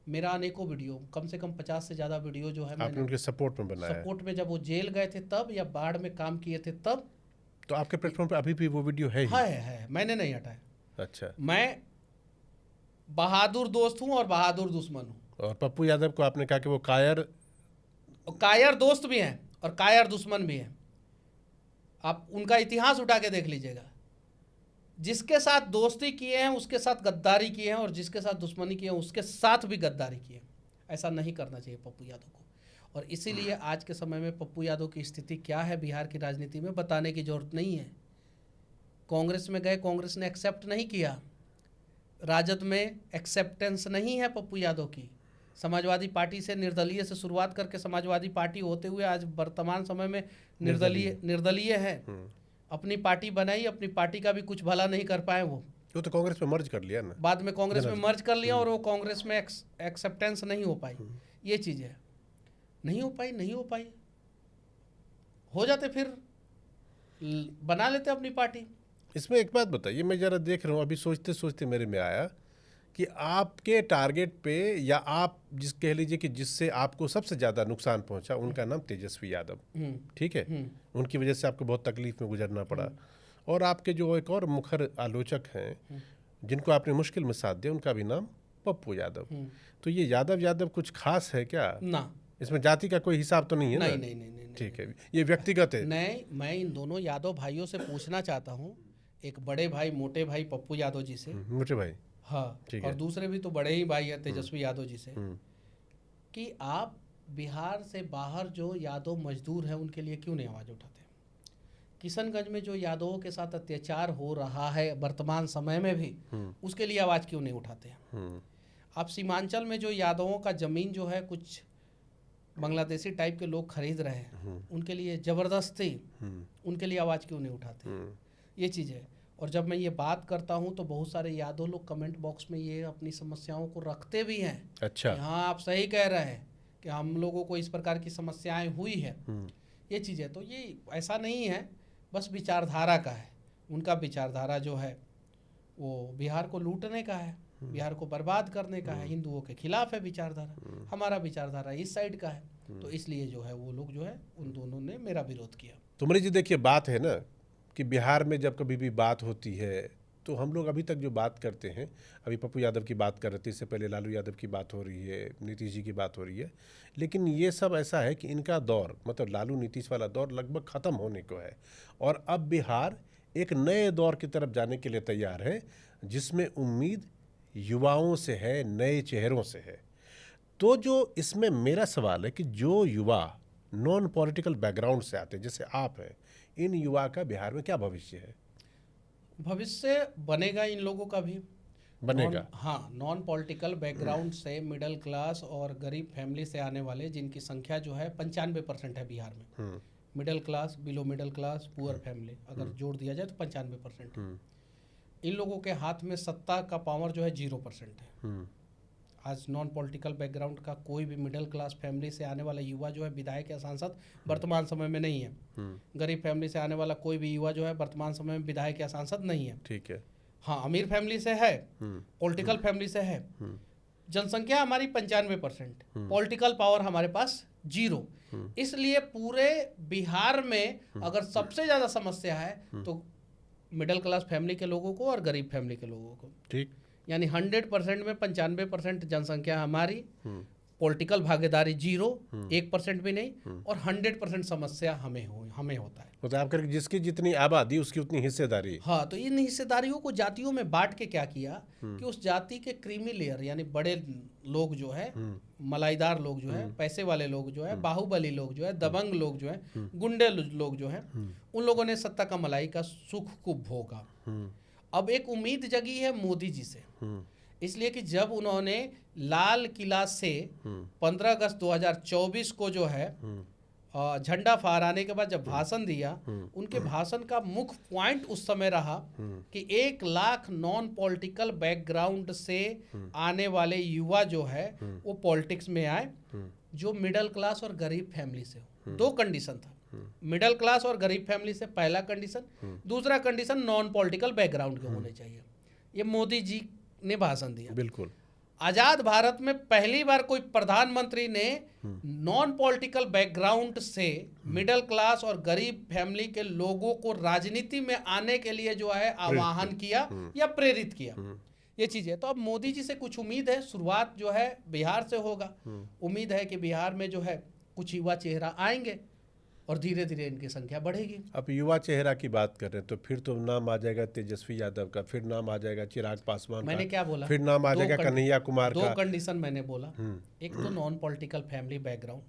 मेरा अनेकों वीडियो, कम से कम 50 से ज़्यादा वीडियो जो है आपने उनके सपोर्ट में बनाया। सपोर्ट में जब वो जेल गए थे तब, या बाढ़ में काम किए थे तब। तो आपके प्लेटफॉर्म पे अभी भी वो वीडियो है? है, मैंने नहीं हटाया। अच्छा। मैं बहादुर दोस्त हूँ और बहादुर दुश्मन हूँ। और पप्पू यादव को आपने कहा कि वो कायर दोस्त भी हैं और कायर दुश्मन भी हैं। आप उनका इतिहास उठा के देख लीजिएगा। जिसके साथ दोस्ती किए हैं उसके साथ गद्दारी किए हैं, और जिसके साथ दुश्मनी किए हैं उसके साथ भी गद्दारी किए हैं। ऐसा नहीं करना चाहिए पप्पू यादव को। और इसीलिए आज के समय में पप्पू यादव की स्थिति क्या है बिहार की राजनीति में बताने की जरूरत नहीं है। कांग्रेस में गए, कांग्रेस ने एक्सेप्ट नहीं किया। राजद में एक्सेप्टेंस नहीं है पप्पू यादव की। समाजवादी पार्टी से निर्दलीय से शुरुआत करके समाजवादी पार्टी होते हुए आज वर्तमान समय में निर्दलीय है। अपनी पार्टी बनाई, अपनी पार्टी का भी कुछ भला नहीं कर पाए। वो तो कांग्रेस में मर्ज कर लिया ना, बाद में कांग्रेस में मर्ज कर लिया और वो कांग्रेस में एक्सेप्टेंस नहीं हो पाई। ये चीज़ है, नहीं हो पाई। हो जाते फिर बना लेते अपनी पार्टी। इसमें एक बात बताइए, मैं जरा देख रहा हूँ, अभी सोचते सोचते मेरे में आया कि आपके टारगेट पे, या आप जिस कह लीजिए कि जिससे आपको सबसे ज़्यादा नुकसान पहुंचा, उनका नाम तेजस्वी यादव। ठीक है, उनकी वजह से आपको बहुत तकलीफ में गुजरना पड़ा। और आपके जो एक और मुखर आलोचक हैं जिनको आपने मुश्किल में साथ दिया, उनका भी नाम पप्पू यादव। तो ये यादव कुछ खास है क्या? ना, इसमें जाति का कोई हिसाब तो नहीं है? नहीं नहीं नहीं नहीं, ठीक है, ये व्यक्तिगत है। नहीं, मैं इन दोनों यादव भाइयों से पूछना चाहता हूँ, एक बड़े भाई मोटे भाई पप्पू यादव जी से, मोटे भाई, हाँ, ठीक और है। दूसरे भी तो बड़े ही भाई है तेजस्वी यादव जी से, कि आप बिहार से बाहर जो यादव मजदूर हैं उनके लिए क्यों नहीं आवाज़ उठाते? किशनगंज में जो यादवों के साथ अत्याचार हो रहा है वर्तमान समय में भी, उसके लिए आवाज़ क्यों नहीं उठाते हैं? आप सीमांचल में जो यादवों का ज़मीन जो है कुछ बांग्लादेशी टाइप के लोग खरीद रहे हैं, उनके लिए ज़बरदस्ती उनके लिए आवाज़ क्यों नहीं उठाते? ये चीज़ है। और जब मैं ये बात करता हूँ तो बहुत सारे यादव लोग कमेंट बॉक्स में ये अपनी समस्याओं को रखते भी हैं। अच्छा, हाँ, आप सही कह रहे हैं कि हम लोगों को इस प्रकार की समस्याएं हुई है, ये चीज़ें। तो ये ऐसा नहीं है, बस विचारधारा का है। उनका विचारधारा जो है वो बिहार को लूटने का है, बिहार को बर्बाद करने का है, हिंदुओं के खिलाफ है विचारधारा। हमारा विचारधारा इस साइड का है, तो इसलिए जो है वो लोग जो है उन दोनों ने मेरा विरोध किया। तो मनीष जी देखिए, बात है ना कि बिहार में जब कभी भी बात होती है तो हम लोग अभी तक जो बात करते हैं, अभी पप्पू यादव की बात कर रहे थे, इससे पहले लालू यादव की बात हो रही है, नीतीश जी की बात हो रही है, लेकिन ये सब ऐसा है कि इनका दौर, मतलब लालू नीतीश वाला दौर लगभग ख़त्म होने को है और अब बिहार एक नए दौर की तरफ जाने के लिए तैयार है, जिसमें उम्मीद युवाओं से है, नए चेहरों से है। तो जो इसमें मेरा सवाल है कि जो युवा नॉन पॉलिटिकल बैकग्राउंड से आते हैं, जैसे आप हैं, इन युवा का बिहार में क्या भविष्य है? भविष्य बनेगा इन लोगों का भी बनेगा। हाँ, नॉन पॉलिटिकल बैकग्राउंड से, मिडिल क्लास और गरीब फैमिली से आने वाले, जिनकी संख्या जो है 95% है बिहार में। Middle class, below middle class, poor family अगर जोड़ दिया जाए तो 95% है। इन लोगों के हाथ में सत्ता का पावर जो है 0% है। आज नॉन पॉलिटिकल बैकग्राउंड का कोई भी मिडिल क्लास फैमिली से आने वाला युवा जो है विधायक या सांसद वर्तमान समय में नहीं है। गरीब फैमिली से आने वाला कोई भी युवा जो है वर्तमान समय में विधायक या सांसद नहीं है। ठीक है। हाँ, अमीर फैमिली से है, पॉलिटिकल फैमिली से है। जनसंख्या हमारी 95%, पॉलिटिकल पावर हमारे पास 0। इसलिए पूरे बिहार में अगर सबसे ज़्यादा समस्या है तो मिडिल क्लास फैमिली के लोगों को और गरीब फैमिली के लोगों को। ठीक, यानी 100% में 95% जनसंख्या हमारी, पॉलिटिकल भागीदारी 0, 1% भी नहीं, और 100% समस्या हमें होता है। मतलब आप करें जिसकी जितनी आबादी उसकी उतनी हिस्सेदारी। हाँ, तो इन हिस्सेदारियों को जातियों में बांट के क्या किया कि उस जाति के क्रीमी लेयर यानी बड़े लोग जो है, मलाईदार लोग जो है, पैसे वाले लोग जो है, बाहुबली लोग जो है, दबंग लोग जो है, गुंडे लोग जो है, उन लोगों ने सत्ता का मलाई का सुख को भोगा। अब एक उम्मीद जगी है मोदी जी से, इसलिए कि जब उन्होंने लाल किला से 15 अगस्त 2024 को जो है झंडा फहराने के बाद जब भाषण दिया, उनके भाषण का मुख्य पॉइंट उस समय रहा कि 1 लाख नॉन पॉलिटिकल बैकग्राउंड से आने वाले युवा जो है वो पॉलिटिक्स में आए, जो मिडिल क्लास और गरीब फैमिली से हो। 2 कंडीशन था, मिडिल क्लास और गरीब फैमिली से पहला कंडीशन, दूसरा कंडीशन नॉन पॉलिटिकल बैकग्राउंड के होने चाहिए। ये मोदी जी ने भाषण दिया। बिल्कुल। आजाद भारत में पहली बार कोई प्रधानमंत्री ने नॉन पॉलिटिकल बैकग्राउंड से मिडिल क्लास और गरीब फैमिली के लोगों को राजनीति में आने के लिए जो है आह्वान किया या प्रेरित किया, ये चीज है। तो अब मोदी जी से कुछ उम्मीद है, शुरुआत जो है बिहार से होगा। उम्मीद है कि बिहार में जो है कुछ युवा चेहरा आएंगे और धीरे धीरे इनकी संख्या बढ़ेगी। अब युवा चेहरा की बात कर रहे हैं तो फिर तो नाम आ जाएगा तेजस्वी यादव का, फिर नाम आ जाएगा चिराग पासवान का। मैंने क्या बोला? फिर नाम आ जाएगा कन्हैया कुमार का। 2 कंडीशन मैंने बोला, एक तो नॉन पॉलिटिकल फैमिली बैकग्राउंड,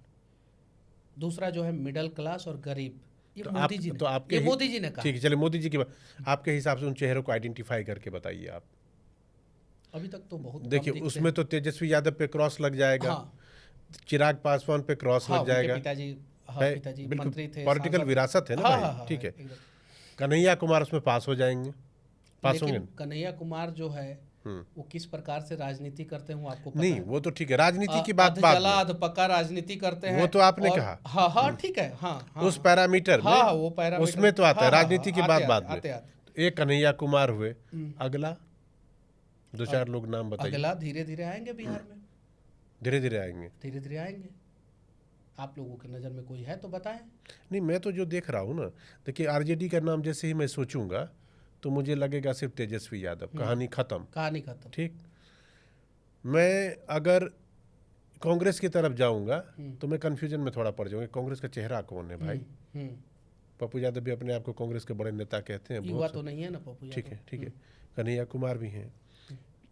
दूसरा जो है मिडिल क्लास और गरीब। ये तो मोदी जी ने, मोदी जी ने कहा। ठीक है, चलिए मोदी जी की बात, आपके हिसाब से उन चेहरों को आइडेंटिफाई करके बताइए आप। अभी तक तो बहुत देखिए, उसमें तो तेजस्वी यादव पे क्रॉस लग जाएगा, चिराग पासवान पे क्रॉस लग जाएगा, पिताजी मंत्री थे, पॉलिटिकल विरासत है ना भाई। ठीक है, कन्हैया कुमार उसमें पास हो जाएंगे, पास होंगे। कन्हैया कुमार जो है वो किस प्रकार से राजनीति करते हैं वो आपको पता नहीं है? वो तो ठीक है, राजनीति की बात बाद में, अधपक्का राजनीति करते हैं, वो तो आपने कहा। हाँ ठीक है, हाँ उस पैरामीटर में, वो पैरामीटर उसमें तो आता है, राजनीति की बात बाद में। तो एक कन्हैया कुमार हुए, अगला 2-4 लोग नाम बताइए। अगला धीरे धीरे आएंगे बिहार में, धीरे धीरे आएंगे, धीरे धीरे आएंगे। आप लोगों की नज़र में कोई है तो बताएं। नहीं, मैं तो जो देख रहा हूँ ना, देखिए आरजेडी का नाम जैसे ही मैं सोचूंगा तो मुझे लगेगा सिर्फ तेजस्वी यादव, कहानी खत्म। कहानी खत्म। ठीक, मैं अगर कांग्रेस की तरफ जाऊंगा तो मैं कंफ्यूजन में थोड़ा पड़ जाऊंगा, कांग्रेस का चेहरा कौन है भाई। पप्पू यादव भी अपने आप को कांग्रेस के बड़े नेता कहते हैं, युवा तो नहीं है ना पप्पू यादव। ठीक है, कन्हैया कुमार भी हैं।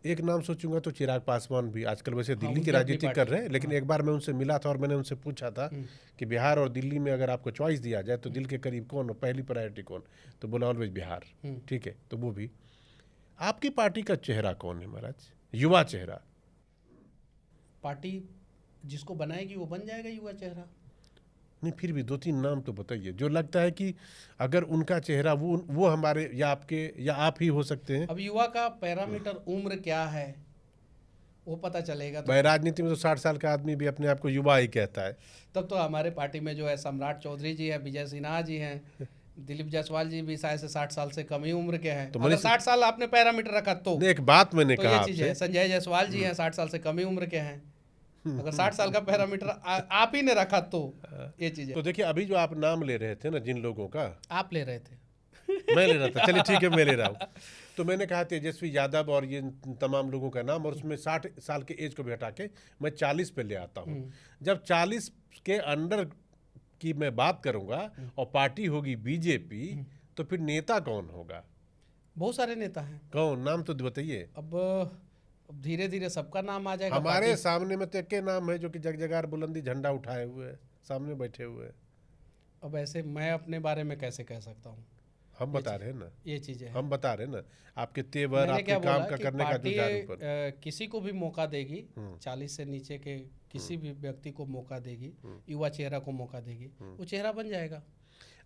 एक नाम सोचूंगा तो चिराग पासवान भी, आजकल वैसे दिल्ली की राजनीति कर रहे हैं, लेकिन एक बार मैं उनसे मिला था और मैंने उनसे पूछा था कि बिहार और दिल्ली में अगर आपको चॉइस दिया जाए तो दिल के करीब कौन, पहली प्रायोरिटी कौन, तो बोला ऑलवेज बिहार। ठीक है, तो वो भी। आपकी पार्टी का चेहरा कौन है महाराज, युवा चेहरा? पार्टी जिसको बनाएगी वो बन जाएगा युवा चेहरा। नहीं, फिर भी 2-3 नाम तो बताइए जो लगता है कि अगर उनका चेहरा वो हमारे या आपके या आप ही हो सकते हैं। अब युवा का पैरामीटर उम्र क्या है वो पता चलेगा। भाई राजनीति में तो 60 साल का आदमी भी अपने आप को युवा ही कहता है। तब तो हमारे पार्टी में जो है सम्राट चौधरी जी है, विजय सिन्हा जी हैं, दिलीप जायसवाल जी भी शायद से 60 साल से कम ही उम्र के हैं। तो अगर 60 साल आपने पैरामीटर रखा तो एक बात मैंने कहा आपसे, संजय जायसवाल जी हैं 60 साल से कम ही उम्र के हैं। अगर 60 साल का पैरामीटर आप ही ने रखा तो ये चीज है। तो देखिए अभी जो आप नाम ले रहे थे ना, जिन लोगों का आप ले रहे थे मैं ले रहा था, चलिए ठीक है मैं ले रहा हूँ, तो मैंने कहा तेजस्वी यादव और ये तमाम लोगों का नाम, और उसमें 60 साल के एज को भी हटा के मैं 40 पे ले आता हूँ। जब 40 के अंडर की मैं बात करूंगा और पार्टी होगी बीजेपी, तो फिर नेता कौन होगा? बहुत सारे नेता हैं। कौन, नाम तो बताइए। अब धीरे धीरे सबका नाम आ जाएगा। हमारे सामने में तो एक नाम है जो कि जगजगार बुलंदी झंडा उठाए हुए है, सामने बैठे हुए हैं। अब ऐसे मैं अपने बारे में कैसे कह सकता हूँ? हम बता रहे हैं ना, ये चीजें हम बता रहे हैं ना, आपके तेवर, आपके काम का करने का जुझारू पर किसी को भी मौका देगी, 40 से नीचे के किसी भी व्यक्ति को मौका देगी, युवा चेहरा को मौका देगी, वो चेहरा बन जाएगा।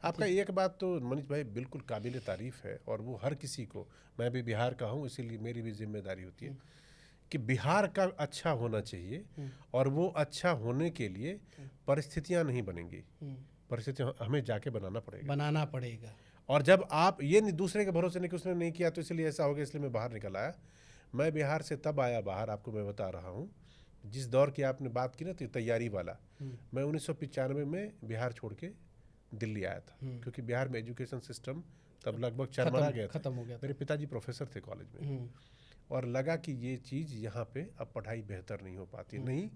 आपका एक बात तो मनीष भाई बिल्कुल काबिल तारीफ है, और वो हर किसी को, मैं भी बिहार का हूँ इसीलिए मेरी भी जिम्मेदारी होती है कि बिहार का अच्छा होना चाहिए, और वो अच्छा होने के लिए परिस्थितियां नहीं बनेंगी, परिस्थितियां हमें जाके बनाना पड़ेगा। और जब आप ये नहीं दूसरे के भरोसे नहीं कि उसने नहीं किया तो इसलिए ऐसा हो गया इसलिए मैं बाहर निकल आया। मैं बिहार से तब आया बाहर, आपको मैं बता रहा हूँ, जिस दौर की आपने बात की ना तो तैयारी वाला, मैं 1995 में बिहार छोड़ के दिल्ली आया था, क्योंकि बिहार में एजुकेशन सिस्टम तब लगभग चरमरा गया था, खत्म हो गया था। मेरे पिताजी प्रोफेसर थे कॉलेज में, और लगा कि ये चीज़ यहाँ पे अब पढ़ाई बेहतर नहीं हो पाती। नहीं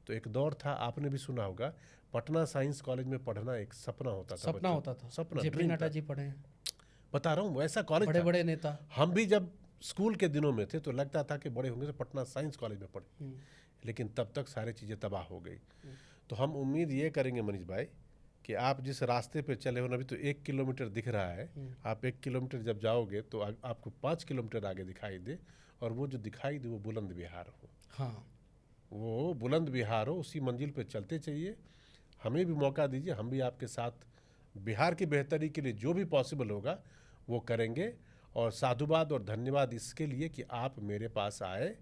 तो एक दौर था, आपने भी सुना होगा, पटना साइंस कॉलेज में पढ़ना एक सपना होता था। सपना जेपी नड्डा जी पढ़े हैं, बता रहा हूँ, वैसा कॉलेज, बड़े बड़े नेता। हम भी जब स्कूल के दिनों में थे तो लगता था कि बड़े होंगे तो पटना साइंस कॉलेज में पढ़े, लेकिन तब तक सारी चीज़ें तबाह हो गई। तो हम उम्मीद ये करेंगे मनीष भाई कि आप जिस रास्ते पे चले हो ना, अभी तो 1 किलोमीटर दिख रहा है, आप 1 किलोमीटर जब जाओगे तो आपको 5 किलोमीटर आगे दिखाई दे, और वो जो दिखाई दे वो बुलंद विहार हो। हाँ, वो बुलंद विहार हो, उसी मंजिल पे चलते चाहिए। हमें भी मौका दीजिए, हम भी आपके साथ बिहार की बेहतरी के लिए जो भी पॉसिबल होगा वो करेंगे। और साधुवाद और धन्यवाद इसके लिए कि आप मेरे पास आए,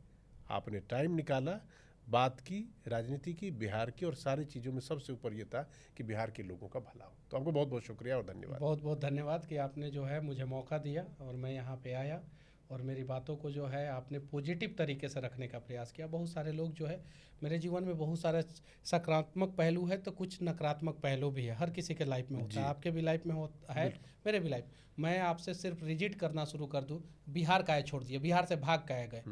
आपने टाइम निकाला, बात की, राजनीति की, बिहार की, और सारी चीज़ों में सबसे ऊपर ये था कि बिहार के लोगों का भला हो। तो आपको बहुत बहुत शुक्रिया और धन्यवाद। बहुत बहुत धन्यवाद कि आपने जो है मुझे मौका दिया और मैं यहाँ पे आया, और मेरी बातों को जो है आपने पॉजिटिव तरीके से रखने का प्रयास किया। बहुत सारे लोग जो है, मेरे जीवन में बहुत सारे सकारात्मक पहलू है तो कुछ नकारात्मक पहलू भी है, हर किसी के लाइफ में होता है, आपके भी लाइफ में होता है, मेरे भी लाइफ। मैं आपसे सिर्फ रिजिट करना शुरू कर दूँ, बिहार काहे छोड़ दिए, बिहार से भाग काहे गए,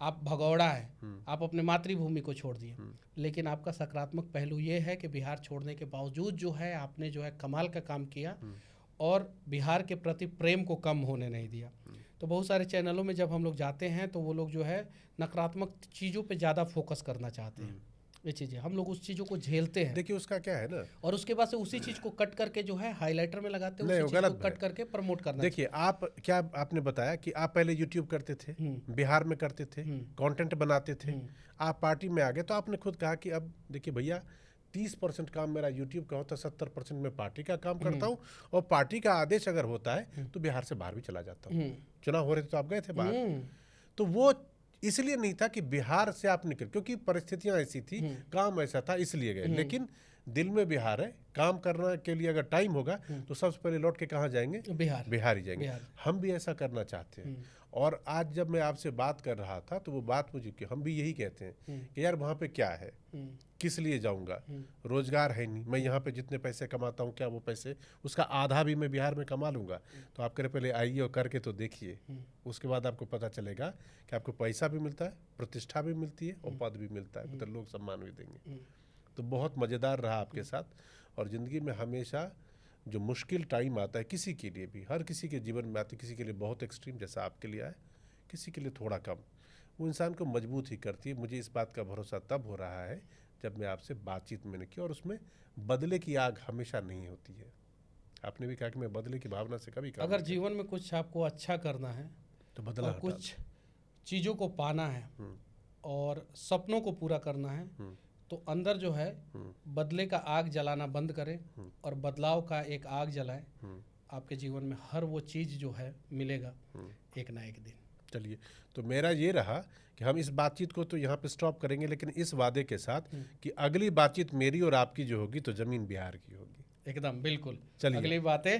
आप भगौड़ा हैं, आप अपने मातृभूमि को छोड़ दिए। लेकिन आपका सकारात्मक पहलू ये है कि बिहार छोड़ने के बावजूद जो है आपने जो है कमाल का काम किया, और बिहार के प्रति प्रेम को कम होने नहीं दिया। तो बहुत सारे चैनलों में जब हम लोग जाते हैं तो वो लोग जो है नकारात्मक चीज़ों पे ज़्यादा फोकस करना चाहते हैं, ये चीज़ें हम लोग उस चीज़ों को झेलते हैं। देखिए उसका क्या है ना, और उसके बाद से उसी चीज़ को कट करके जो है हाईलाइटर में लगाते हैं, उसी चीज़ को कट करके प्रमोट करना। देखिए आप क्या आपने बताया कि आप पहले यूट्यूब करते थे, बिहार में करते थे, कंटेंट बनाते थे, आप पार्टी में आ गए तो आपने खुद कहा कि अब देखिए भैया 30% काम मेरा यूट्यूब का होता है, 70% मैं पार्टी का काम करता हूँ, और पार्टी का आदेश अगर होता है तो बिहार से बाहर भी चला जाता हूँ। चुनाव हो रहे थे तो आप गए थे बाहर, तो वो इसलिए नहीं था कि बिहार से आप निकल, क्योंकि परिस्थितियां ऐसी थी, काम ऐसा था इसलिए गए। लेकिन दिल में बिहार है, काम करने के लिए अगर टाइम होगा तो सबसे पहले लौट के कहाँ जाएंगे, बिहार ही जाएंगे। हम भी ऐसा करना चाहते हैं, और आज जब मैं आपसे बात कर रहा था तो वो बात मुझे कि हम भी यही कहते हैं कि यार वहाँ पे क्या है, किस लिए जाऊँगा, रोजगार है नहीं, मैं यहाँ पे जितने पैसे कमाता हूँ क्या वो पैसे उसका आधा भी मैं बिहार में कमा लूँगा। तो आप पहले आइए और करके तो देखिए, उसके बाद आपको पता चलेगा कि आपको पैसा भी मिलता है, प्रतिष्ठा भी मिलती है और पद भी मिलता है, मतलब लोग सम्मान भी देंगे। तो बहुत मज़ेदार रहा आपके साथ। और ज़िंदगी में हमेशा जो मुश्किल टाइम आता है किसी के लिए भी, हर किसी के जीवन में आते, किसी के लिए बहुत एक्सट्रीम जैसा आपके लिए आए, किसी के लिए थोड़ा कम, वो इंसान को मजबूत ही करती है। मुझे इस बात का भरोसा तब हो रहा है जब मैं आपसे बातचीत मैंने की, और उसमें बदले की आग हमेशा नहीं होती है। आपने भी कहा कि मैं बदले की भावना से कभी अगर जीवन में कुछ आपको अच्छा करना है तो बदला और कुछ चीज़ों को पाना है और सपनों को पूरा करना है तो अंदर जो है बदले का आग जलाना बंद करें और बदलाव का एक आग जलाएं। आपके जीवन में हर वो चीज़ जो है मिलेगा एक ना एक दिन। चलिए, तो मेरा ये रहा कि हम इस बातचीत को तो यहाँ पे स्टॉप करेंगे, लेकिन इस वादे के साथ कि अगली बातचीत मेरी और आपकी जो होगी तो जमीन बिहार की होगी। एकदम बिल्कुल। चलिए, अगली बातें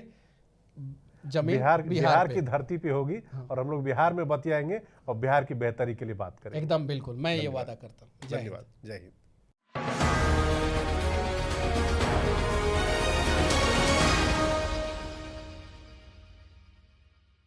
जमीन बिहार की धरती पे होगी और हम लोग बिहार में बतियाएंगे और बिहार की बेहतरी के लिए बात करेंगे। एकदम बिल्कुल, मैं ये वादा करता हूँ। धन्यवाद, जय हिंद।